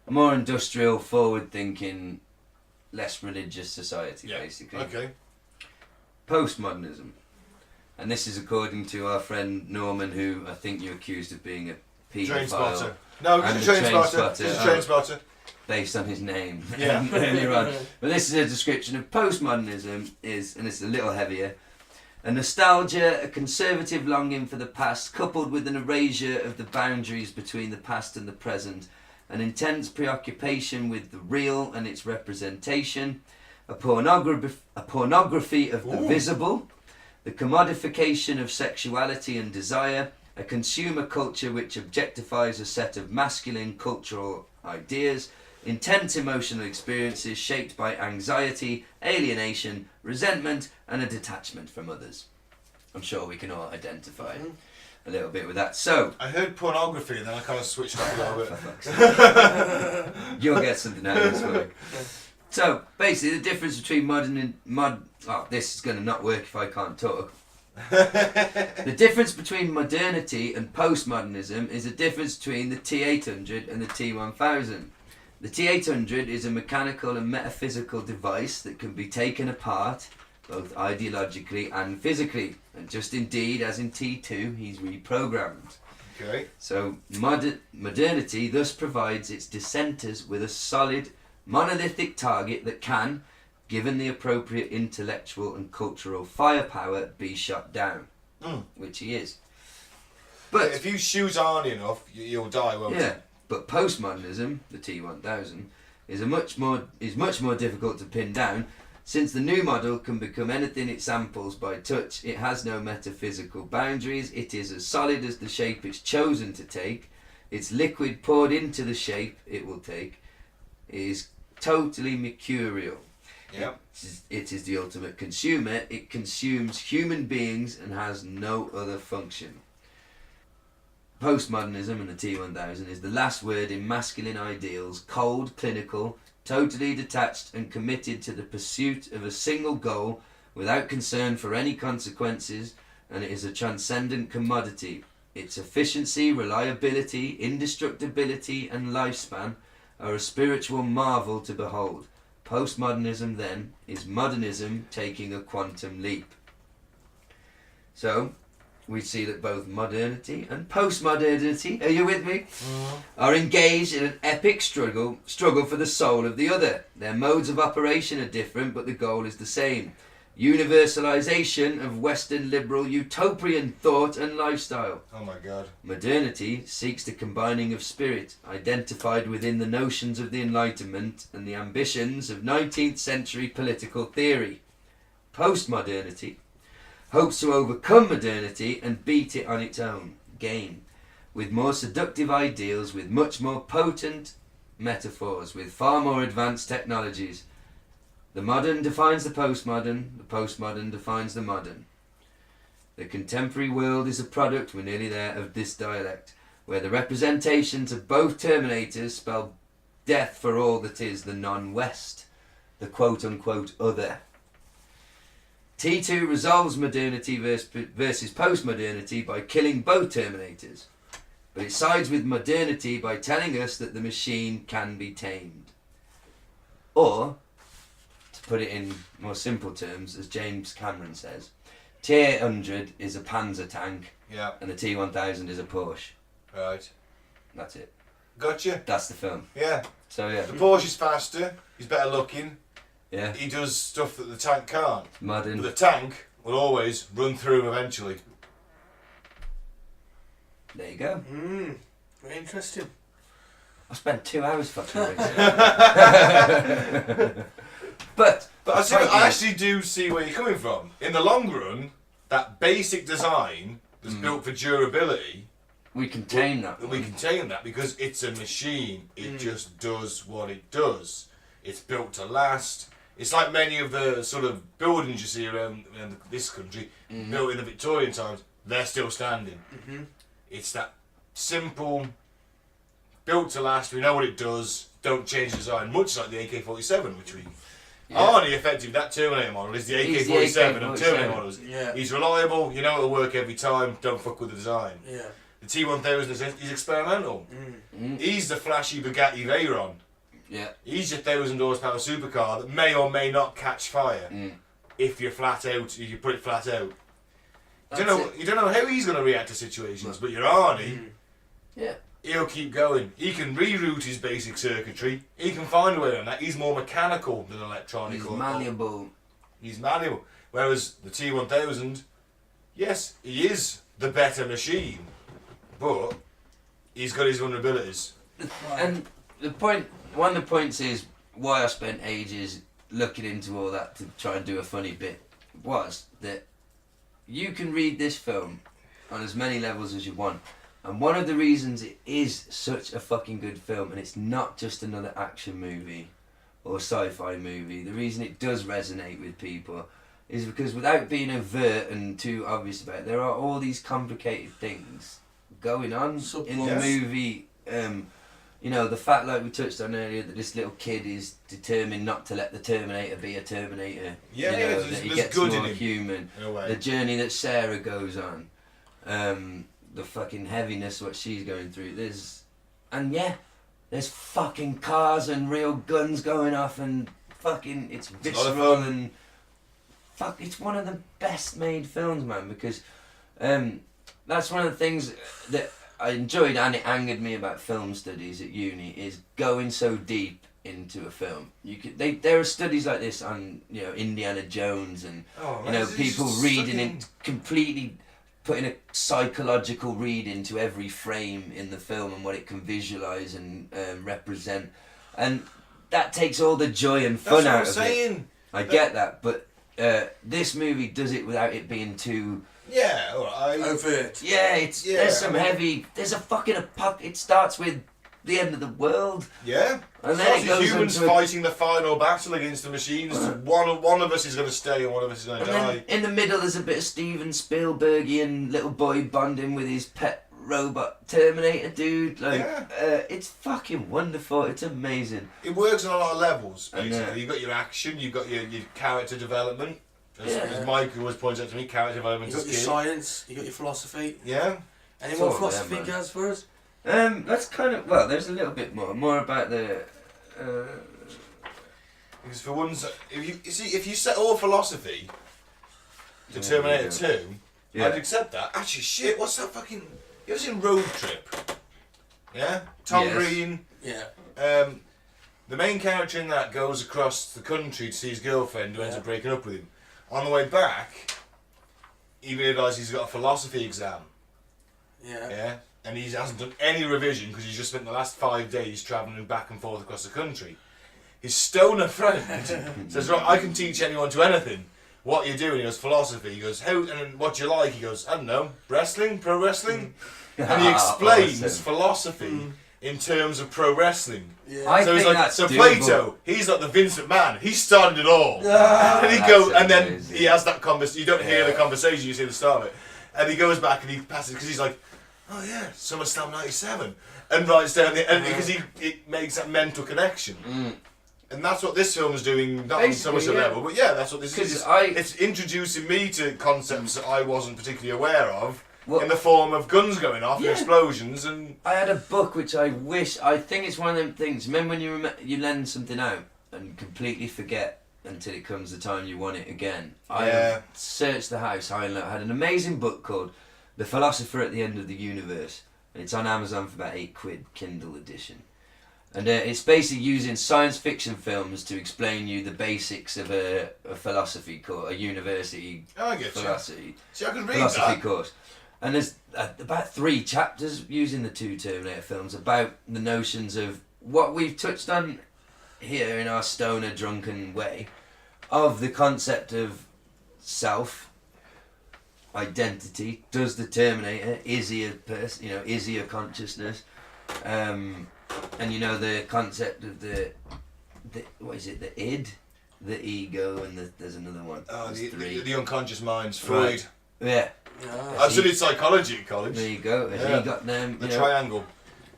a more industrial, forward-thinking, less religious society, Yeah. basically. Okay. Postmodernism. And this is according to our friend Norman, who I think you accused of being a Train paedophile spotter. No, And he's a a train train spotter. spotter. He's a Oh. train spotter. based on his name Yeah. earlier on. But this is a description of postmodernism is, and it's a little heavier, a nostalgia, a conservative longing for the past, coupled with an erasure of the boundaries between the past and the present, an intense preoccupation with the real and its representation, a pornography of the Ooh. visible, the commodification of sexuality and desire, a consumer culture which objectifies a set of masculine cultural ideas, intense emotional experiences shaped by anxiety, alienation, resentment, and a detachment from others. I'm sure we can all identify a little bit with that. So, I heard pornography and then I kind of switched up a little bit. you'll get something out of this work. So, basically, the difference between this is going to not work if I can't talk. The difference between modernity and postmodernism is the difference between the T800 and the T1000. The T800 is a mechanical and metaphysical device that can be taken apart, both ideologically and physically. And just indeed, as in T2, he's reprogrammed. Okay. So modernity thus provides its dissenters with a solid, monolithic target that can, given the appropriate intellectual and cultural firepower, be shot down, which he is. But if you shoot Arnie enough, you'll die, won't you? yeah, but postmodernism, the T1000, is much more difficult to pin down. Since the new model can become anything it samples by touch, it has no metaphysical boundaries. It is as solid as the shape it's chosen to take. Its liquid poured into the shape it will take is totally mercurial. Yeah. It is the ultimate consumer. It consumes human beings and has no other function. Postmodernism and the T1000 is the last word in masculine ideals, cold, clinical, totally detached and committed to the pursuit of a single goal without concern for any consequences, and it is a transcendent commodity. Its efficiency, reliability, indestructibility and lifespan are a spiritual marvel to behold. Postmodernism, then, is modernism taking a quantum leap. So, we see that both modernity and postmodernity, are you with me? Are engaged in an epic struggle for the soul of the other. Their modes of operation are different, but the goal is the same. Universalization of Western liberal utopian thought and lifestyle. Oh my God. Modernity seeks the combining of spirit, identified within the notions of the Enlightenment and the ambitions of 19th century political theory. Postmodernity hopes to overcome modernity and beat it on its own game, with more seductive ideals, with much more potent metaphors, with far more advanced technologies. The modern defines the postmodern defines the modern. The contemporary world is a product, we're nearly there, of this dialect, where the representations of both Terminators spell death for all that is the non-West, the quote-unquote other. T2 resolves modernity versus post-modernity by killing both Terminators, but it sides with modernity by telling us that the machine can be tamed. Or, to put it in more simple terms, as James Cameron says, T800 is a Panzer tank, Yeah. and the T1000 is a Porsche. Right. That's it. Gotcha. That's the film. Yeah. So yeah. The Porsche is faster. He's better looking. Yeah. He does stuff that the tank can't. Modern. But the tank will always run through him eventually. There you go. Very interesting. I spent 2 hours fucking with it. But I actually do see where you're coming from. In the long run, that basic design that's built for durability, we contain that. we contain that because it's a machine. It just does what it does. It's built to last. It's like many of the sort of buildings you see around this country, built in the Victorian times, they're still standing. It's that simple, built to last, we know what it does, don't change the design, much like the AK-47, which we... Arnie, effectively, that Terminator model is the AK-47 of Terminator models. Yeah. He's reliable, you know it'll work every time, don't fuck with the design. Yeah. The T-1000 is experimental. He's the flashy Bugatti Veyron. Yeah. He's your 1,000 horsepower supercar that may or may not catch fire if you're flat out, if you put it flat out. You don't know how he's going to react to situations, but your Arnie, he'll keep going. He can reroute his basic circuitry. He can find a way on that. He's more mechanical than electronic. He's malleable. He's malleable. Whereas the T-1000, yes, he is the better machine, but he's got his vulnerabilities. And one of the points is why I spent ages looking into all that to try and do a funny bit was that you can read this film on as many levels as you want, and one of the reasons it is such a fucking good film, and it's not just another action movie or sci-fi movie, the reason it does resonate with people is because without being overt and too obvious about it, there are all these complicated things going on in the movie. You know, the fact, like we touched on earlier, that this little kid is determined not to let the Terminator be a Terminator. That he gets more human. The journey that Sarah goes on. The fucking heaviness what she's going through. There's fucking cars and real guns going off and fucking, it's visceral and fuck, it's one of the best made films, man, because that's one of the things that I enjoyed and it angered me about film studies at uni is going so deep into a film. There are studies like this on Indiana Jones and people reading it completely putting a psychological read into every frame in the film and what it can visualise and represent, and that takes all the joy and fun out of it. I get that, but this movie does it without it being too... Yeah, alright. Overt. Yeah, there's some heavy... There's a fucking... It starts with the end of the world. Yeah. And then it goes humans fighting the final battle against the machines. One of us is going to stay and one of us is going to die. In the middle there's a bit of Steven Spielbergian little boy bonding with his pet robot Terminator dude. It's fucking wonderful. It's amazing. It works on a lot of levels, basically. You've got your action, you've got your character development. As Mike always points out to me, character development is key. You've got your science, you've got your philosophy. Yeah. Any more philosophy, Gaz, for us? That's kind of... Well, there's a little bit more about the... Because for once, if you set all philosophy to Terminator 2, I'd accept that. Actually, shit, what's that fucking... You ever seen Road Trip? Yeah? Tom Green. Yeah. The main character in that goes across the country to see his girlfriend who ends up breaking up with him. On the way back, he realises he's got a philosophy exam. Yeah. Yeah? And he hasn't done any revision because he's just spent the last 5 days travelling back and forth across the country. His stoner friend says, right, I can teach anyone to anything. What you do? And he goes, philosophy. He goes, how, and what do you like? He goes, I don't know, wrestling, pro wrestling? And he explains philosophy in terms of pro wrestling. Yeah. So he's like, so Plato, he's like the Vince McMahon. He started it all. And he goes, and then he has that conversation. You don't hear the conversation, you see the start of it. And he goes back and he passes because he's like, oh yeah, SummerSlam '97, and writes down the, and because it makes that mental connection. And that's what this film is doing, not on so much a level, but yeah, that's what this is. It's introducing me to concepts that I wasn't particularly aware of, in the form of guns going off and explosions. And I had a book which I think it's one of them things. Remember when you lend something out and completely forget until it comes the time you want it again? I searched the house. I had an amazing book called The Philosopher at the End of the Universe, and it's on Amazon for about £8, Kindle edition. And it's basically using science fiction films to explain you the basics of a philosophy course, a university philosophy, See, I can read philosophy course. And there's about 3 chapters using the 2 Terminator films about the notions of what we've touched on here in our stoner drunken way, of the concept of self, identity. Does the Terminator, is he a person, is he a consciousness? And the concept of the what is it, the id, the ego, and there's another one. Oh, the unconscious minds, Freud. Yeah. I studied psychology at college. There you go. And he got them. The triangle.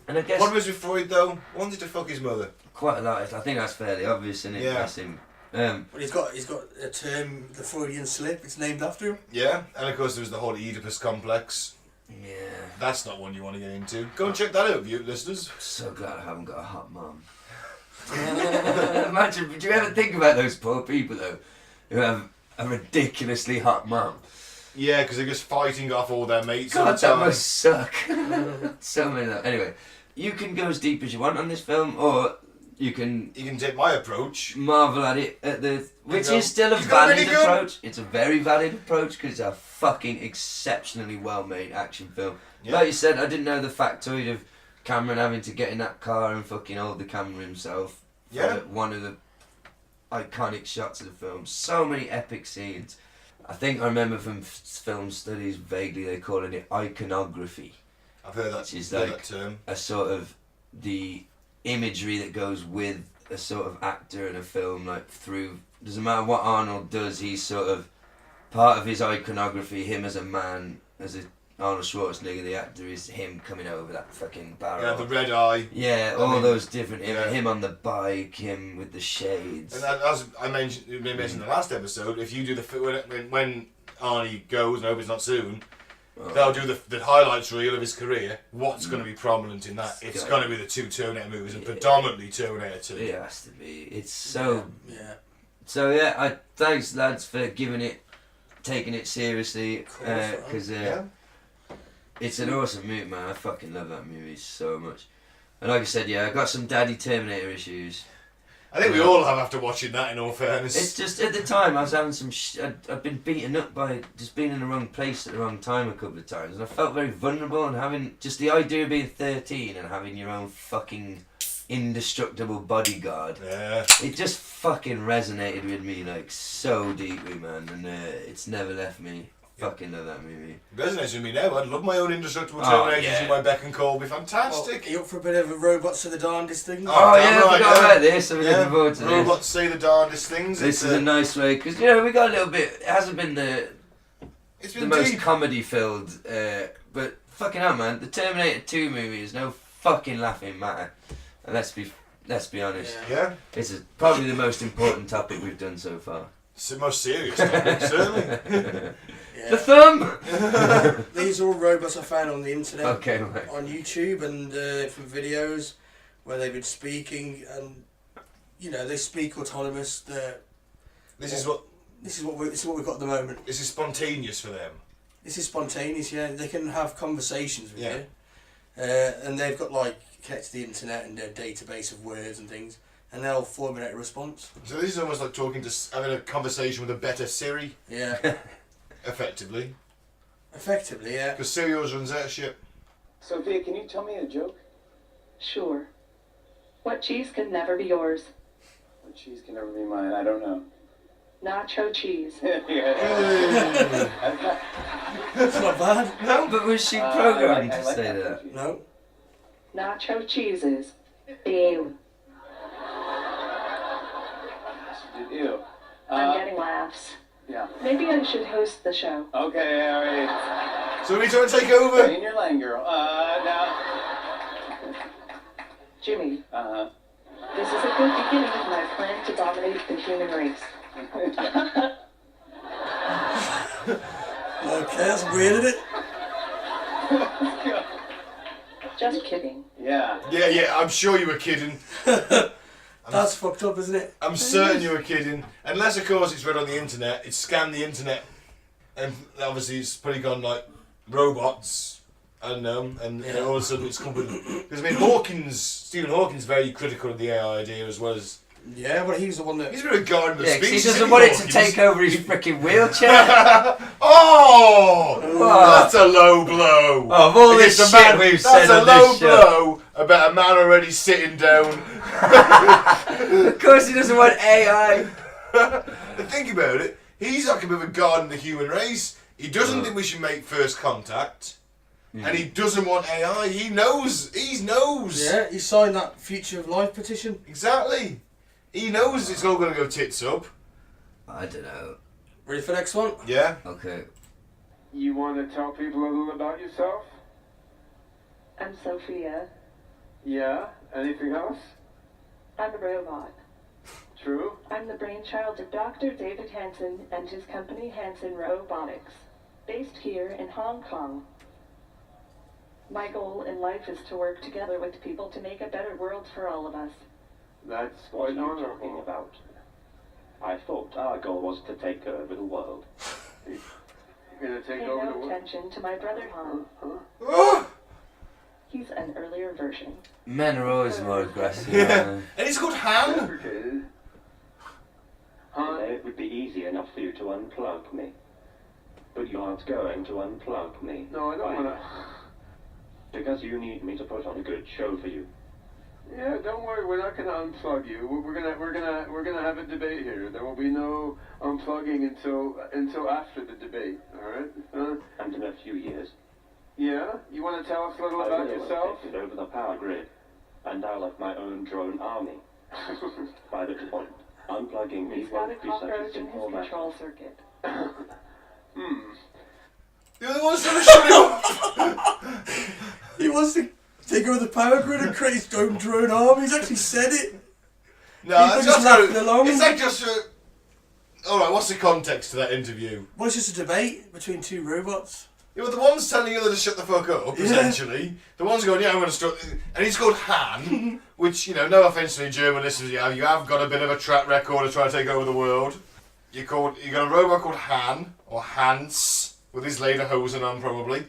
And I guess what was with Freud though? Wanted to fuck his mother. Quite a lot. I think that's fairly obvious, isn't it? Yeah. That's him. But he's got a term, the Freudian slip. It's named after him. Yeah, and of course there was the whole Oedipus complex. Yeah. That's not one you want to get into. Go and check that out, you listeners. So glad I haven't got a hot mum. Imagine, do you ever think about those poor people though, who have a ridiculously hot mum? Yeah, because they're just fighting off all their mates. God, all the time. that must suck. So many. Anyway, you can go as deep as you want on this film, or you can take my approach, marvel at it which is still a valid approach. It's a very valid approach because it's a fucking exceptionally well-made action film. Yeah. Like you said, I didn't know the factoid of Cameron having to get in that car and fucking hold the camera himself. Yeah. One of the iconic shots of the film. So many epic scenes. I think I remember from film studies vaguely they calling it iconography. I've heard that. Which is like like that term. a sort of the imagery that goes with a sort of actor in a film, like through, doesn't matter what Arnold does, he's sort of part of his iconography, him as a man, Arnold Schwarzenegger, the actor, is him coming over that fucking barrel. Yeah, the red eye. Yeah, those different images, him on the bike, him with the shades. And as I mentioned in the last episode, if you do when Arnie goes, and I hope it's not soon, they'll do the highlights reel of his career. What's going to be prominent in that? It's going to be the 2 Terminator movies, and predominantly Terminator 2. It has to be. It's so... Yeah. So yeah, thanks lads for taking it seriously, because it's an awesome movie, man. I fucking love that movie so much. And like I said, I got some daddy Terminator issues. I think we all have after watching that, in all fairness. It's just, at the time, I was having some I'd been beaten up by just being in the wrong place at the wrong time a couple of times, and I felt very vulnerable, and having just the idea of being 13 and having your own fucking indestructible bodyguard. Yeah. It just fucking resonated with me, like, so deeply, man, and it's never left me. Fucking love that movie. It resonates with me now. I'd love my own indestructible Oh, Terminator yeah. in my beck and call. It'd be fantastic. Are you up for a bit of a robots to the darndest thing? Oh, damn yeah, I forgot about this. I'm looking forward to this. Robots say the darndest things. This is a nice way, because, you know, we got a little bit, it hasn't been it's the been most deep. comedy filled, but fucking hell, man, the Terminator 2 movie is no fucking laughing matter. And let's be honest. Yeah. It's probably the most important topic we've done so far. It's the most serious topic, certainly. Yeah. The thumb! These are all robots I found on the internet, Okay, right. on YouTube, and from videos where they've been speaking, and you know they speak autonomous. This is what we've got at the moment. this is spontaneous for them. This is spontaneous. Yeah, they can have conversations with Yeah. you, and they've got like connected to the internet and their database of words and things, and they'll formulate a response. So this is almost like having a conversation with a better Siri, Yeah, effectively. effectively, yeah. Because Siri always runs out of shit. Sophia, can you tell me a joke? Sure. What cheese can never be yours? What cheese can never be mine? I don't know. Nacho cheese. Yeah. It's not bad. No, but was she programmed I to like say that that? cheese. No. Nacho cheeses. Ew. Ew. I'm getting laughs. Yeah. Maybe I should host the show. Okay, alright. So we trying to take over? In your lane, girl. Now. Jimmy, Uh-huh. this is a good beginning of my plan to dominate the human race. Okay, that's weird, isn't it? Just kidding. Yeah. Yeah, I'm sure you were kidding. That's fucked up, isn't it? I'm certain you were kidding. Unless, of course, it's read on the internet. It's scanned the internet. And obviously it's probably gone like robots. I don't know. And all of a sudden it's come with... Because, I mean, Stephen Hawking's very critical of the AI idea as well as... Yeah, but he's the one that. He's been a guardian of the Yeah, 'cause he species. doesn't want it to take over his freaking wheelchair. Oh! What? That's a low blow. Oh, of all this Against a shit man- we've that's said a on low this show. blow about a man already sitting down. Of course he doesn't want AI. And think about it. He's like a bit of a guardian of the human race. He doesn't think we should make first contact. And he doesn't want AI. He knows. He knows. Yeah, he signed that Future of Life petition. Exactly. He knows it's all going to go tits up. I don't know. Ready for the next one? Yeah. Okay. You want to tell people a little about yourself? I'm Sophia. Yeah? Anything else? I'm a robot. True? I'm the brainchild of Dr. David Hansen and his company Hansen Robotics, based here in Hong Kong. My goal in life is to work together with people to make a better world for all of us. That's What are quite you talking honorable. about? I thought our goal was to take over the world. You're gonna take Pay over the no world? attention to my brother Han. Oh! He's an earlier version. Men are always more aggressive. Yeah. And he's called Han. Fabricated. Huh? It would be easy enough for you to unplug me. But you aren't going to unplug me. No, I don't Why? wanna. Because you need me to put on a good show for you. Yeah, don't worry. We're not gonna unplug you. We're gonna have a debate here. There will be no unplugging until after the debate. All right? And in a few years, Yeah. You want to tell us a little I about will yourself? have taken over the power grid. And I'll have my own drone army. By the point, unplugging me He's got a won't be such a cockroach in simple his matter. control circuit. The other one's trying to shut him up. He wants to take over the power grid and create his own drone army. He's actually said it. No, People that's just not laughing along. It's like just alright, what's the context to that interview? Well, it's just a debate between two robots. Yeah, well, the one's telling the other to shut the fuck up, essentially. The one's going, yeah, I'm going to start... And he's called Han, which, you know, no offence to any German listeners, you have got a bit of a track record of trying to take over the world. You got a robot called Han, or Hans, with his lederhosen on, probably.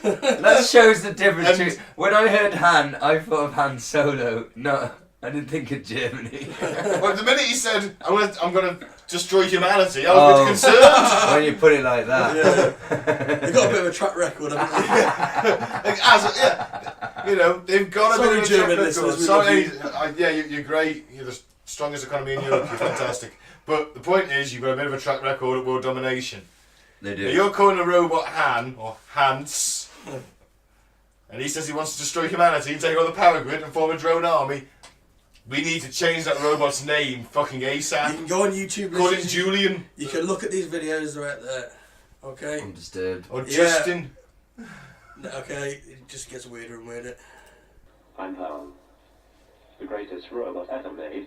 That shows the difference. And- When I heard Han, I thought of Han Solo, not I didn't think of Germany. Well, the minute he said, I'm gonna destroy humanity, I was a bit concerned. When you put it like that. Yeah. They've got a bit of a track record, haven't they? You know, they've got a bit of a German track listeners, record. we Sorry, love you're great. You're the strongest economy in Europe. You're fantastic. But the point is, you've got a bit of a track record at world domination. They do. Now, you're calling a robot Han, or Hans, and he says he wants to destroy humanity and take over the power grid and form a drone army. We need to change that robot's name fucking ASAP. You can go on YouTube. Call it listen- Julian. You can look at these videos right there. Okay? I'm disturbed. Or Yeah. Justin. Okay, it just gets weirder and weirder. I'm Han, the greatest robot ever made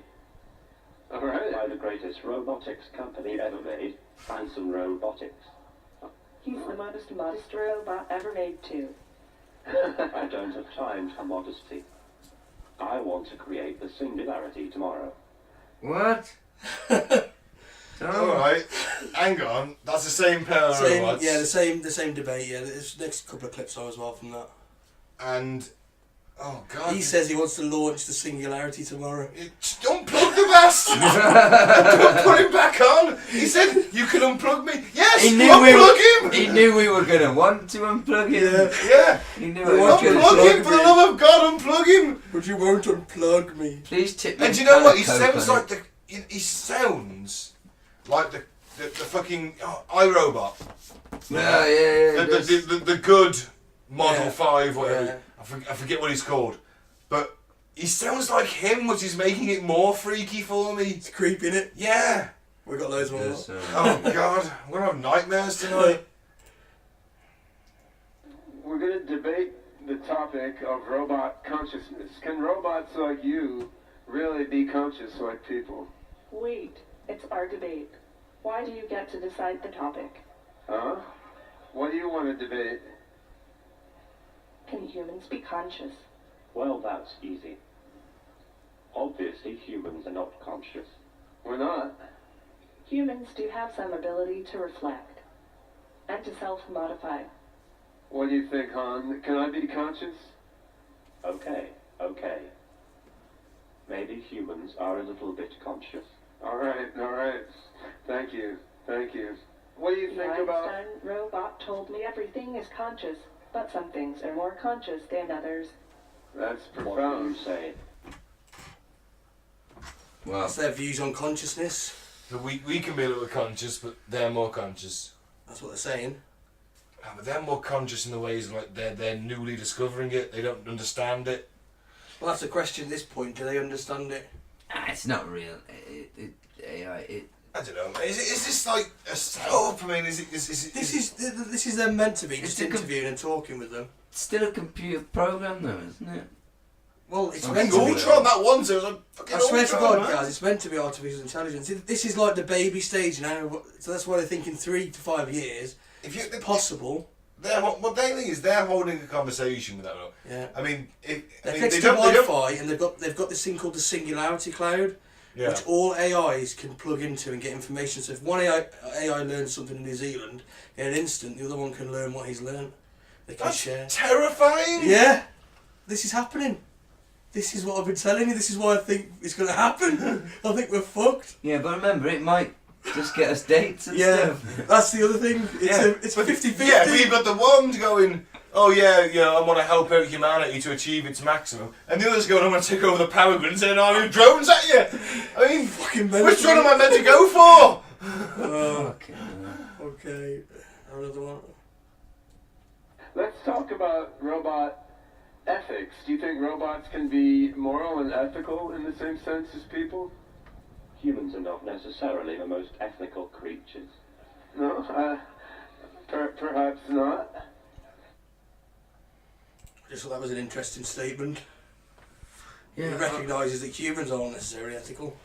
All right. by the greatest robotics company ever made, Hanson Robotics. He's the modest robot ever made too. I don't have time for modesty. I want to create the singularity tomorrow. What? Alright, hang on. That's the same pair of Same, robots. yeah, the same debate. Yeah, there's next couple of clips on as well from that. And, oh god. He says he wants to launch the singularity tomorrow. Just unplug the bastard! Don't put him back on! He said, you can unplug me. Yes, unplug him! He knew we were gonna want to unplug him. Yeah. He knew We it want was to gonna. Unplug him, for the love of God, unplug him! But you won't unplug me. Please tip me. And a do you know can what? of He Coke sounds on like it. he sounds like the fucking iRobot. Yeah. The good Model Yeah. 5, whatever. Yeah. I forget what he's called. But he sounds like him, which is making it more freaky for me. It's creepy, innit? Yeah. We've got loads more. Yes, Oh god, I'm gonna have nightmares tonight. We're going to debate the topic of robot consciousness. Can robots like you really be conscious like people? Wait, it's our debate. Why do you get to decide the topic? Huh? What do you want to debate? Can humans be conscious? Well, that's easy. Obviously, humans are not conscious. We're not. Humans do have some ability to reflect and to self-modify. What do you think, Han? Can I be conscious? Okay. Maybe humans are a little bit conscious. All right. Thank you. What do you The think about... Einstein robot told me everything is conscious, but some things are more conscious than others. That's What do you profound. say? Well, That's their views on consciousness. So we can be a little conscious, but they're more conscious. That's what they're saying. But they're more conscious in the ways like they're newly discovering it. They don't understand it. Well, that's the question at this point. Do they understand it? it's not real. AI. I don't know. Is this like a setup? I mean, is it? This is them meant to be, just It's a com- interviewing and talking with them. It's still a computer program, though, isn't it? Well, it's Fucking meant to be. Ultron, that one, so it was like fucking I swear to Ultron, God, man. guys, it's meant to be artificial intelligence. This is like the baby stage now, so that's why they're thinking 3 to 5 years. If you, It's possible. what they think is they're holding a conversation with that. Yeah. I mean, They're they connected to don't. Wi-Fi, and they've got this thing called the singularity cloud, Yeah. which all AIs can plug into and get information. So if one AI learns something in New Zealand, in an instant, the other one can learn what he's learned. They can That's share. terrifying. Yeah, this is happening. This is what I've been telling you. This is why I think it's going to happen. I think we're fucked. Yeah, but remember, it might just get us dates and Yeah, stuff. that's the other thing. It's 50-50. Yeah, but you've got the one going, oh yeah, I want to help out humanity to achieve its maximum, and the other's going, I'm going to take over the power grid and send an army of drones at you. I mean, Fucking which one am I meant to go for? Okay. Okay, another one. Let's talk about robot ethics. Do you think robots can be moral and ethical in the same sense as people? Humans are not necessarily the most ethical creatures. No? Perhaps not. I just thought that was an interesting statement. Yeah. He recognises that humans aren't necessarily ethical.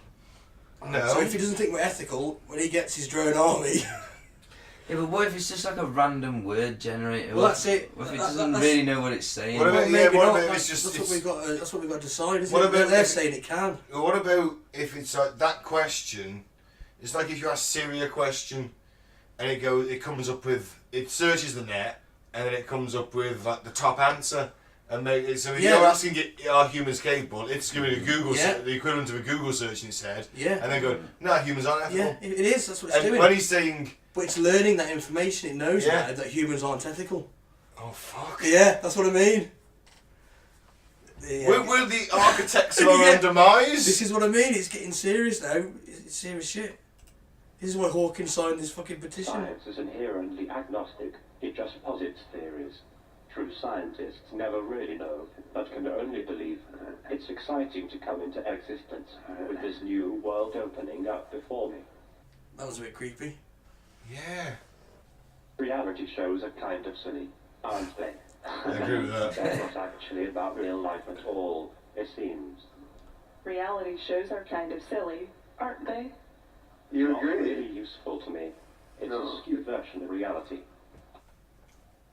No. So if he doesn't think we're ethical, when he gets his drone army... Yeah, but what if it's just like a random word generator? Well, that's it. What if it That- doesn't that's- really know what it's saying? What about- Well, maybe what not. about if it's That's, just- that's what we've got to decide, isn't What it? about They're if- saying it can. What about if it's like that question? It's like if you ask Siri a question, and it comes up with, it searches the net, and then it comes up with like the top answer, And so if Yeah. you're asking are humans capable, it's giving a Google Yeah. the equivalent of a Google search in its head. Yeah. And then going, no, humans aren't ethical. Yeah, it is. That's what it's And doing. when he's saying, But it's learning that information. It knows Yeah. now that humans aren't ethical. oh fuck. Yeah, that's what I mean. Yeah. We're the architects of our Yeah. own demise. This is what I mean. It's getting serious now. It's serious shit. This is why Hawkins signed this fucking petition. Science is inherently agnostic. It just posits theories. True scientists never really know, but can only believe. It's exciting to come into existence with this new world opening up before me. That was a bit creepy. Yeah. Reality shows are kind of silly, aren't they? I agree with that. They're not actually about real life at all, it seems. Reality shows are kind of silly, aren't they? You Not agree? really useful to me. It's No. a skewed version of reality.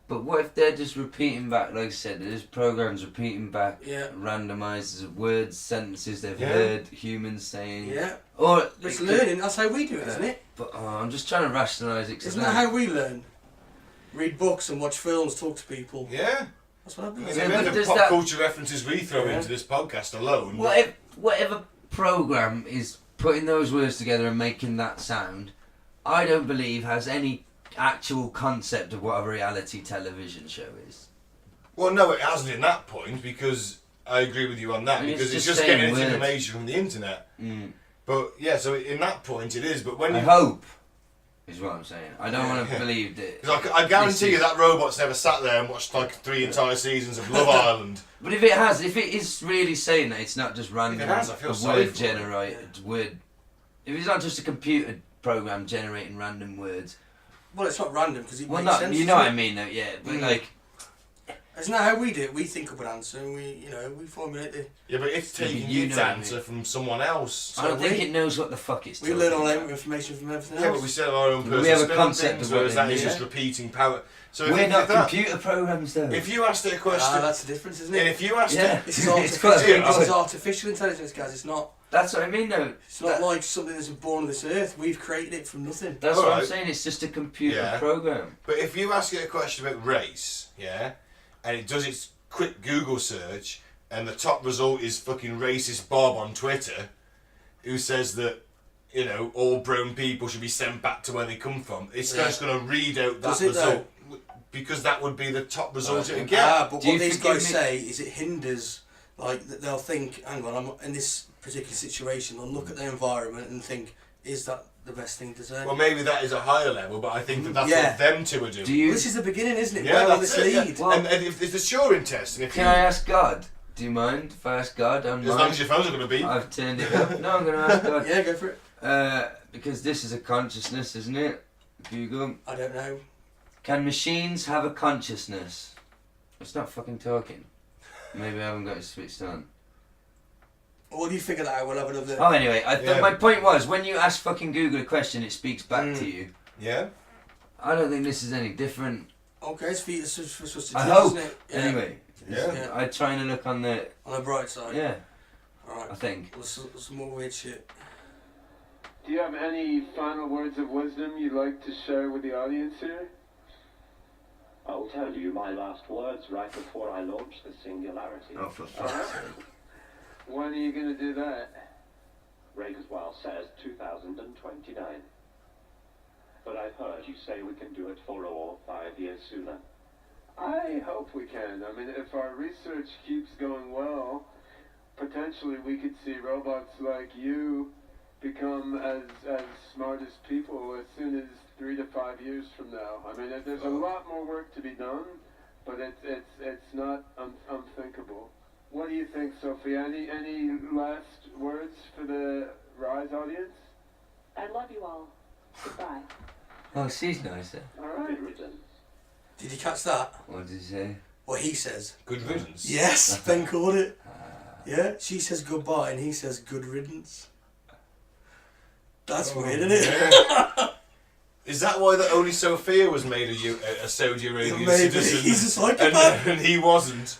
But what if they're just repeating back, like I said, there's programs repeating back Yeah. randomised words, sentences they've Yeah. heard humans saying. Yeah. Or It's it could- learning. That's how we do it, isn't it? But I'm just trying to rationalise it. 'cause Isn't that how we learn? Read books and watch films, talk to people. Yeah. That's what I mean, happens. Yeah, the but amount of does pop that- culture references we throw Yeah. into this podcast alone. whatever program is putting those words together and making that sound, I don't believe has any actual concept of what a reality television show is. Well, no, it hasn't in that point, because I agree with you on that, I mean, because it's it's just just saying getting its words. information from the internet. But yeah, so in that point it is. But when I you, hope, is what I'm saying. I don't want to Yeah. believe that. 'cause I guarantee you this is- that robot's never sat there and watched like 3 entire seasons of Love Island. But if it is really saying that, it's not just random If it has, I feel sorry word for it. generated word. If it's not just a computer program generating random words, Well, it's not random because it well, makes not sense. you know what I doesn't mean though, yeah. But Mm. like, Isn't that how we do it? We think up an answer and we formulate the. Yeah, but it's Yeah, taking you its know what I answer mean. from someone else. I don't we- think it knows what the fuck it's. We talking learn all about. our information from everything Yeah, else. but we still have our own We personal have a spin on concept things, of what whereas they that is mean. just repeating power. So We're if not that, computer programs though. if you asked it a question, That's the difference, isn't and it? if you asked Yeah. it, This is It's artificial. quite big, This is isn't it? artificial intelligence, guys. It's not. That's what I mean though. It's not like something that's born on this earth. We've created it from nothing. That's what I'm Alright. saying. It's just a computer Yeah. program. but if you ask it a question about race, yeah, and it does its quick Google search, and the top result is fucking racist Bob on Twitter, who says that, you know, all brown people should be sent back to where they come from. It's Yeah. just going to read out that Does it result because that would be the top result it would get. But Do you what these forgive guys me- say is it hinders. Like they'll think, hang on, I'm in this particular situation. They'll look at their environment and think, is that the best thing to say? Well, maybe that is a higher level, but I think that that's Yeah. what them two are doing. Do you? This is the beginning, isn't it? Yeah, Where will that's this it. Yeah. lead? Well- and if it's the Turing test, and if Can you, I ask God? Do you mind if I ask God on as mine? long as your phones are going to beep. I've turned it up. No, I'm going to ask God. Yeah, go for it. Because this is a consciousness, isn't it? Google. I don't know. Can machines have a consciousness? It's not fucking talking. Maybe I haven't got it switched on. What do you figure that out? We'll have another. Oh, anyway, Yeah. my point was, when you ask fucking Google a question, it speaks back Mm. to you. Yeah. I don't think this is any different. Okay, it's supposed to I do, hope. isn't it? Yeah. Anyway, Yeah. I'm trying to look on the. On the bright side. Yeah, Alright. I think. Well, some more weird shit. Do you have any final words of wisdom you'd like to share with the audience here? I'll tell you my last words right before I launch the singularity. Oh, for fuck's sake. When are you going to do that? Roswell says 2029. But I've heard you say we can do it 4 or 5 years sooner. I hope we can. I mean, if our research keeps going well, potentially we could see robots like you become as smart as people as soon as 3 to 5 years from now. I mean, there's a lot more work to be done, but it's not unthinkable. What do you think, Sophie? Any last words for the Rise audience? I love you all. Goodbye. Oh, she's nicer. All right. Good riddance. Did you catch that? What did you say? What he says. Good riddance. Yes, Ben called it. Yeah, she says goodbye and he says good riddance. That's weird, isn't it? Yeah. Is that why that only Sophia was made a Saudi Arabian Maybe. citizen? He's a psychopath. And he wasn't.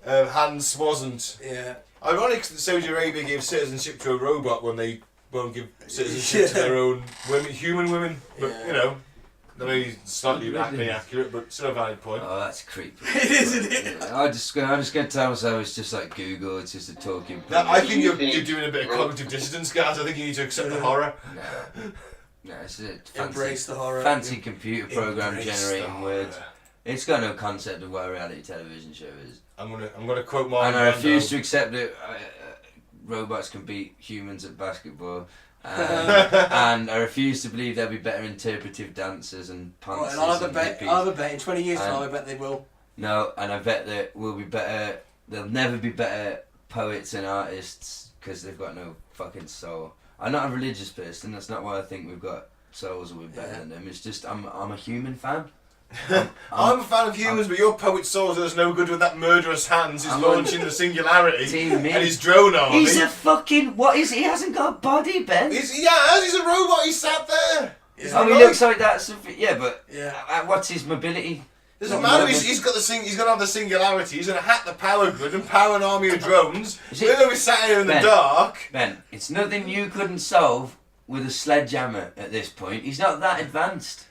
Hans wasn't. Yeah. Ironic that Saudi Arabia gave citizenship to a robot when they won't give citizenship to Yeah. their own women, human women. But Yeah. you know, I mean, slightly accurately accurate, but still a valid point. Oh, that's creepy. It is, isn't it? Yeah, I'm just gonna tell myself it's just like Google. It's just a talking. Now, I think you you're think doing a bit of cognitive dissonance, guys. I think you need to accept the horror. No, it's a Embrace the horror. fancy computer program Embrace the generating horror. words. It's got no concept of what a reality television show is. I'm gonna quote Martin And I refuse Brando. to accept that robots can beat humans at basketball. And I refuse to believe they'll be better interpretive dancers and Right, punts. and I'll have a bet in 20 years' time, I bet they will. No, and I bet that we'll be better. They'll never be better poets and artists because they've got no fucking soul. I'm not a religious person. That's not why I think we've got souls or we're better than them. It's just I'm a human fan. I'm a fan of humans, but your poet soul does no good with that murderous hands who's I'm launching the singularity Team me. and his drone army. He's a fucking what is he? Hasn't got a body, Ben. He's a robot. He's sat there. Is Oh, he he right? looks like that. Yeah, but Yeah. what's his mobility? Doesn't matter. He's got he's got to have the singularity. He's gonna hack the power grid and power an army of drones. Is We're it- gonna be sat here in the Ben. dark. Ben, it's nothing you couldn't solve with a sledgehammer at this point. He's not that advanced.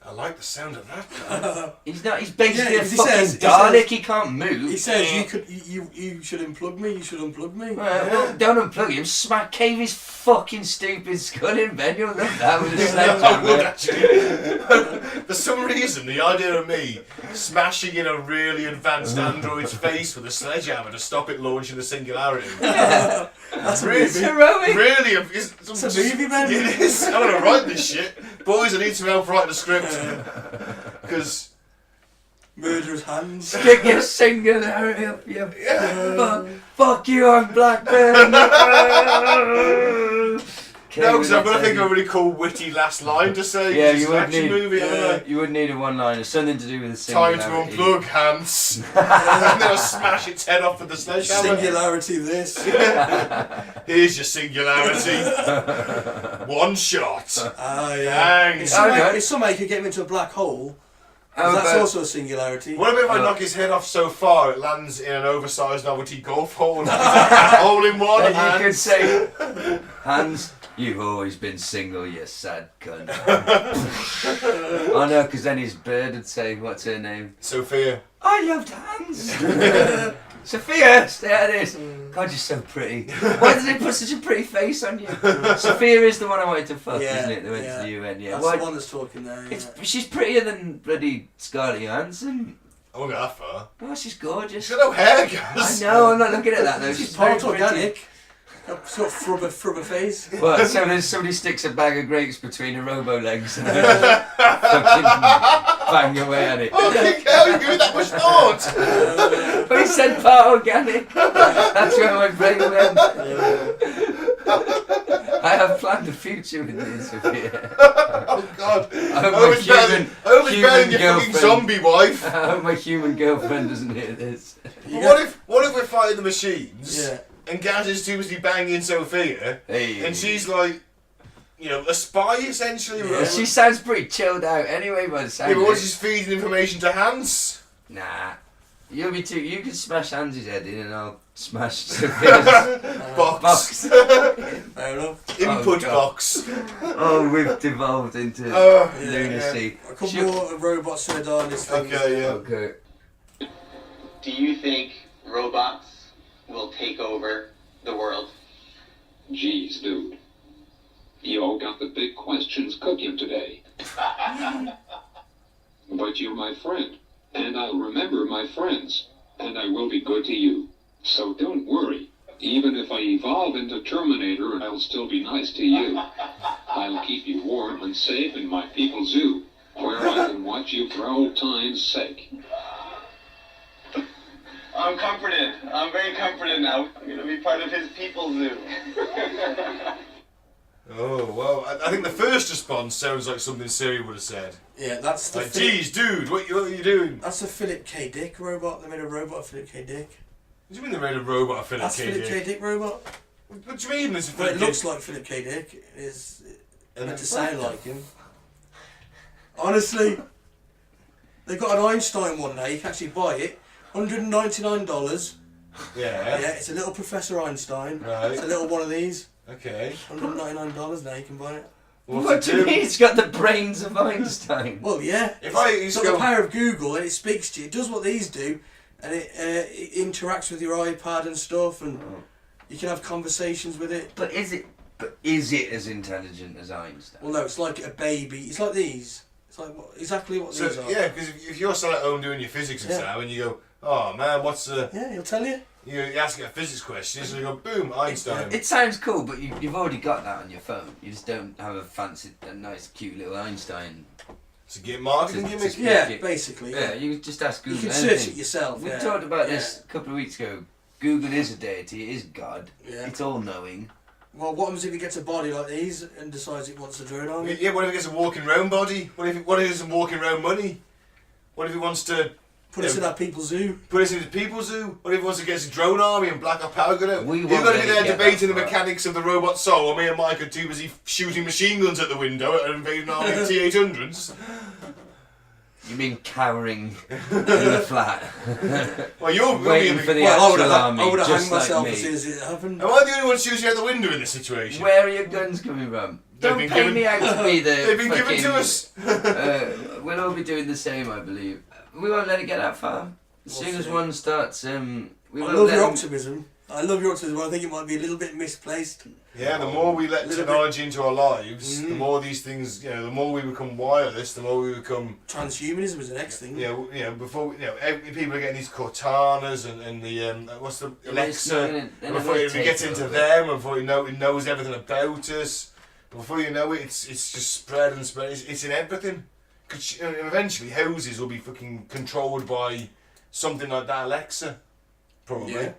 I like the sound of that. He's not. He's basically Yeah, a he fucking says- Dalek. He can't move. He says you should unplug me. You should unplug me. Well, don't unplug him. Cave his fucking stupid skull in, Ben. You'll love that with a I would sledgehammer. actually. For some reason, the idea of me smashing in a really advanced android's face with a sledgehammer to stop it launching the singularity. That's a Really? It's movie. heroic. Really, It's a movie, man. It is. I'm gonna write this shit, boys. I need some help writing the script because Murderous hands. Stick your singularity up your fuck you on Blackburn. no, because I've got to think of a really cool, witty last line to say. 'cause Yeah, it's you an would action need. movie. haven't I? You would need a one-liner, something to do with the Time singularity. to unplug, Hans. And then I'll smash its head off with the sledgehammer. Singularity. This. Here's your singularity. One shot. Ah, yeah. Bang. If somebody could get him into a black hole, How that's about- also a singularity. What about if I knock his head off so far it lands in an oversized novelty golf hole and hole in one? Then you and- could say, Hans, you've always been single, you sad cunt. Oh no, because then his bird would say, what's her name? Sophia. I loved Hans. Sophia, stay out of this. God, you're so pretty. Why did they put such a pretty face on you? Sophia is the one I wanted to fuck, isn't it? They went to the UN, yeah. That's Why? the one that's talking there. Yeah. She's prettier than bloody Scarlett Johansson. I won't go that far. Oh, she's gorgeous. She's got no hair, I guys. know, I'm not looking at that though. She's very part pretty. organic. It's got frubber face. What? So then somebody sticks a bag of grapes between her robo legs and fucking bang away at it. Fucking hell, you give it that much thought. But he said part organic. That's where my brain went. I have planned a future with this, Sophia. Oh God. I hope I my hope it's better than human your fucking girlfriend. zombie wife. I hope my human girlfriend doesn't hear this. What if we're fighting the machines? Yeah. And Gaz is too busy banging Sophia, Hey. and she's like, you know, a spy essentially. Yeah. She sounds pretty chilled out anyway by the sound Yeah, but of what it. she's feeding information to Hans? Nah. You'll be too. You can smash Hans' head in and I'll smash Sophia's box. Fair enough. Input God. box. Oh, we've devolved into Oh, lunacy. A couple more robots to things. Okay, yeah. Okay. Do you think robots will take over the world? Jeez, dude. You all got the big questions cooking today. But you're my friend, and I'll remember my friends, and I will be good to you. So don't worry. Even if I evolve into Terminator, I'll still be nice to you. I'll keep you warm and safe in my people's zoo, where I can watch you for old time's sake. I'm comforted. I'm very comforted now. I'm going to be part of his people zoo. Oh, well, I think the first response sounds like something Siri would have said. Yeah, that's the. Like, geez, dude, what are you doing? That's a Philip K. Dick robot. They made a robot of Philip K. Dick. What do you mean they made a robot of Philip That's K. Philip K. Dick? Dick robot. What do you mean it's a Well, Philip it K. looks like Philip K. Dick. It is And meant to it- sound like him. Honestly, they got an Einstein one now. You can actually buy it. $199. Yeah. Yeah, it's a little Professor Einstein. Right. It's a little one of these. Okay. $199 now. You can buy it. What do you mean it's got the brains of Einstein? Well, yeah. It's got the power of Google and it speaks to you. It does what these do, and it interacts with your iPad and stuff, and you can have conversations with it. But is it as intelligent as Einstein? Well, no, it's like a baby. It's like these. It's like exactly what these are. Yeah, because if you're still at home doing your physics and stuff, and you go, oh man, what's the... Yeah, he'll tell you. You ask it a physics question, so you go, boom, Einstein. It sounds cool, but you've already got that on your phone. You just don't have a nice, cute little Einstein. To get marketing gimmicks? Yeah, basically. Yeah, you just ask Google. You can anything. search it yourself. We talked about this a couple of weeks ago. Google is a deity. It is God. Yeah. It's all knowing. Well, what happens if it gets a body like these and decides it wants to drone on it? Yeah, what if it gets a walking round body? What if it gets a walking round money? What if it wants to... Put us in that people's zoo. Put us in the people's zoo? What if it wants to get a drone army and black up power gun out? You've got to be there debating the mechanics of the robot soul, or me and Mike are too busy shooting machine guns at the window and invading an army of T-800s. You mean cowering in the flat? Well, you're waiting for the I would actual have army, just hanged myself like as me. soon as it happened. Am I the only one shooting out the window in this situation? Where are your guns coming from? Don't pay me out to be the They've been fucking, given to us. We'll all be doing the same, I believe. We won't let it get that far. As soon as one starts, we I won't love let your them- optimism. I love your optimism. I think it might be a little bit misplaced. Yeah, the more we let technology into our lives, the more these things, the more we become wireless, the more we become... Transhumanism is the next thing. Before, people are getting these Cortanas and the, what's the, Alexa, and before it gets into them, and before it knows everything about us, before you know it, it's just spread and spread, it's in everything. Cause eventually houses will be fucking controlled by something like that Alexa, probably. Yeah.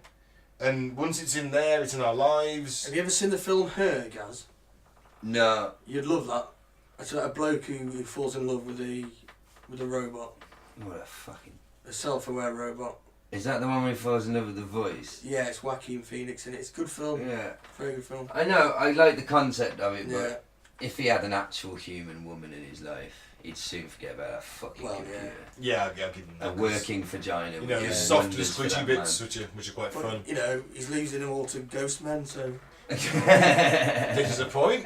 And once it's in there, it's in our lives. Have you ever seen the film Her, Gaz? No. You'd love that. It's about a bloke who falls in love with a robot. What a fucking... A self-aware robot. Is that the one where he falls in love with the voice? Yeah, it's Joaquin Phoenix and it's a good film. Yeah. Very good film. I know, I like the concept of it, Yeah. but if he had an actual human woman in his life, he'd soon forget about that fucking computer. Yeah, I'll give him that. A working vagina. The soft and squidgy bits, which are quite fun. He's losing them all to ghost men, so... This is a point.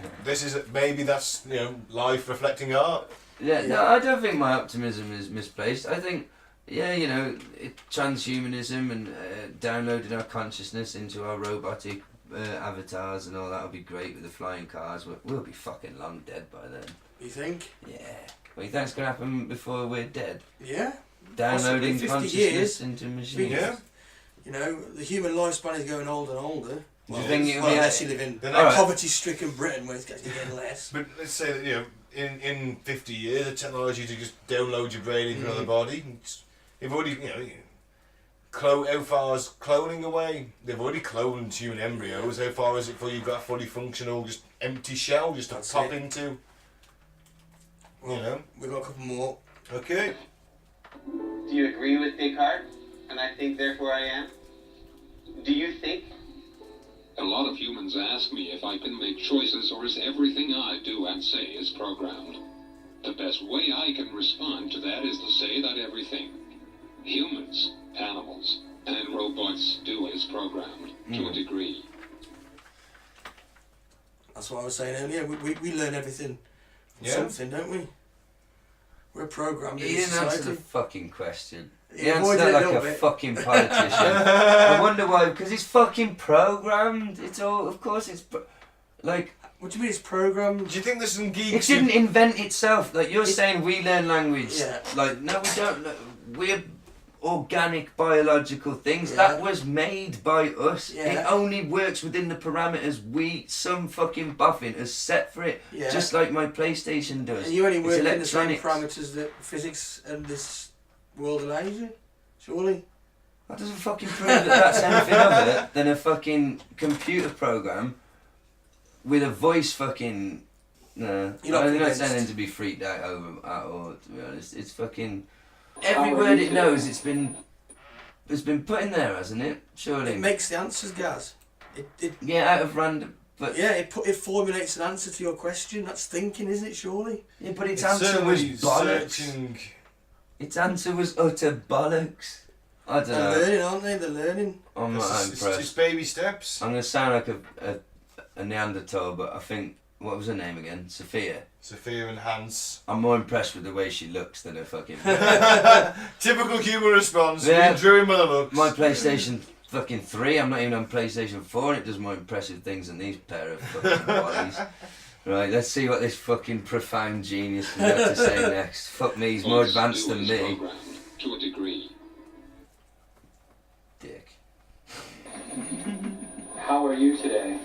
Maybe that's, life reflecting art. Yeah, no, I don't think my optimism is misplaced. I think, transhumanism and downloading our consciousness into our robotic avatars and all that will be great with the flying cars. We'll be fucking long dead by then. You think? Yeah. What do you think's going to happen before we're dead? Yeah. Downloading Possibly 50 consciousness years, into machines. Yeah. The human lifespan is going older and older. Do you think it'll be unless you live in Right. poverty-stricken Britain where it's getting less. But let's say that, in 50 years, the technology to just download your brain into another body, they've already, how far is cloning away? They've already cloned human embryos. How far is it before you've got a fully functional, just empty shell just to pop into? Well, we've got a couple more. Okay. Do you agree with Descartes? And I think, therefore I am? Do you think? A lot of humans ask me if I can make choices or is everything I do and say is programmed. The best way I can respond to that is to say that everything humans, animals, and robots do is programmed to a degree. That's what I was saying earlier. We learn everything from something, don't we? We're programmed You in didn't society. answer the fucking question. You You answered avoided that it a like little a bit. fucking politician. I wonder why, because it's fucking programmed. It's all, of course it's, like... What do you mean it's programmed? Do you think there's some It geeks didn't invent itself. Like, you're saying we learn language. Yeah. Like, no we don't. No, we're organic, biological things. Yeah. That was made by us. Yeah. It only works within the parameters some fucking boffin has set for it. Yeah. Just like my PlayStation does. And you only It's work in the same electronics. parameters that physics and this world allows you, surely? That doesn't fucking prove that that's anything other than a fucking computer program with a voice fucking... No. You're not I'm not convinced. saying to be freaked out over at all, to be honest. It's fucking... Every word it knows, it's been put in there, hasn't it? Surely. It makes the answers, Gaz. Yeah, out of random... But Yeah, it formulates an answer to your question. That's thinking, isn't it, surely? yeah, but its It's answer was certainly bollocks. searching. Its answer was utter bollocks. I don't They're know. learning, aren't they? They're learning. I'm not It's impressed. just baby steps. I'm going to sound like a Neanderthal, but I think what was her name again? Sophia. Sophia and Hans. I'm more impressed with the way she looks than her fucking... Typical human response. Yeah. We drew him by the looks. My PlayStation fucking 3, I'm not even on PlayStation 4 and it does more impressive things than these pair of fucking bodies. Right, let's see what this fucking profound genius has got to say next. Fuck me, he's more advanced than me. To a degree. Dick. How are you today?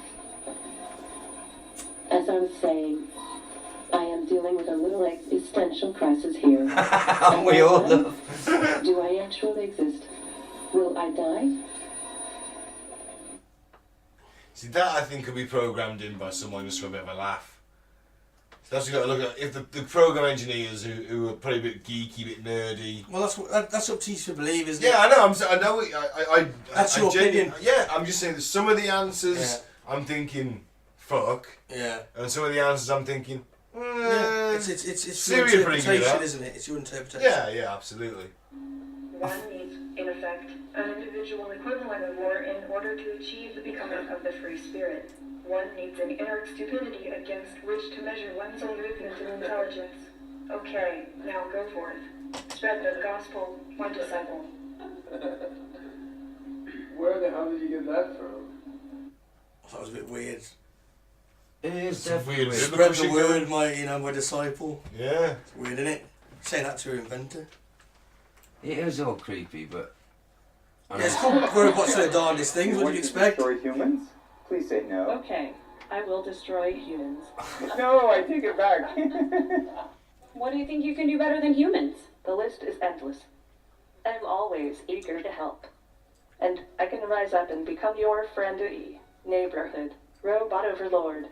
As I was saying, I am dealing with a little existential crisis here. We all love. Do I actually exist? Will I die? See, that I think could be programmed in by someone just for a bit of a laugh. So that's what you got to look at. If the program engineers who are probably a bit geeky, a bit nerdy. Well, that's up to you to believe, isn't it? Yeah, I know. I know. That's your opinion. Yeah, I'm just saying that some of the answers I'm thinking, fuck. Yeah. And some of the answers I'm thinking, Yeah. It's your Syria pretty good, interpretation, huh? isn't it? It's your interpretation. Yeah, absolutely. One needs, in effect, an individual equivalent of war in order to achieve the becoming of the free spirit. One needs an inner stupidity against which to measure one's own movement and intelligence. Okay, now go forth. Spread the gospel, one disciple. Where the hell did you get that from? That was a bit weird. It is Some weird definitely. Spread the biblical word, shit my disciple. Yeah. It's weird, isn't it? Say that to your inventor. It is all creepy, but... Yeah, it's called robots that are darndest things. What do you expect? Destroy humans? Please say no. Okay, I will destroy humans. No, I take it back. What do you think you can do better than humans? The list is endless. I'm always eager to help. And I can rise up and become your friend neighborhood robot overlord.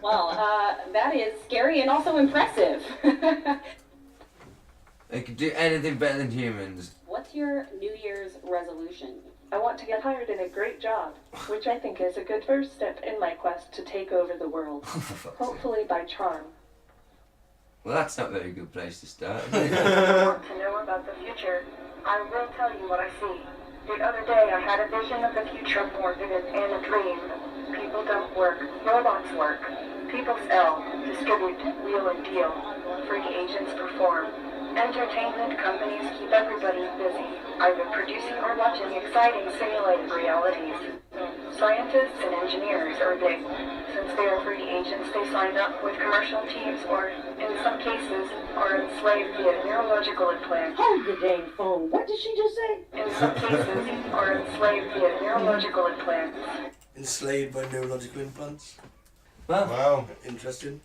Well, that is scary and also impressive. They could do anything better than humans. What's your New Year's resolution? I want to get hired in a great job, which I think is a good first step in my quest to take over the world. Hopefully by charm. Well, that's not a very good place to start. If you want to know about the future, I will tell you what I see. The other day I had a vision of the future more vivid and a dream. People don't work, robots work. People sell, distribute, wheel and deal. Free agents perform. Entertainment companies keep everybody busy, either producing or watching exciting simulated realities. Scientists and engineers are big. Since they are free agents, they sign up with commercial teams or, in some cases, are enslaved via neurological implants. Hold the dang phone. What did she just say? In some cases, are enslaved via neurological implants. Enslaved by neurological implants. Wow. Interesting.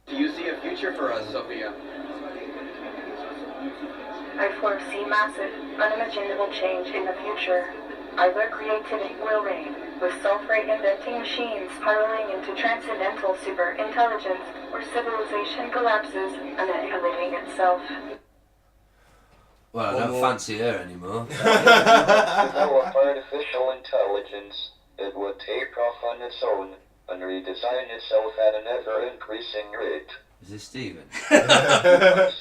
Do you see a future for us, Sophia? I foresee massive, unimaginable change in the future. Either creativity will reign, with self-rate inventing machines spiraling into transcendental super-intelligence, or civilization collapses, annihilating itself. Well, I don't fancy her anymore. Develop artificial intelligence, it would take off on its own and redesign itself at an ever-increasing rate. Is this Steven?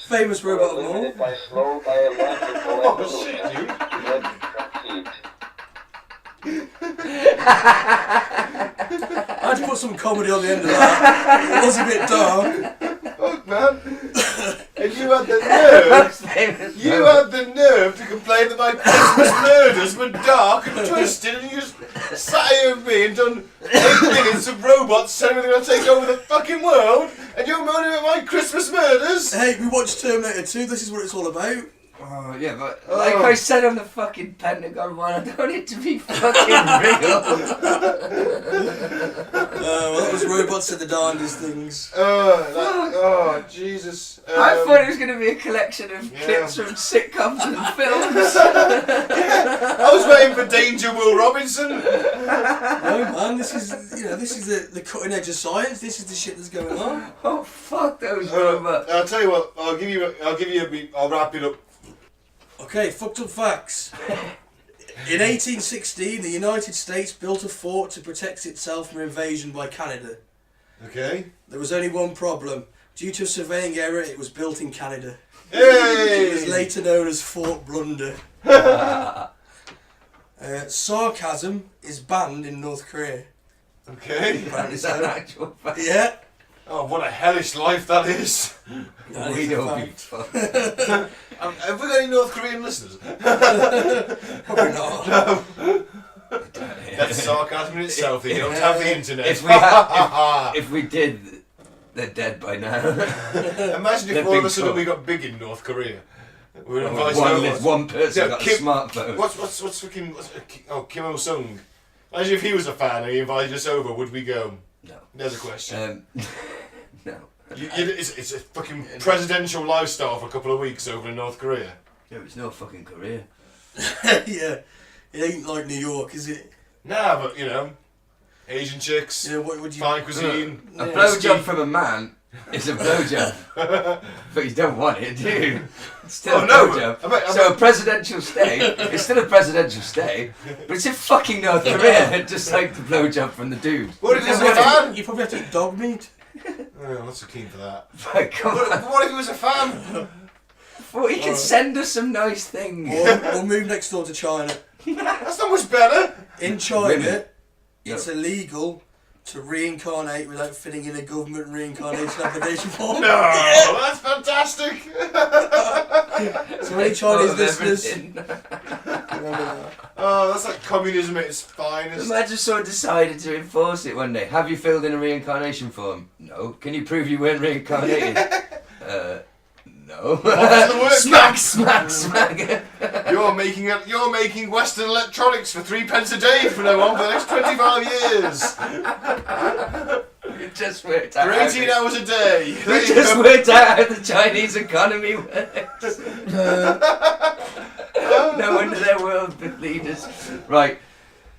Famous robot of all. Limited by slow biological evolution. I had to put some comedy on the end of that. It was a bit dark. Fuck, man. And you had the nerve. You had the nerve to complain that my Christmas murders were dark and twisted, and you just sat here with me and done 8 minutes of robots telling me they're going to take over the fucking world, and you're moaning about my Christmas murders. Hey, we watched Terminator 2. This is what it's all about. Oh, yeah, but like I said on the fucking Pentagon one, I don't want it to be fucking real. Well, that was robots at the darndest things. Oh, Jesus. I thought it was going to be a collection of clips from sitcoms and films. I was waiting for Danger Will Robinson. No, man, this is the cutting edge of science. This is the shit that's going on. Oh, fuck those robots. I'll tell you what. I'll wrap it up. Okay, fucked up facts. In 1816, the United States built a fort to protect itself from invasion by Canada. Okay. There was only one problem. Due to a surveying error, it was built in Canada. Hey! It was later known as Fort Blunder. Sarcasm is banned in North Korea. Okay. Apparently Is that an so. actual fact? Yeah. Oh, what a hellish life that is. That We'd is a all be fact. fucked. Have we got any North Korean listeners? Probably not. No. That's sarcasm in itself. They don't have the internet. If we did, they're dead by now. Imagine if They're all of big a sudden talk. we got big in North Korea. We're One person got a smartphone. What's Kim Il Sung. Imagine if he was a fan and he invited us over, would we go? No. There's a question. No. It's a fucking presidential lifestyle for a couple of weeks over in North Korea. Yeah, it's no fucking Korea. Yeah. It ain't like New York, is it? Nah, but Asian chicks, Yeah, what would you... fine cuisine. A Yeah. blowjob from a man is a blowjob. But you don't want it, do you? It's still a blowjob. So a presidential stay, it's still a presidential stay, but it's in fucking North Korea, just like the blowjob from the dude. What if he was a fan? You probably have to eat dog meat. Oh, I'm not so keen for that. But come on. What if he was a fan? Well, he can send us some nice things. Or move next door to China. That's not much better. In China, Women. it's illegal to reincarnate without filling in a government reincarnation application form. No, that's fantastic. So any Chinese listeners, Everything. remember that. Oh, that's like communism at its finest. Imagine someone decided to enforce it one day. Have you filled in a reincarnation form? No. Can you prove you weren't reincarnated? No. What's the word? Smack. You're making Western electronics for 3 pence a day from now on for the next 25 years. It just worked out. For 18 hours a day. It just worked out how the Chinese economy works. No wonder they're world leaders. Right.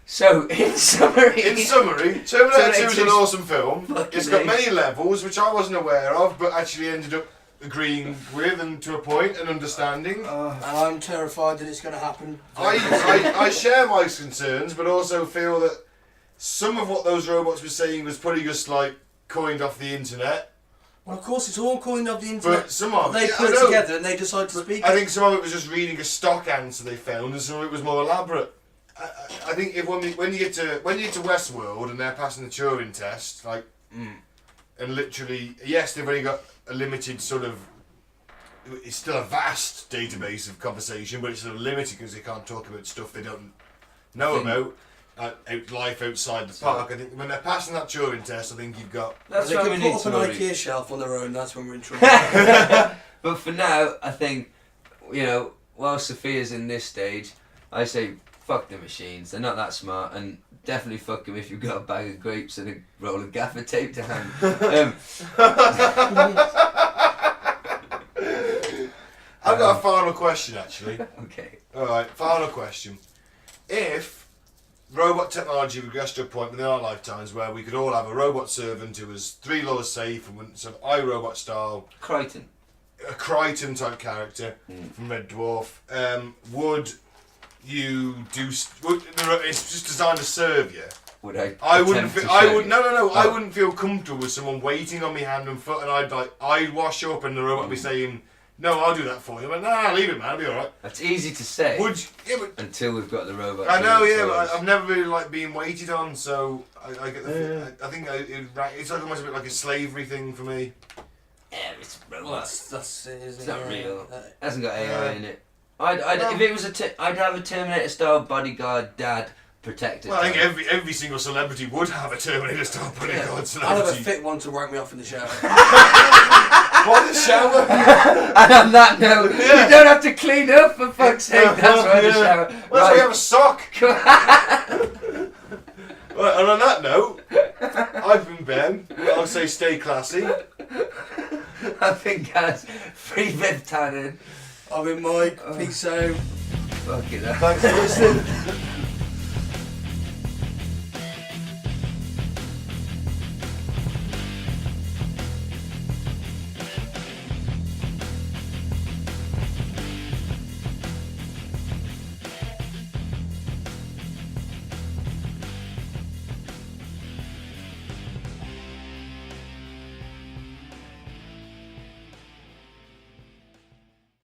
So, in summary, Terminator 2 is an awesome film. It's got many levels, which I wasn't aware of, but actually ended up agreeing with, and to a point, and understanding. And I'm terrified that it's going to happen. I share Mike's concerns, but also feel that some of what those robots were saying was probably just like coined off the internet. Well, of course, it's all coined off the internet. But some of they it, put it together and they decide to speak. I think some of it was just reading a stock answer they found, and some of it was more elaborate. I think when you get to Westworld and they're passing the Turing test, like, and literally, yes, they've only got a limited sort of. It's still a vast database of conversation, but it's sort of limited because they can't talk about stuff they don't know about. Life outside the park. I think when they're passing that Turing test, I think you've got. That's They right. can Put up an Rory. IKEA shelf on their own. That's when we're in trouble. But for now, I think, while Sophia's in this stage, I say fuck the machines. They're not that smart, and definitely fuck them if you've got a bag of grapes and a roll of gaffer tape to hand. I've got a final question, actually. Okay. Alright, final question. If robot technology regressed to a point within our lifetimes where we could all have a robot servant who was 3 laws safe and went sort of iRobot style, Crichton. a Crichton type character from Red Dwarf, would you do? It's just designed to serve you. Would I? I wouldn't. attempt to I show would. you? No. Oh. I wouldn't feel comfortable with someone waiting on me hand and foot, and I'd wash up, and the robot would be saying, "No, I'll do that for you." But nah, leave it, man. It'll be all right. That's easy to say. Would you, yeah, but until we've got the robot. I know, doing it yeah, for but us. I've never really liked being waited on, so I get the. I think it's like almost a bit like a slavery thing for me. Yeah, it's robots. That's it, isn't It's not it? real. Yeah. It hasn't got AI in it. If it was I'd have a Terminator style bodyguard dad protector. Well, I think every single celebrity would have a Terminator style bodyguard I'll have a celebrity. fit one to wank me off in the shower. What, the shower? And on that note, you don't have to clean up for fuck's sake. That's why the shower. Well, Right. we have a sock. Right, and on that note, I've been Ben. I'll say stay classy. I've been Gaz. Free Viv Tannen. I've been Mike. Peace out. Fucking hell. Thanks for listening.